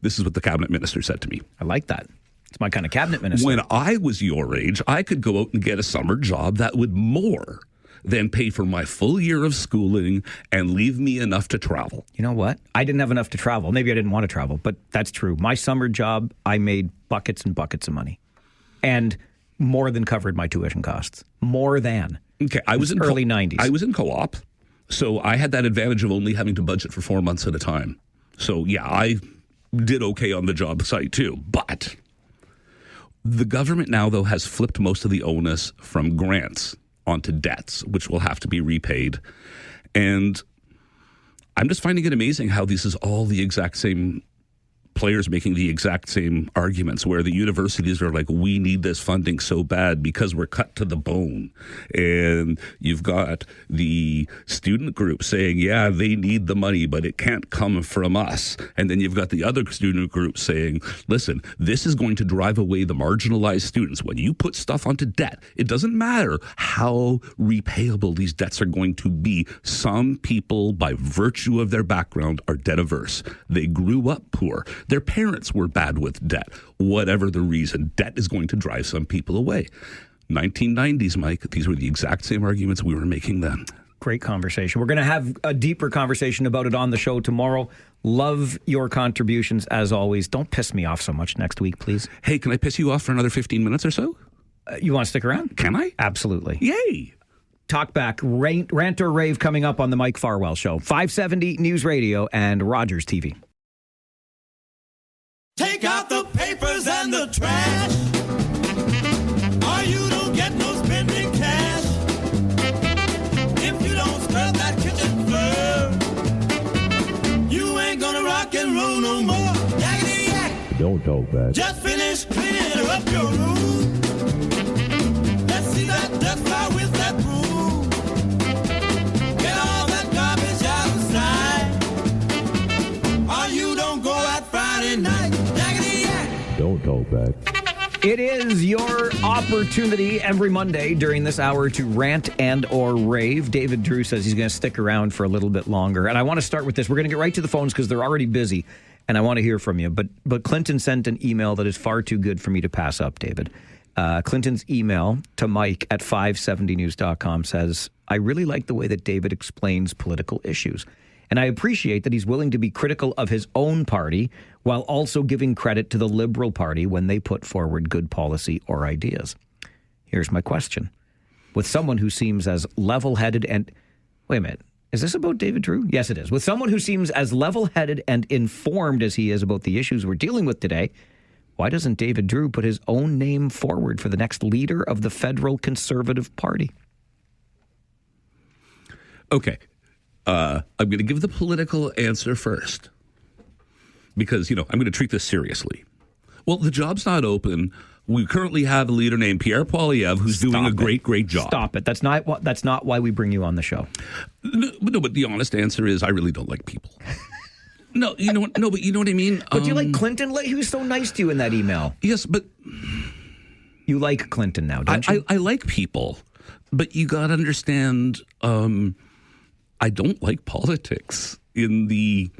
This is what the cabinet minister said to me. I like that. It's my kind of cabinet minister. When I was your age, I could go out and get a summer job that would more than pay for my full year of schooling and leave me enough to travel. You know what? I didn't have enough to travel. Maybe I didn't want to travel, but that's true. My summer job, I made buckets and buckets of money and more than covered my tuition costs. More than. Okay, I was in early 90s. I was in co-op, so I had that advantage of only having to budget for 4 months at a time. So yeah, I did okay on the job site too. But the government now, though, has flipped most of the onus from grants onto debts, which will have to be repaid. And I'm just finding it amazing how this is all the exact same players making the exact same arguments, where the universities are like, we need this funding so bad because we're cut to the bone. And you've got the student group saying, yeah, they need the money, but it can't come from us. And then you've got the other student group saying, listen, this is going to drive away the marginalized students. When you put stuff onto debt, it doesn't matter how repayable these debts are going to be. Some people, by virtue of their background, are debt averse. They grew up poor. Their parents were bad with debt. Whatever the reason, debt is going to drive some people away. 1990s, Mike, these were the exact same arguments we were making then. Great conversation. We're going to have a deeper conversation about it on the show tomorrow. Love your contributions as always. Don't piss me off so much next week, please. Hey, can I piss you off for another 15 minutes or so? You want to stick around? Can I? Absolutely. Yay! Talkback, rant or rave coming up on the Mike Farwell Show. 570 News Radio and Rogers TV. Take out the papers and the trash, or you don't get no spending cash. If you don't scrub that kitchen floor, you ain't gonna rock and roll no more. Yakety yak. Don't talk back. Just finish cleaning up your room. Let's see that dust fly with that broom. Get all that garbage out of sight, or you don't go out Friday night. Don't talk back. It is your opportunity every Monday during this hour to rant and or rave. David Drewe says he's going to stick around for a little bit longer. And I want to start with this. We're going to get right to the phones because they're already busy. And I want to hear from you. But Clinton sent an email that is far too good for me to pass up, David. Clinton's email to Mike at 570news.com says, I really like the way that David explains political issues. And I appreciate that he's willing to be critical of his own party while also giving credit to the Liberal Party when they put forward good policy or ideas. Here's my question. With someone who seems as level-headed and... Wait a minute. Is this about David Drewe? Yes, it is. With someone who seems as level-headed and informed as he is about the issues we're dealing with today, why doesn't David Drewe put his own name forward for the next leader of the federal Conservative Party? Okay. I'm going to give the political answer first because, I'm going to treat this seriously. Well, the job's not open. We currently have a leader named Pierre Poilievre who's doing a great job. Stop it. That's not why we bring you on the show. No, but the honest answer is I really don't like people. No, you know what? No, but you know what I mean? But do you like Clinton? He was so nice to you in that email. Yes, but... You like Clinton now, don't you? I like people, but you got to understand... I don't like politics in the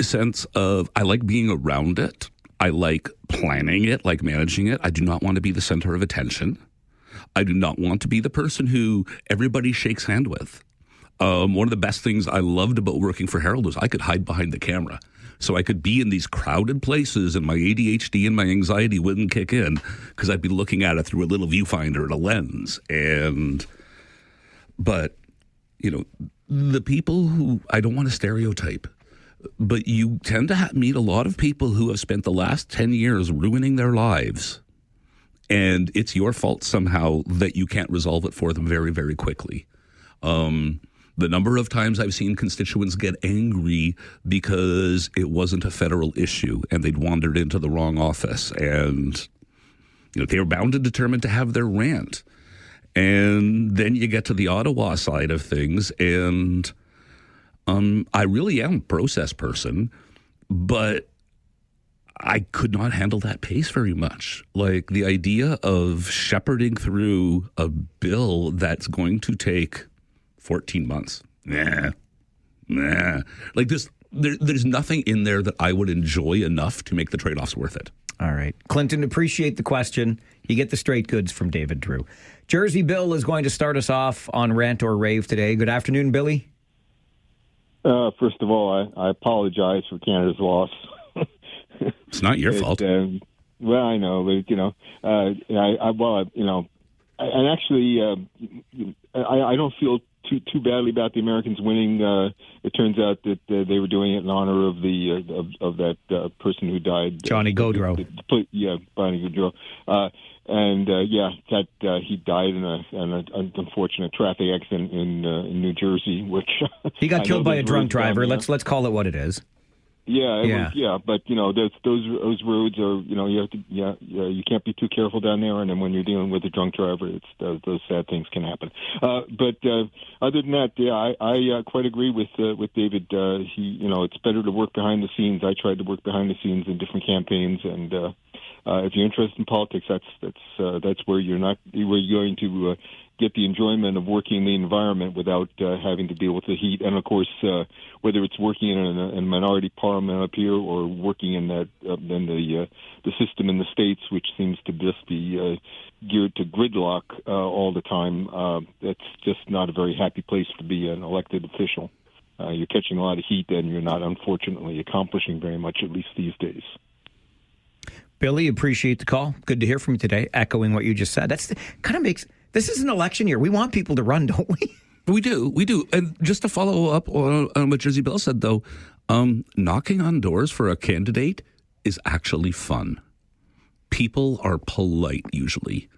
sense of I like being around it. I like planning it, like managing it. I do not want to be the center of attention. I do not want to be the person who everybody shakes hand with. One of the best things I loved about working for Herald was I could hide behind the camera. So I could be in these crowded places and my ADHD and my anxiety wouldn't kick in because I'd be looking at it through a little viewfinder and a lens. But the people who, I don't want to stereotype, but you tend to meet a lot of people who have spent the last 10 years ruining their lives. And it's your fault somehow that you can't resolve it for them very, very quickly. The number of times I've seen constituents get angry because it wasn't a federal issue and they'd wandered into the wrong office and they were bound and determined to have their rant. And then you get to the Ottawa side of things, and I really am a process person, but I could not handle that pace very much. Like the idea of shepherding through a bill that's going to take 14 months. Nah. Like there's nothing in there that I would enjoy enough to make the trade-offs worth it. All right. Clinton, appreciate the question. You get the straight goods from David Drewe. Jersey Bill is going to start us off on Rant or Rave today. Good afternoon, Billy. First of all, I apologize for Canada's loss. It's not your fault. Well, I know, but and actually, I don't feel too badly about the Americans winning. It turns out that they were doing it in honor of the of that person who died, Johnny Gaudreau. Johnny Gaudreau. He died in an unfortunate traffic accident in New Jersey, which he got killed by a drunk driver. Let's call it what it is. But those roads are, you have to, you can't be too careful down there, and then when you're dealing with a drunk driver, it's those sad things can happen. But other than that, I quite agree with David. It's better to work behind the scenes. I tried to work behind the scenes in different campaigns, and if you're interested in politics, that's where you're going to get the enjoyment of working in the environment without having to deal with the heat. And of course, whether it's working in a minority parliament up here or working in the system in the States, which seems to just be geared to gridlock all the time, that's just not a very happy place to be an elected official. You're catching a lot of heat, and you're not, unfortunately, accomplishing very much, at least these days. Billy, appreciate the call. Good to hear from you today. Echoing what you just said. This is an election year. We want people to run, don't we? We do. And just to follow up on what Jersey Bill said, though, knocking on doors for a candidate is actually fun. People are polite, usually.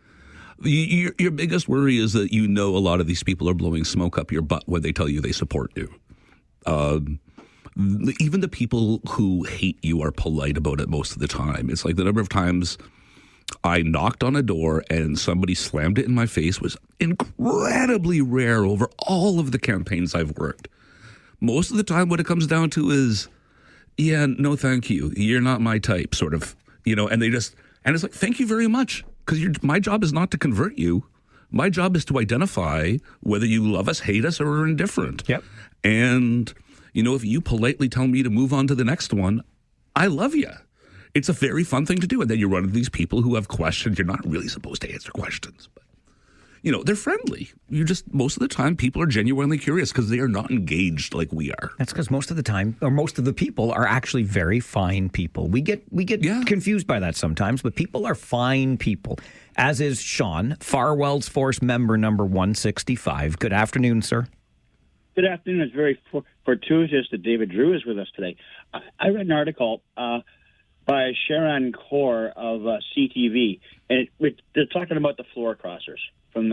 Your biggest worry is that a lot of these people are blowing smoke up your butt when they tell you they support you. Even the people who hate you are polite about it most of the time. It's like the number of times I knocked on a door and somebody slammed it in my face was incredibly rare over all of the campaigns I've worked. Most of the time what it comes down to is, no thank you, you're not my type, sort of, and it's like, thank you very much, because my job is not to convert you. My job is to identify whether you love us, hate us, or are indifferent. Yep. And, if you politely tell me to move on to the next one, I love you. It's a very fun thing to do. And then you run into these people who have questions. You're not really supposed to answer questions, but, they're friendly. Most of the time, people are genuinely curious because they are not engaged like we are. That's because most of the time, or most of the people are actually very fine people. We get confused by that sometimes, but people are fine people, as is Sean, Farwell's Force member number 165. Good afternoon, sir. Good afternoon. It's very fortuitous that David Drewe is with us today. I read an article by Sharon Kaur of CTV, and they're talking about the floor crossers and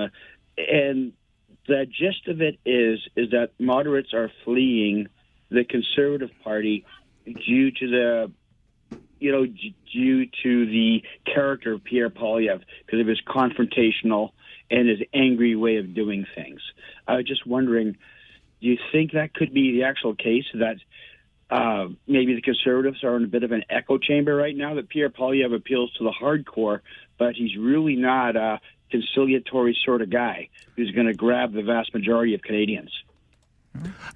the gist of it is that moderates are fleeing the Conservative Party due to the character of Pierre Poilievre, because of his confrontational and his angry way of doing things. I was just wondering, do you think that could be the actual case, that maybe the Conservatives are in a bit of an echo chamber right now, that Pierre Poilievre appeals to the hardcore, but he's really not a conciliatory sort of guy who's going to grab the vast majority of Canadians?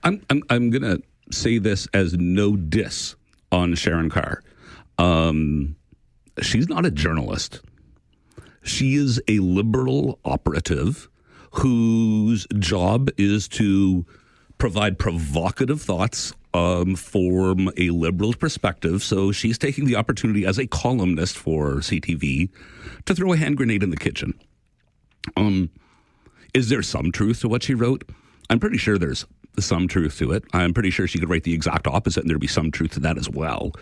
I'm going to say this as no diss on Sharon Carr. She's not a journalist. She is a liberal operative whose job is to provide provocative thoughts from a liberal perspective. So she's taking the opportunity as a columnist for CTV to throw a hand grenade in the kitchen. Is there some truth to what she wrote? I'm pretty sure there's some truth to it. I'm pretty sure she could write the exact opposite and there'd be some truth to that as well.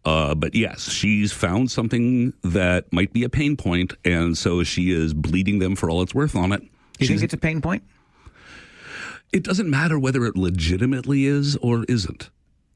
But yes, she's found something that might be a pain point, and so she is bleeding them for all it's worth on it. You think it's a pain point? It doesn't matter whether it legitimately is or isn't.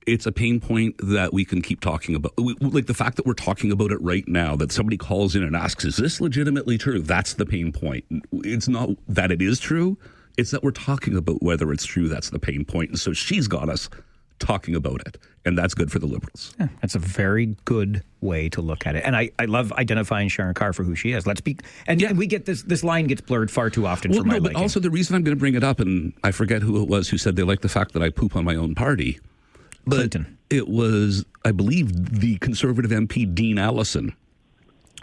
It's a pain point that we can keep talking about. Like the fact that we're talking about it right now, that somebody calls in and asks, is this legitimately true? That's the pain point. It's not that it is true. It's that we're talking about whether it's true. That's the pain point. And so she's got us talking about it. And that's good for the Liberals. Yeah, that's a very good way to look at it. And I love identifying Sharon Carr for who she is. We get this line gets blurred far too often for my liking. But also the reason I'm going to bring it up, and I forget who it was who said they like the fact that I poop on my own party. But Clinton. It was, I believe, the Conservative MP, Dean Allison,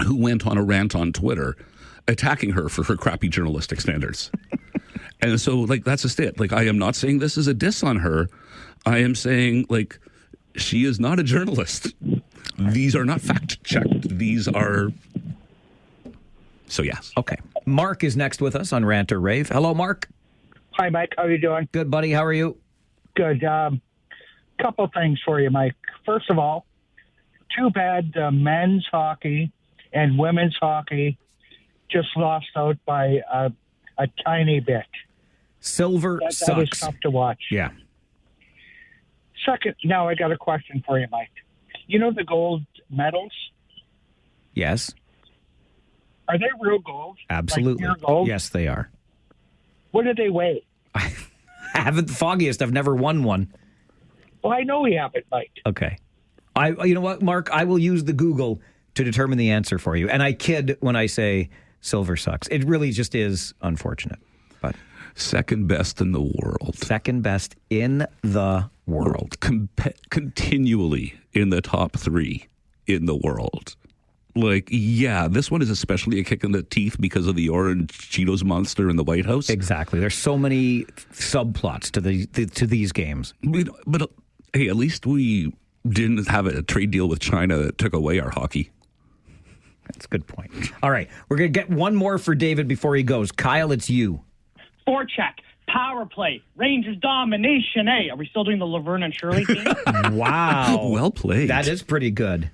who went on a rant on Twitter attacking her for her crappy journalistic standards. And so, like, that's just it. Like, I am not saying this is a diss on her. I am saying, like, she is not a journalist. These are not fact-checked. These are... So, yes. Okay. Mark is next with us on Rant or Rave. Hello, Mark. Hi, Mike. How are you doing? Good, buddy. How are you? Good. Couple things for you, Mike. First of all, too bad men's hockey and women's hockey just lost out by a tiny bit. Silver That sucks. was tough to watch. Yeah. Second, now I got a question for you, Mike. You know the gold medals? Yes. Are they real gold? Absolutely. Like pure gold? Yes, they are. What do they weigh? I haven't the foggiest. I've never won one. Well, I know we haven't, Mike. Okay. You know what, Mark? I will use the Google to determine the answer for you. And I kid when I say silver sucks. It really just is unfortunate. But second best in the world. Second best in the world. Continually in the top 3 in the world. Like, yeah, this one is especially a kick in the teeth because of the orange Cheetos monster in the White House. Exactly. There's so many subplots to these games. But hey, at least we didn't have a trade deal with China that took away our hockey. That's a good point. All right. We're going to get one more for David before he goes. Kyle, it's you. Forecheck, power play, Rangers domination. Hey, are we still doing the Laverne and Shirley thing? Wow. Well played. That is pretty good.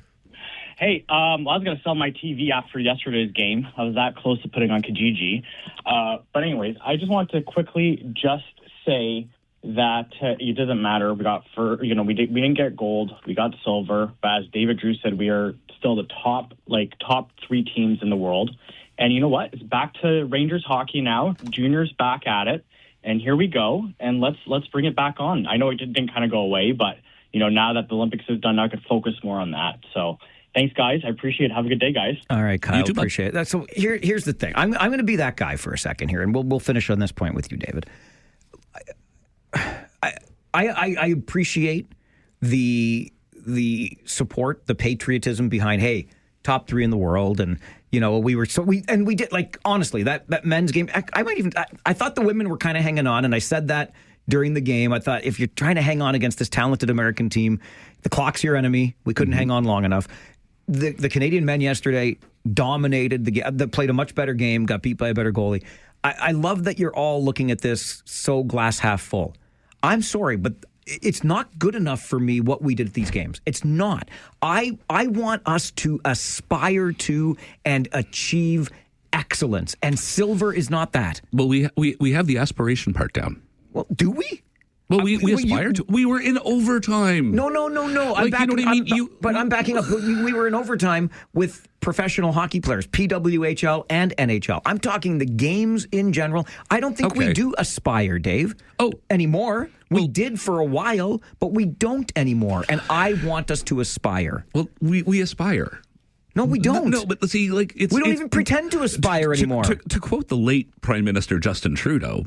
Hey, I was going to sell my TV after yesterday's game. I was that close to putting on Kijiji. But anyways, I just want to quickly just say that it doesn't matter. We got we didn't get gold. We got silver. But as David Drewe said, we are still the top 3 teams in the world. And you know what? It's back to Rangers hockey now. Junior's back at it. And here we go. And let's bring it back on. I know it didn't kind of go away, but now that the Olympics is done, now I could focus more on that. So thanks, guys. I appreciate it. Have a good day, guys. All right, Kyle. Appreciate it. So here's the thing. I'm going to be that guy for a second here, and we'll finish on this point with you, David. I appreciate the support, the patriotism behind, hey, top 3 in the world, and we did, like, honestly, that men's game. I thought the women were kind of hanging on, and I said that during the game. I thought if you're trying to hang on against this talented American team, the clock's your enemy. We couldn't hang on long enough. The Canadian men yesterday dominated the game. They played a much better game, got beat by a better goalie. I love that you're all looking at this so glass half full. I'm sorry, but it's not good enough for me what we did at these games. It's not. I want us to aspire to and achieve excellence, and silver is not that. Well, we have the aspiration part down. Well, do we? Well, we aspire to. We were in overtime. No. I'm backing up. We were in overtime with professional hockey players, PWHL and NHL. I'm talking the games in general. I don't think we do aspire, Dave. Anymore. We did for a while, but we don't anymore. And I want us to aspire. Well, we aspire. No, we don't. No, but see, like, we don't even pretend to aspire anymore. To quote the late Prime Minister Justin Trudeau,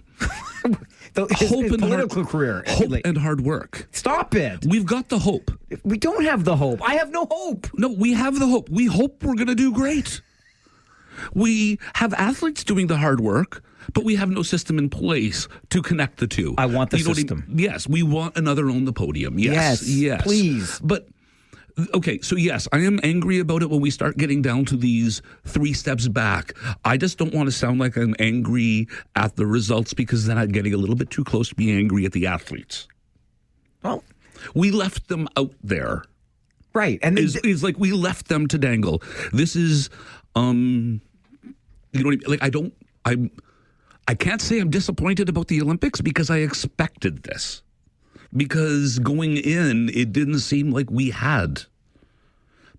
his political career. Hope and hard work. Stop it. We've got the hope. We don't have the hope. I have no hope. No, we have the hope. We hope we're going to do great. We have athletes doing the hard work, but we have no system in place to connect the two. I want the system. Yes, we want another on the podium. Yes, please. But okay, so yes, I am angry about it when we start getting down to these 3 steps back. I just don't want to sound like I'm angry at the results, because then I'm getting a little bit too close to being angry at the athletes. Well, we left them out there. Right. And it's like we left them to dangle. This is, I can't say I'm disappointed about the Olympics, because I expected this. Because going in, it didn't seem like we had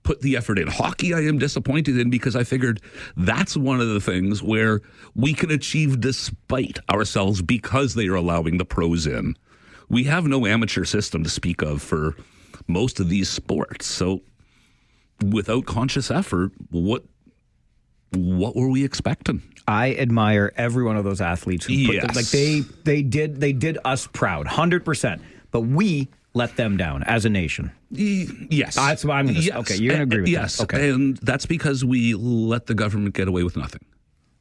put the effort in. Hockey, I am disappointed in, because I figured that's one of the things where we can achieve despite ourselves, because they are allowing the pros in. We have no amateur system to speak of for most of these sports. So without conscious effort, what were we expecting? I admire every one of those athletes who yes. they did us proud, 100%. But we let them down as a nation. Yes. That's what I'm going to say. Okay, you're going to agree with yes. that. Okay. And that's because we let the government get away with nothing.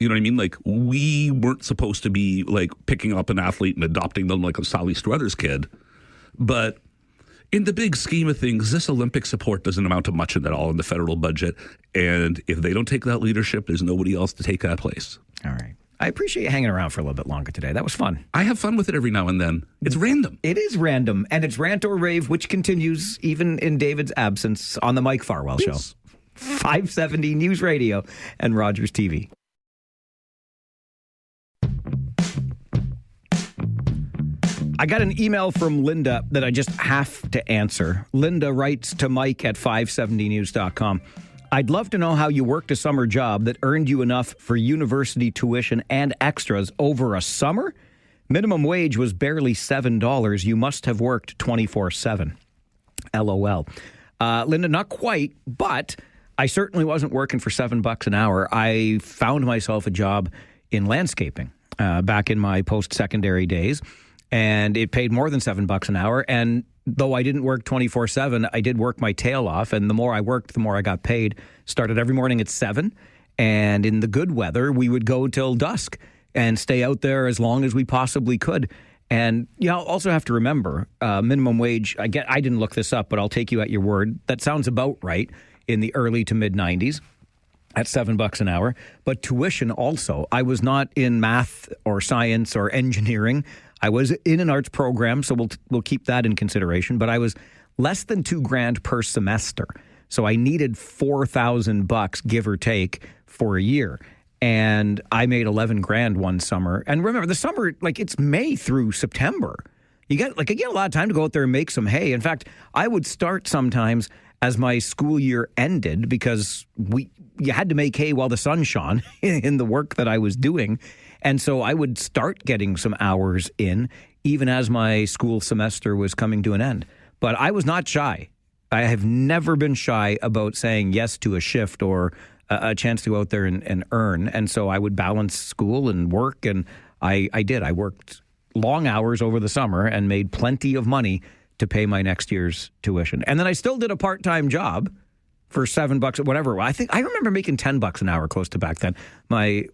You know what I mean? Like, we weren't supposed to be, like, picking up an athlete and adopting them like a Sally Struthers kid. But in the big scheme of things, this Olympic support doesn't amount to much at all in the federal budget. And if they don't take that leadership, there's nobody else to take that place. All right. I appreciate you hanging around for a little bit longer today. That was fun. I have fun with it every now and then. It's random. It is random. And it's Rant or Rave, which continues even in David's absence on the Mike Farwell Show. 570 News Radio and Rogers TV. I got an email from Linda that I just have to answer. Linda writes to Mike at 570news.com. I'd love to know how you worked a summer job that earned you enough for university tuition and extras over a summer. Minimum wage was barely $7. You must have worked 24/7. LOL. Linda, not quite, but I certainly wasn't working for $7 an hour. I found myself a job in landscaping back in my post-secondary days. And it paid more than $7 an hour. And though I didn't work 24/7, I did work my tail off. And the more I worked, the more I got paid. Started every morning at 7. And in the good weather, we would go till dusk and stay out there as long as we possibly could. And you also have to remember, minimum wage, I didn't look this up, but I'll take you at your word. That sounds about right in the early to mid 90s. At $7 an hour. But tuition also. I was not in math or science or engineering. I was in an arts program, so we'll keep that in consideration. But I was less than $2,000 per semester. So I needed $4,000, give or take, for a year. And I made $11,000 one summer. And remember, the summer, like, it's May through September. I get a lot of time to go out there and make some hay. In fact, I would start sometimes as my school year ended because you had to make hay while the sun shone in the work that I was doing. And so I would start getting some hours in even as my school semester was coming to an end. But I was not shy. I have never been shy about saying yes to a shift or a chance to go out there and earn. And so I would balance school and work. And I did. I worked long hours over the summer and made plenty of money to pay my next year's tuition. And then I still did a part-time job for $7 or whatever. I remember making $10 an hour close to back then. My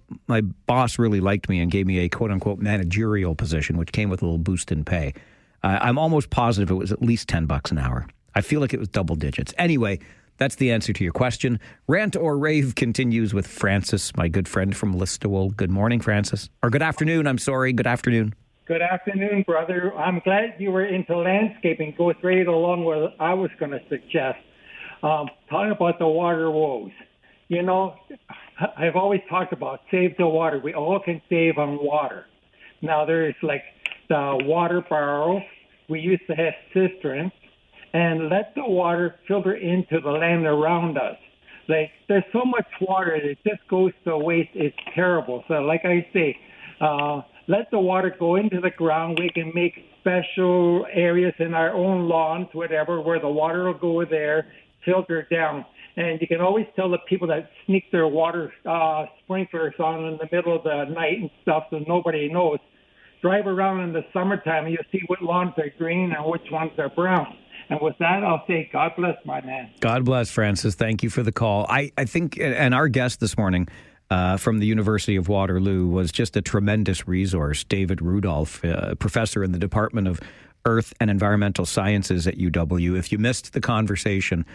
boss really liked me and gave me a quote-unquote managerial position, which came with a little boost in pay. I'm almost positive it was at least $10 an hour. I feel like it was double digits. Anyway, that's the answer to your question. Rant or Rave continues with Francis, my good friend from Listowel. Good morning, Francis. Or good afternoon, I'm sorry. Good afternoon. Good afternoon, brother. I'm glad you were into landscaping. Goes right along with what I was going to suggest. Talking about the water woes. You know, I've always talked about save the water. We all can save on water. Now, there's like the water barrels. We used to have cisterns. And let the water filter into the land around us. Like, there's so much water that just goes to waste. It's terrible. So, like I say, let the water go into the ground. We can make special areas in our own lawns, whatever, where the water will go there, filter down. And you can always tell the people that sneak their water sprinklers on in the middle of the night and stuff so nobody knows. Drive around in the summertime and you'll see what lawns are green and which ones are brown. And with that, I'll say God bless, my man. God bless, Francis. Thank you for the call. I think, and our guest this morning from the University of Waterloo was just a tremendous resource. David Rudolph, professor in the Department of Earth and Environmental Sciences at UW. If you missed the conversation,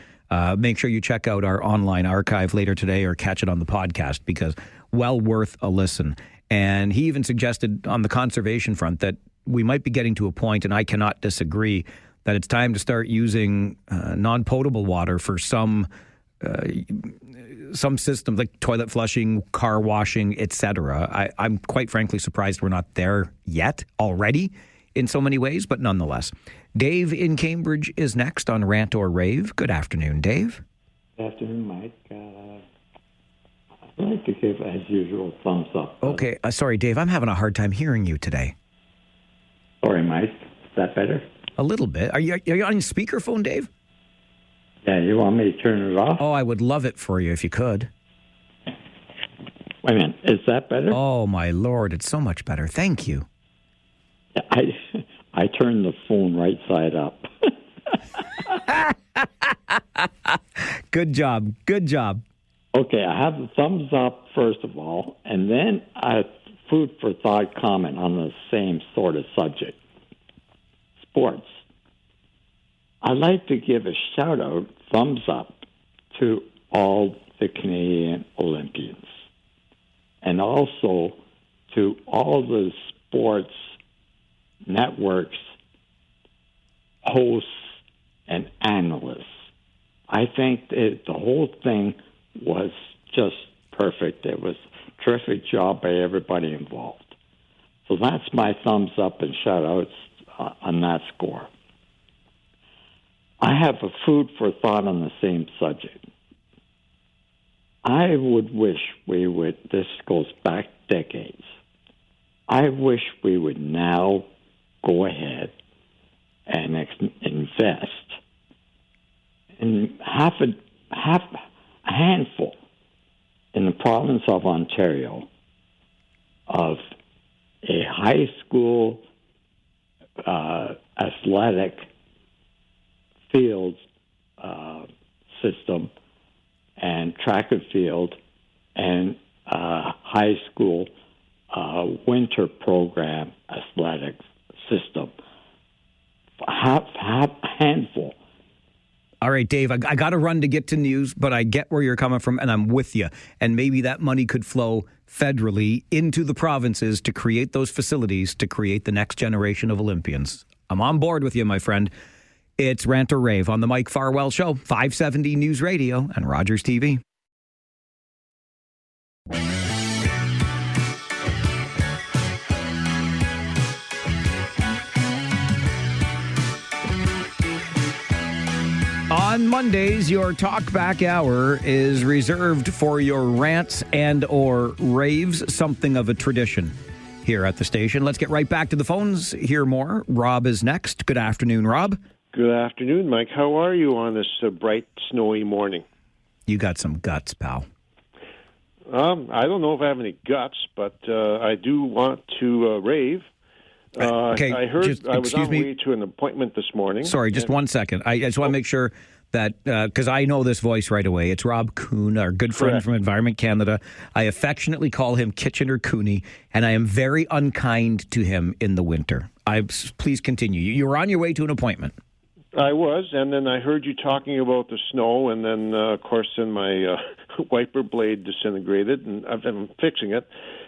make sure you check out our online archive later today or catch it on the podcast because well worth a listen. And he even suggested on the conservation front that we might be getting to a point, and I cannot disagree, that it's time to start using non-potable water for some systems like toilet flushing, car washing, etc. I'm quite frankly surprised we're not there yet already in so many ways, but nonetheless. Dave in Cambridge is next on Rant or Rave. Good afternoon, Dave. Good afternoon, Mike. I'd like to give, as usual, thumbs up. Okay, sorry, Dave, I'm having a hard time hearing you today. Sorry, Mike. Is that better? A little bit. Are you on speakerphone, Dave? Yeah, you want me to turn it off? Oh, I would love it for you if you could. Wait a minute. Is that better? Oh, my Lord. It's so much better. Thank you. I turned the phone right side up. Good job. Good job. Okay, I have a thumbs up, first of all, and then a food for thought comment on the same sort of subject. Sports. I'd like to give a shout-out, thumbs up, to all the Canadian Olympians, and also to all the sports networks, hosts, and analysts. I think that the whole thing was just perfect. It was a terrific job by everybody involved. So that's my thumbs up and shout-outs on that score. I have a food for thought on the same subject. I would wish we would, this goes back decades, I wish we would now go ahead and invest in half a handful in the province of Ontario of a high school athletic field system and track and field and high school winter program athletic system. Half handful. All right, Dave, I got to run to get to news, but I get where you're coming from, and I'm with you. And maybe that money could flow federally into the provinces to create those facilities to create the next generation of Olympians. I'm on board with you, my friend. It's Rant or Rave on the Mike Farwell Show, 570 News Radio and Rogers TV. On Mondays, your Talkback Hour is reserved for your rants and or raves, something of a tradition here at the station. Let's get right back to the phones. Hear more. Rob is next. Good afternoon, Rob. Good afternoon, Mike. How are you on this bright, snowy morning? You got some guts, pal. I don't know if I have any guts, but I do want to rave. Okay, I heard I was on my way to an appointment this morning. Sorry, just 1 second. I just want to make sure that, because I know this voice right away. It's Rob Kuhn, our good friend from Environment Canada. I affectionately call him Kitchener Cooney, and I am very unkind to him in the winter. Please continue. You were on your way to an appointment. I was, and then I heard you talking about the snow, and then, of course, then my wiper blade disintegrated, and I'm fixing it.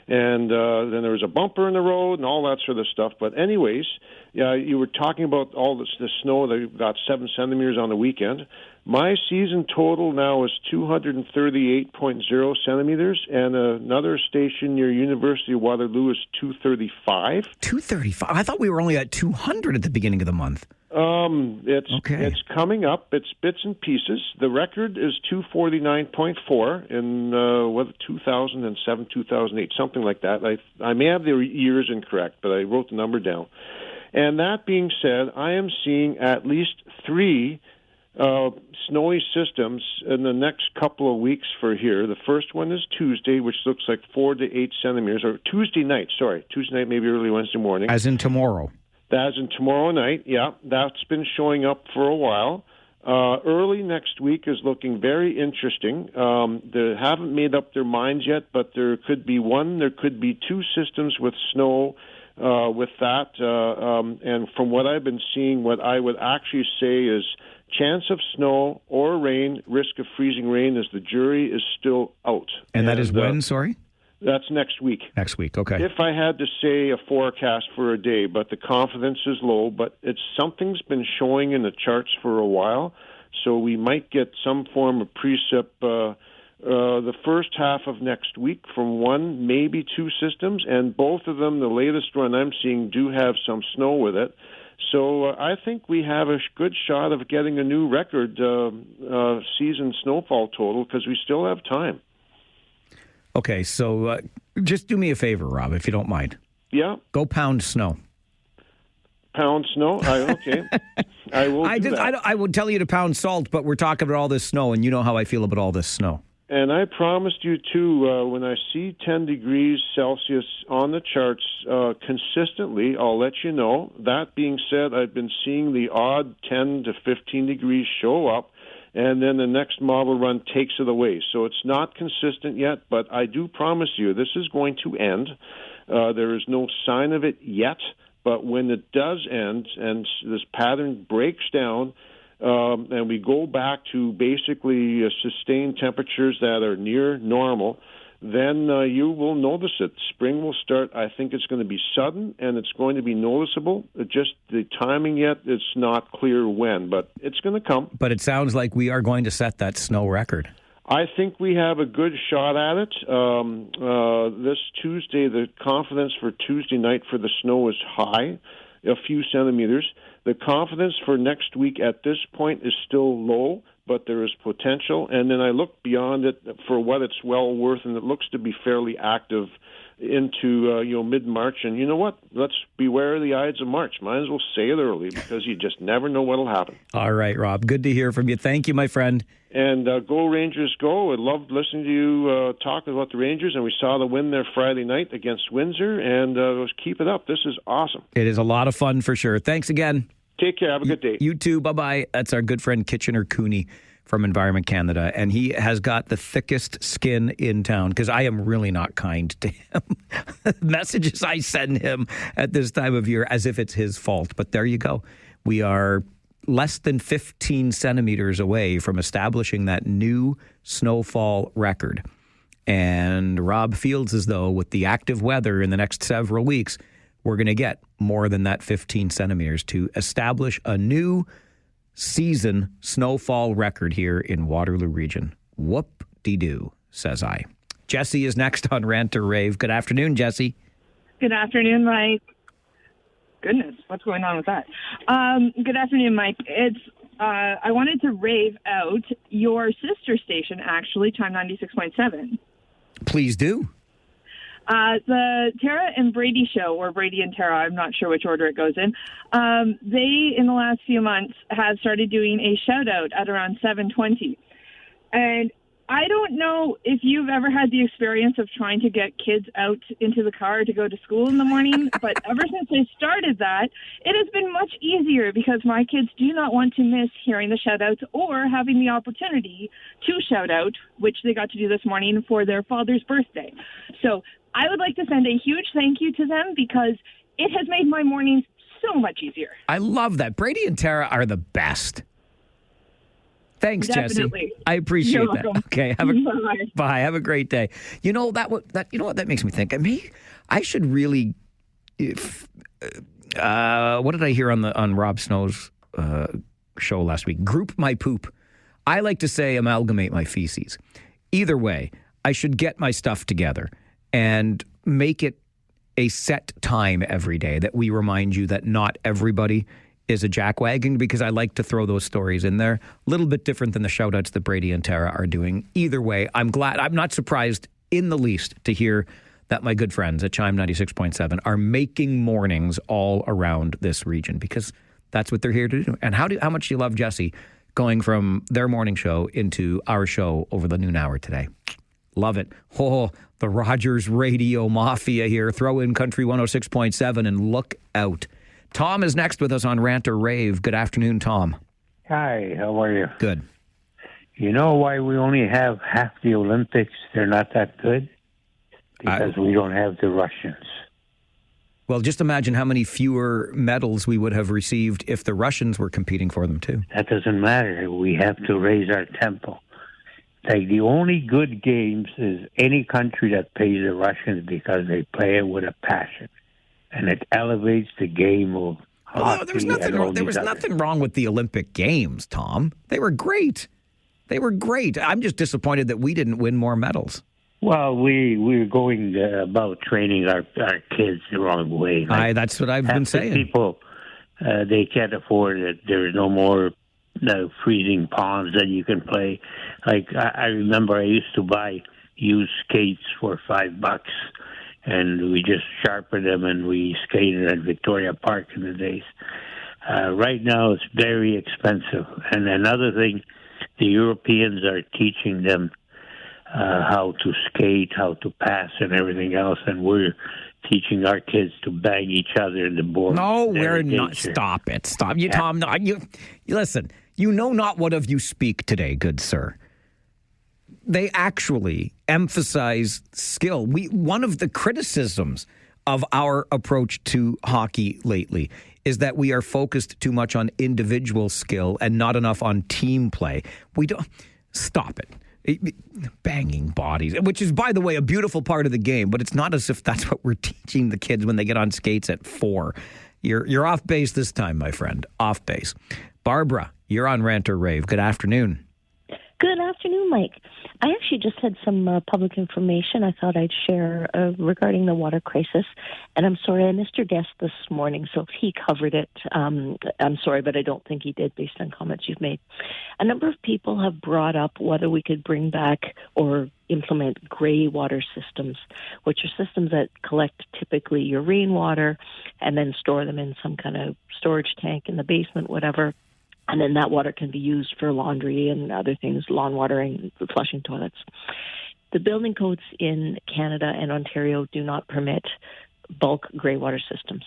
And then there was a bumper in the road and all that sort of stuff. But anyways, yeah, you were talking about all the snow that got 7 centimeters on the weekend. My season total now is 238.0 centimeters, and another station near University of Waterloo is 235. 235? I thought we were only at 200 at the beginning of the month. It's coming up. It's bits and pieces. The record is 249.4 in 2007, 2008, something like that. I may have the years incorrect, but I wrote the number down. And that being said, I am seeing at least 3 snowy systems in the next couple of weeks for here. The first one is Tuesday, which looks like 4 to 8 centimeters, or Tuesday night, maybe early Wednesday morning. As in tomorrow. That's in tomorrow night, yeah. That's been showing up for a while. Early next week is looking very interesting. They haven't made up their minds yet, but there could be 1, there could be 2 systems with snow with that. And from what I've been seeing, what I would actually say is chance of snow or rain, risk of freezing rain, as the jury is still out. And that is when, sorry? That's next week. Next week, okay. If I had to say a forecast for a day, but the confidence is low, but something's been showing in the charts for a while, so we might get some form of precip the first half of next week from 1, maybe 2 systems, and both of them, the latest one I'm seeing, do have some snow with it. So I think we have a good shot of getting a new record season snowfall total because we still have time. Okay, so just do me a favor, Rob, if you don't mind. Yeah. Go pound snow. Pound snow? Okay. I will do that. I would tell you to pound salt, but we're talking about all this snow, and you know how I feel about all this snow. And I promised you, too, when I see 10 degrees Celsius on the charts consistently, I'll let you know. That being said, I've been seeing the odd 10 to 15 degrees show up, and then the next model run takes it away. So it's not consistent yet, but I do promise you this is going to end. There is no sign of it yet, but when it does end and this pattern breaks down, and we go back to basically sustained temperatures that are near normal, then you will notice it. Spring will start. I think it's going to be sudden, and it's going to be noticeable. Just the timing yet, it's not clear when, but it's going to come. But it sounds like we are going to set that snow record. I think we have a good shot at it. This Tuesday, the confidence for Tuesday night for the snow is high, a few centimeters. The confidence for next week at this point is still low, but there is potential. And then I look beyond it for what it's well worth, and it looks to be fairly active into mid-March. And you know what? Let's beware of the Ides of March. Might as well say it early because you just never know what'll happen. All right, Rob. Good to hear from you. Thank you, my friend. And go Rangers, go. I loved listening to you talk about the Rangers, and we saw the win there Friday night against Windsor, and let's keep it up. This is awesome. It is a lot of fun for sure. Thanks again. Take care. Have a good day. You too. Bye-bye. That's our good friend Kitchener Cooney from Environment Canada, and he has got the thickest skin in town because I am really not kind to him. Messages I send him at this time of year as if it's his fault. But there you go. We are less than 15 centimeters away from establishing that new snowfall record. And Rob feels as though with the active weather in the next several weeks, we're going to get more than that 15 centimeters to establish a new season snowfall record here in Waterloo Region. Whoop-de-doo, says I. Jesse is next on Rant or Rave. Good afternoon, Jesse. Good afternoon, Mike. Goodness, what's going on with that? Good afternoon, Mike. I wanted to rave out your sister station, actually, Time 96.7. Please do. The Tara and Brady show, or Brady and Tara, I'm not sure which order it goes in. They, in the last few months, have started doing a shout-out at around 7:20. And I don't know if you've ever had the experience of trying to get kids out into the car to go to school in the morning, but ever since I started that, it has been much easier because my kids do not want to miss hearing the shout-outs or having the opportunity to shout out, which they got to do this morning for their father's birthday. So I would like to send a huge thank you to them because it has made my mornings so much easier. I love that. Brady and Tara are the best. Thanks, Definitely. Jesse. I appreciate You're that. welcome. Okay, bye. Have a great day. You know you know what that makes me think. I should really. What did I hear on Rob Snow's show last week? Group my poop. I like to say amalgamate my feces. Either way, I should get my stuff together and make it a set time every day that we remind you that not everybody is a jackwagon, because I like to throw those stories in there. A little bit different than the shout-outs that Brady and Tara are doing. Either way, I'm not surprised in the least to hear that my good friends at Chime 96.7 are making mornings all around this region, because that's what they're here to do. And how much do you love Jesse going from their morning show into our show over the noon hour today? Love it. Oh, the Rogers Radio Mafia here. Throw in Country 106.7 and look out. Tom is next with us on Rant or Rave. Good afternoon, Tom. Hi, how are you? Good. You know why we only have half the Olympics? They're not that good? Because we don't have the Russians. Well, just imagine how many fewer medals we would have received if the Russians were competing for them, too. That doesn't matter. We have to raise our tempo. Like, the only good games is any country that pays the Russians because they play it with a passion. And it elevates the game of hockey. There was nothing wrong with the Olympic Games, Tom. They were great. I'm just disappointed that we didn't win more medals. Well, we're going about training our kids the wrong way. That's what I've been saying. People, they can't afford it. There's no more freezing ponds that you can play. Like, I remember I used to buy used skates for $5. And we just sharpened them, and we skated at Victoria Park in the days. Right now, it's very expensive. And another thing, the Europeans are teaching them how to skate, how to pass, and everything else, and we're teaching our kids to bang each other in the board. No, we're not. Stop it. Stop. You, Tom, you listen, you know not what of you speak today, good sir. They actually emphasize skill. One of the criticisms of our approach to hockey lately is that we are focused too much on individual skill and not enough on team play. We don't. Stop it. Banging bodies, which is, by the way, a beautiful part of the game, but it's not as if that's what we're teaching the kids when they get on skates at 4. You're off base this time, my friend. Off base. Barbara, you're on Rant or Rave. Good afternoon. Good afternoon, Mike. I actually just had some public information I thought I'd share regarding the water crisis. And I'm sorry, I missed your guest this morning, so if he covered it, I'm sorry, but I don't think he did based on comments you've made. A number of people have brought up whether we could bring back or implement gray water systems, which are systems that collect typically your rainwater and then store them in some kind of storage tank in the basement, whatever. And then that water can be used for laundry and other things, lawn watering, flushing toilets. The building codes in Canada and Ontario do not permit bulk grey water systems.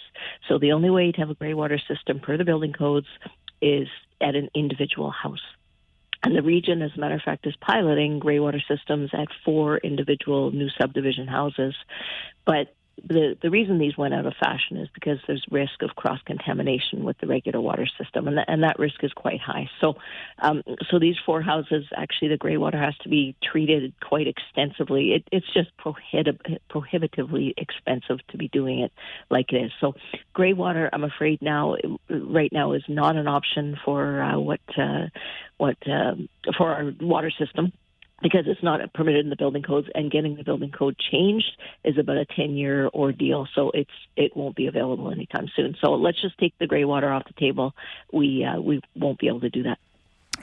So the only way to have a grey water system per the building codes is at an individual house. And the region, as a matter of fact, is piloting grey water systems at 4 individual new subdivision houses. But the reason these went out of fashion is because there's risk of cross-contamination with the regular water system, and that risk is quite high. So these 4 houses, actually, the grey water has to be treated quite extensively. It's just prohibitively expensive to be doing it like it is. So grey water, I'm afraid right now is not an option for for our water system, because it's not permitted in the building codes, and getting the building code changed is about a 10-year ordeal, so it won't be available anytime soon. So let's just take the grey water off the table. We won't be able to do that.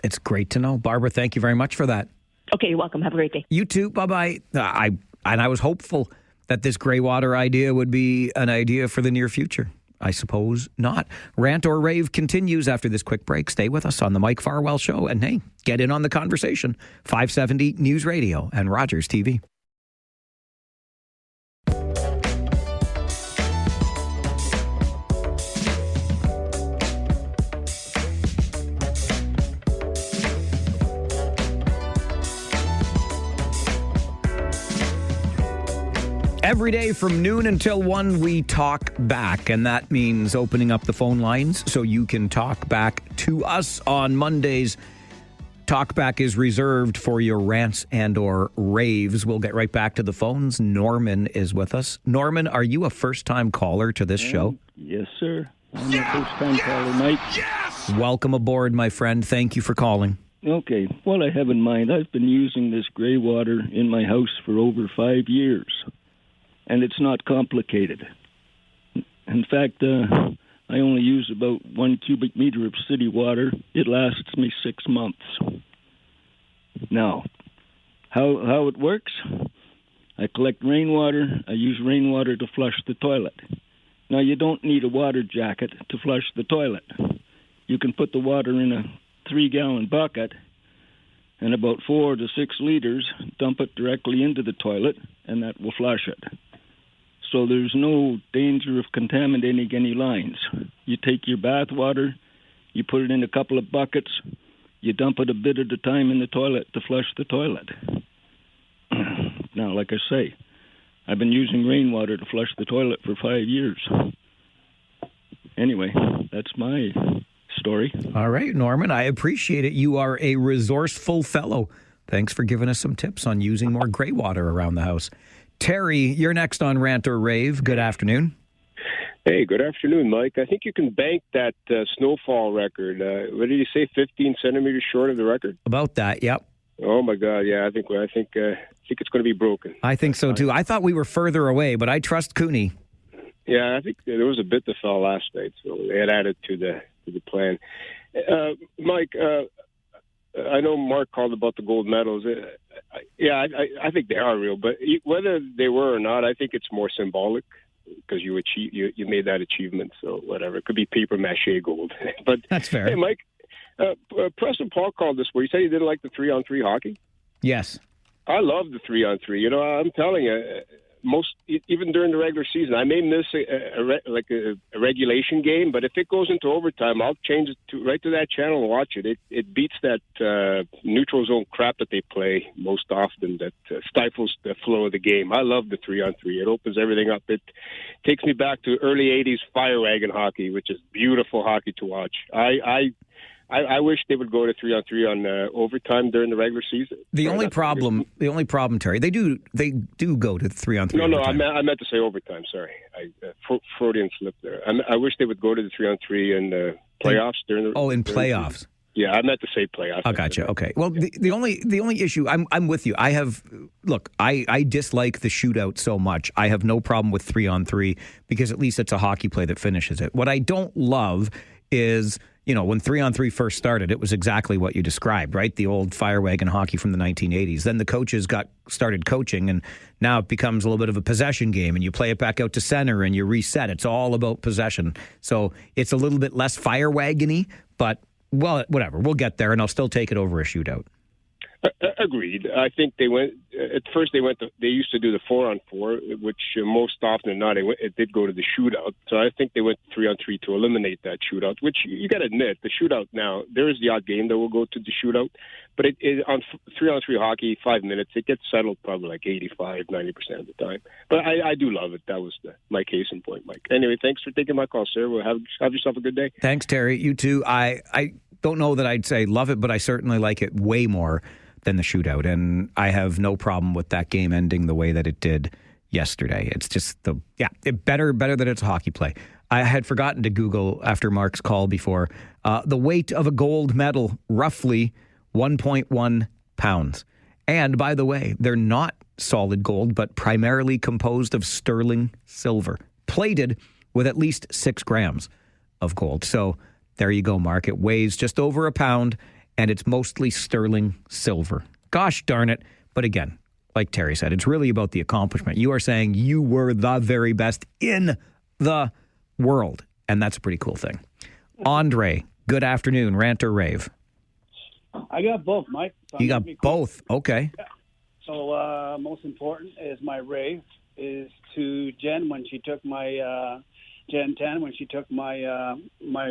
It's great to know. Barbara, thank you very much for that. Okay, you're welcome. Have a great day. You too. Bye-bye. I was hopeful that this grey water idea would be an idea for the near future. I suppose not. Rant or Rave continues after this quick break. Stay with us on the Mike Farwell Show. And hey, get in on the conversation. 570 News Radio and Rogers TV. Every day from noon until 1, we talk back, and that means opening up the phone lines so you can talk back to us on Mondays. Talkback is reserved for your rants and or raves. We'll get right back to the phones. Norman is with us. Norman, are you a first-time caller to this show? Yes, sir. I'm a first-time caller, Mike. Yes! Welcome aboard, my friend. Thank you for calling. Okay. What I have in mind, I've been using this gray water in my house for over 5 years. And it's not complicated. In fact, I only use about 1 cubic meter of city water. It lasts me 6 months. Now, how it works? I collect rainwater. I use rainwater to flush the toilet. Now, you don't need a water jacket to flush the toilet. You can put the water in a 3-gallon bucket and about 4 to 6 liters, dump it directly into the toilet, and that will flush it. So there's no danger of contaminating any lines. You take your bath water, you put it in a couple of buckets, you dump it a bit at a time in the toilet to flush the toilet. Now, like I say, I've been using rainwater to flush the toilet for 5 years. Anyway, that's my story. All right, Norman, I appreciate it. You are a resourceful fellow. Thanks for giving us some tips on using more gray water around the house. Terry, you're next on Rant or Rave. Good afternoon. Hey, good afternoon, Mike. I think you can bank that snowfall record. What did you say, 15 centimeters short of the record? About that, yep. Oh, my God, yeah. I think it's going to be broken. I think so, too. I thought we were further away, but I trust Cooney. Yeah, I think there was a bit that fell last night, so they had added to the plan. Mike, I know Mark called about the gold medals. I think they are real, but whether they were or not, I think it's more symbolic because you made that achievement. So whatever, it could be paper mache gold. But that's fair. Hey, Mike, Preston Paul called this where he said he didn't like the 3-on-3 hockey. Yes. I love the 3-on-3. You know, I'm telling you, even during the regular season, I may miss a regulation game, but if it goes into overtime, I'll change it right to that channel and watch it. It beats that neutral zone crap that they play most often that stifles the flow of the game. I love the 3-on-3. It opens everything up. It takes me back to early 80s fire wagon hockey, which is beautiful hockey to watch. I wish they would go to 3-on-3 on overtime during the regular season. The only problem, Terry, they do go to 3-on-3. No, I meant to say overtime. Sorry, Freudian slip there. I wish they would go to the 3-on-3 in the playoffs during the. In playoffs. Yeah, I meant to say playoffs. I gotcha. Okay. Well, the only issue, I'm with you. I dislike the shootout so much. I have no problem with 3-on-3 because at least it's a hockey play that finishes it. What I don't love is, when 3-on-3 first started, it was exactly what you described, right? The old fire wagon hockey from the 1980s. Then the coaches started coaching, and now it becomes a little bit of a possession game, and you play it back out to center, and you reset. It's all about possession. So it's a little bit less fire wagon-y, but, well, whatever. We'll get there, and I'll still take it over a shootout. Agreed. I think they used to do the 4-on-4, which most often than not, it did go to the shootout. So I think they went 3-on-3 to eliminate that shootout, which you got to admit, the shootout now, there is the odd game that will go to the shootout, but on 3-on-3 hockey, 5 minutes, it gets settled probably like 85, 90% of the time. But I do love it. That was my case in point, Mike. Anyway, thanks for taking my call, sir. Well, have yourself a good day. Thanks, Terry. You too. I don't know that I'd say love it, but I certainly like it way more than the shootout, and I have no problem with that game ending the way that it did yesterday. It's just better that it's a hockey play. I had forgotten to Google after Mark's call before. The weight of a gold medal, roughly 1.1 pounds. And by the way, they're not solid gold, but primarily composed of sterling silver, plated with at least 6 grams of gold. So there you go, Mark. It weighs just over a pound, and it's mostly sterling silver. Gosh darn it. But again, like Terry said, it's really about the accomplishment. You are saying you were the very best in the world, and that's a pretty cool thing. Andre, good afternoon. Rant or rave? I got both, Mike. So you got both. Okay. Yeah. So most important is my rave is to Jen when she took my Jen 10 when she took my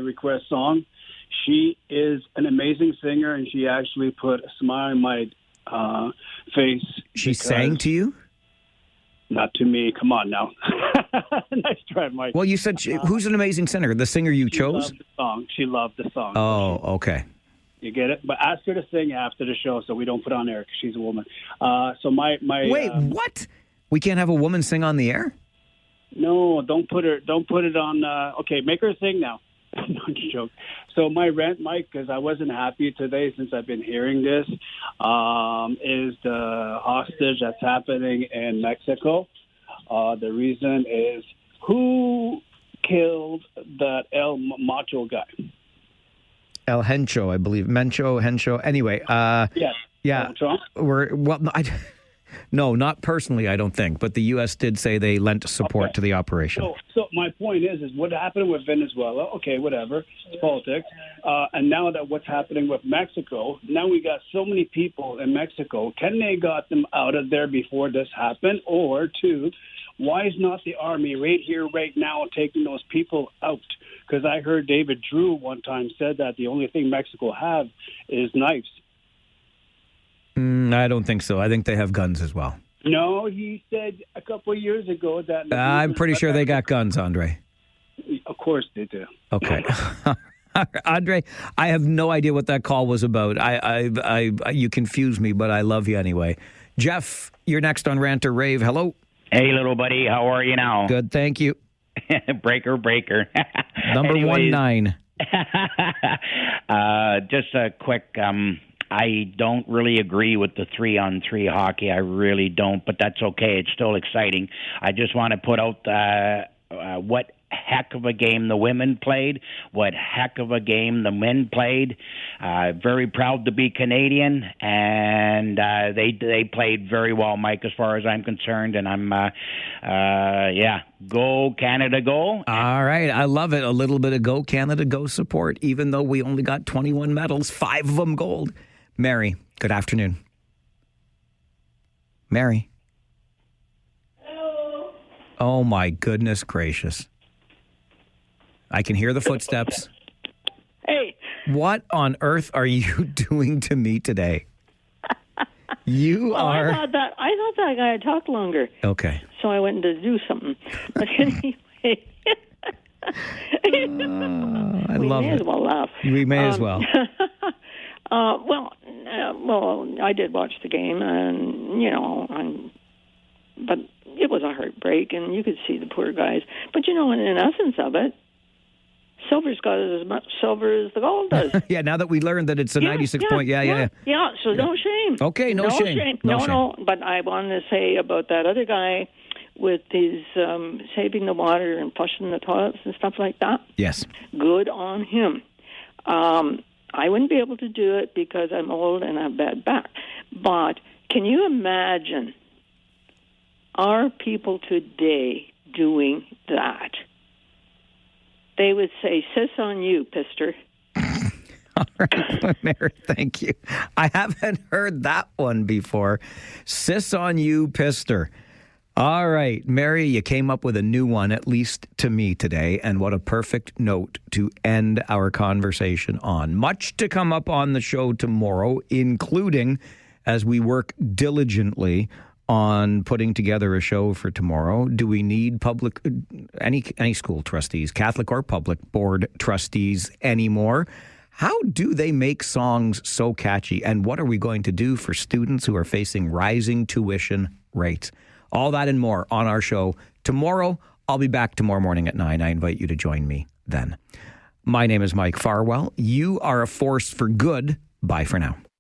request song. She is an amazing singer, and she actually put a smile on my face. She sang to you? Not to me. Come on now. Nice try, Mike. Well, you said who's an amazing singer? The singer you chose? She loved the song. Oh, okay. You get it? But ask her to sing after the show so we don't put on air because she's a woman. So my Wait, what? We can't have a woman sing on the air? No, don't put it on. Okay, make her sing now. No joke. So my rant, Mike, because I wasn't happy today since I've been hearing this, is the hostage that's happening in Mexico. The reason is who killed that El Macho guy? El Hencho, I believe. Hencho. Anyway, yes. Yeah. No, not personally, I don't think. But the U.S. did say they lent support to the operation. So my point is what happened with Venezuela? Okay, whatever. It's politics. And now that what's happening with Mexico, now we got so many people in Mexico. Can they got them out of there before this happened? Or two, why is not the army right here, right now, taking those people out? Because I heard David Drewe one time said that the only thing Mexico have is knives. I don't think so. I think they have guns as well. No, he said a couple of years ago that... I'm pretty sure they got guns, Andre. Of course they do. Okay. Andre, I have no idea what that call was about. You confused me, but I love you anyway. Jeff, you're next on Rant or Rave. Hello. Hey, little buddy. How are you now? Good, thank you. breaker. Number 19. Just a quick... I don't really agree with the 3-on-3 hockey. I really don't, but that's okay. It's still exciting. I just want to put out what heck of a game the women played, what heck of a game the men played. Very proud to be Canadian, and they played very well, Mike, as far as I'm concerned. And I'm, go Canada, go. All right, I love it. A little bit of go Canada, go support, even though we only got 21 medals, 5 of them gold. Mary, good afternoon. Mary. Hello. Oh, my goodness gracious. I can hear the footsteps. Hey. What on earth are you doing to me today? You are... I thought that guy had talked longer. Okay. So I went to do something. But anyway... I love it. We may as well laugh. We may as well. Well, I did watch the game, and but it was a heartbreak, and you could see the poor guys. But in essence of it, silver's got as much silver as the gold does. Yeah. Now that we learned that it's a 96 point. Yeah. So no shame. Okay. No shame. No. But I wanted to say about that other guy with his saving the water and flushing the toilets and stuff like that. Yes. Good on him. I wouldn't be able to do it because I'm old and I have bad back. But can you imagine our people today doing that? They would say, "Sis on you, Pister." All right, Mary, thank you. I haven't heard that one before. "Sis on you, Pister." All right, Mary, you came up with a new one, at least to me today, and what a perfect note to end our conversation on. Much to come up on the show tomorrow, including as we work diligently on putting together a show for tomorrow. Do we need any school trustees, Catholic or public board trustees anymore? How do they make songs so catchy? And what are we going to do for students who are facing rising tuition rates? All that and more on our show tomorrow. I'll be back tomorrow morning at 9. I invite you to join me then. My name is Mike Farwell. You are a force for good. Bye for now.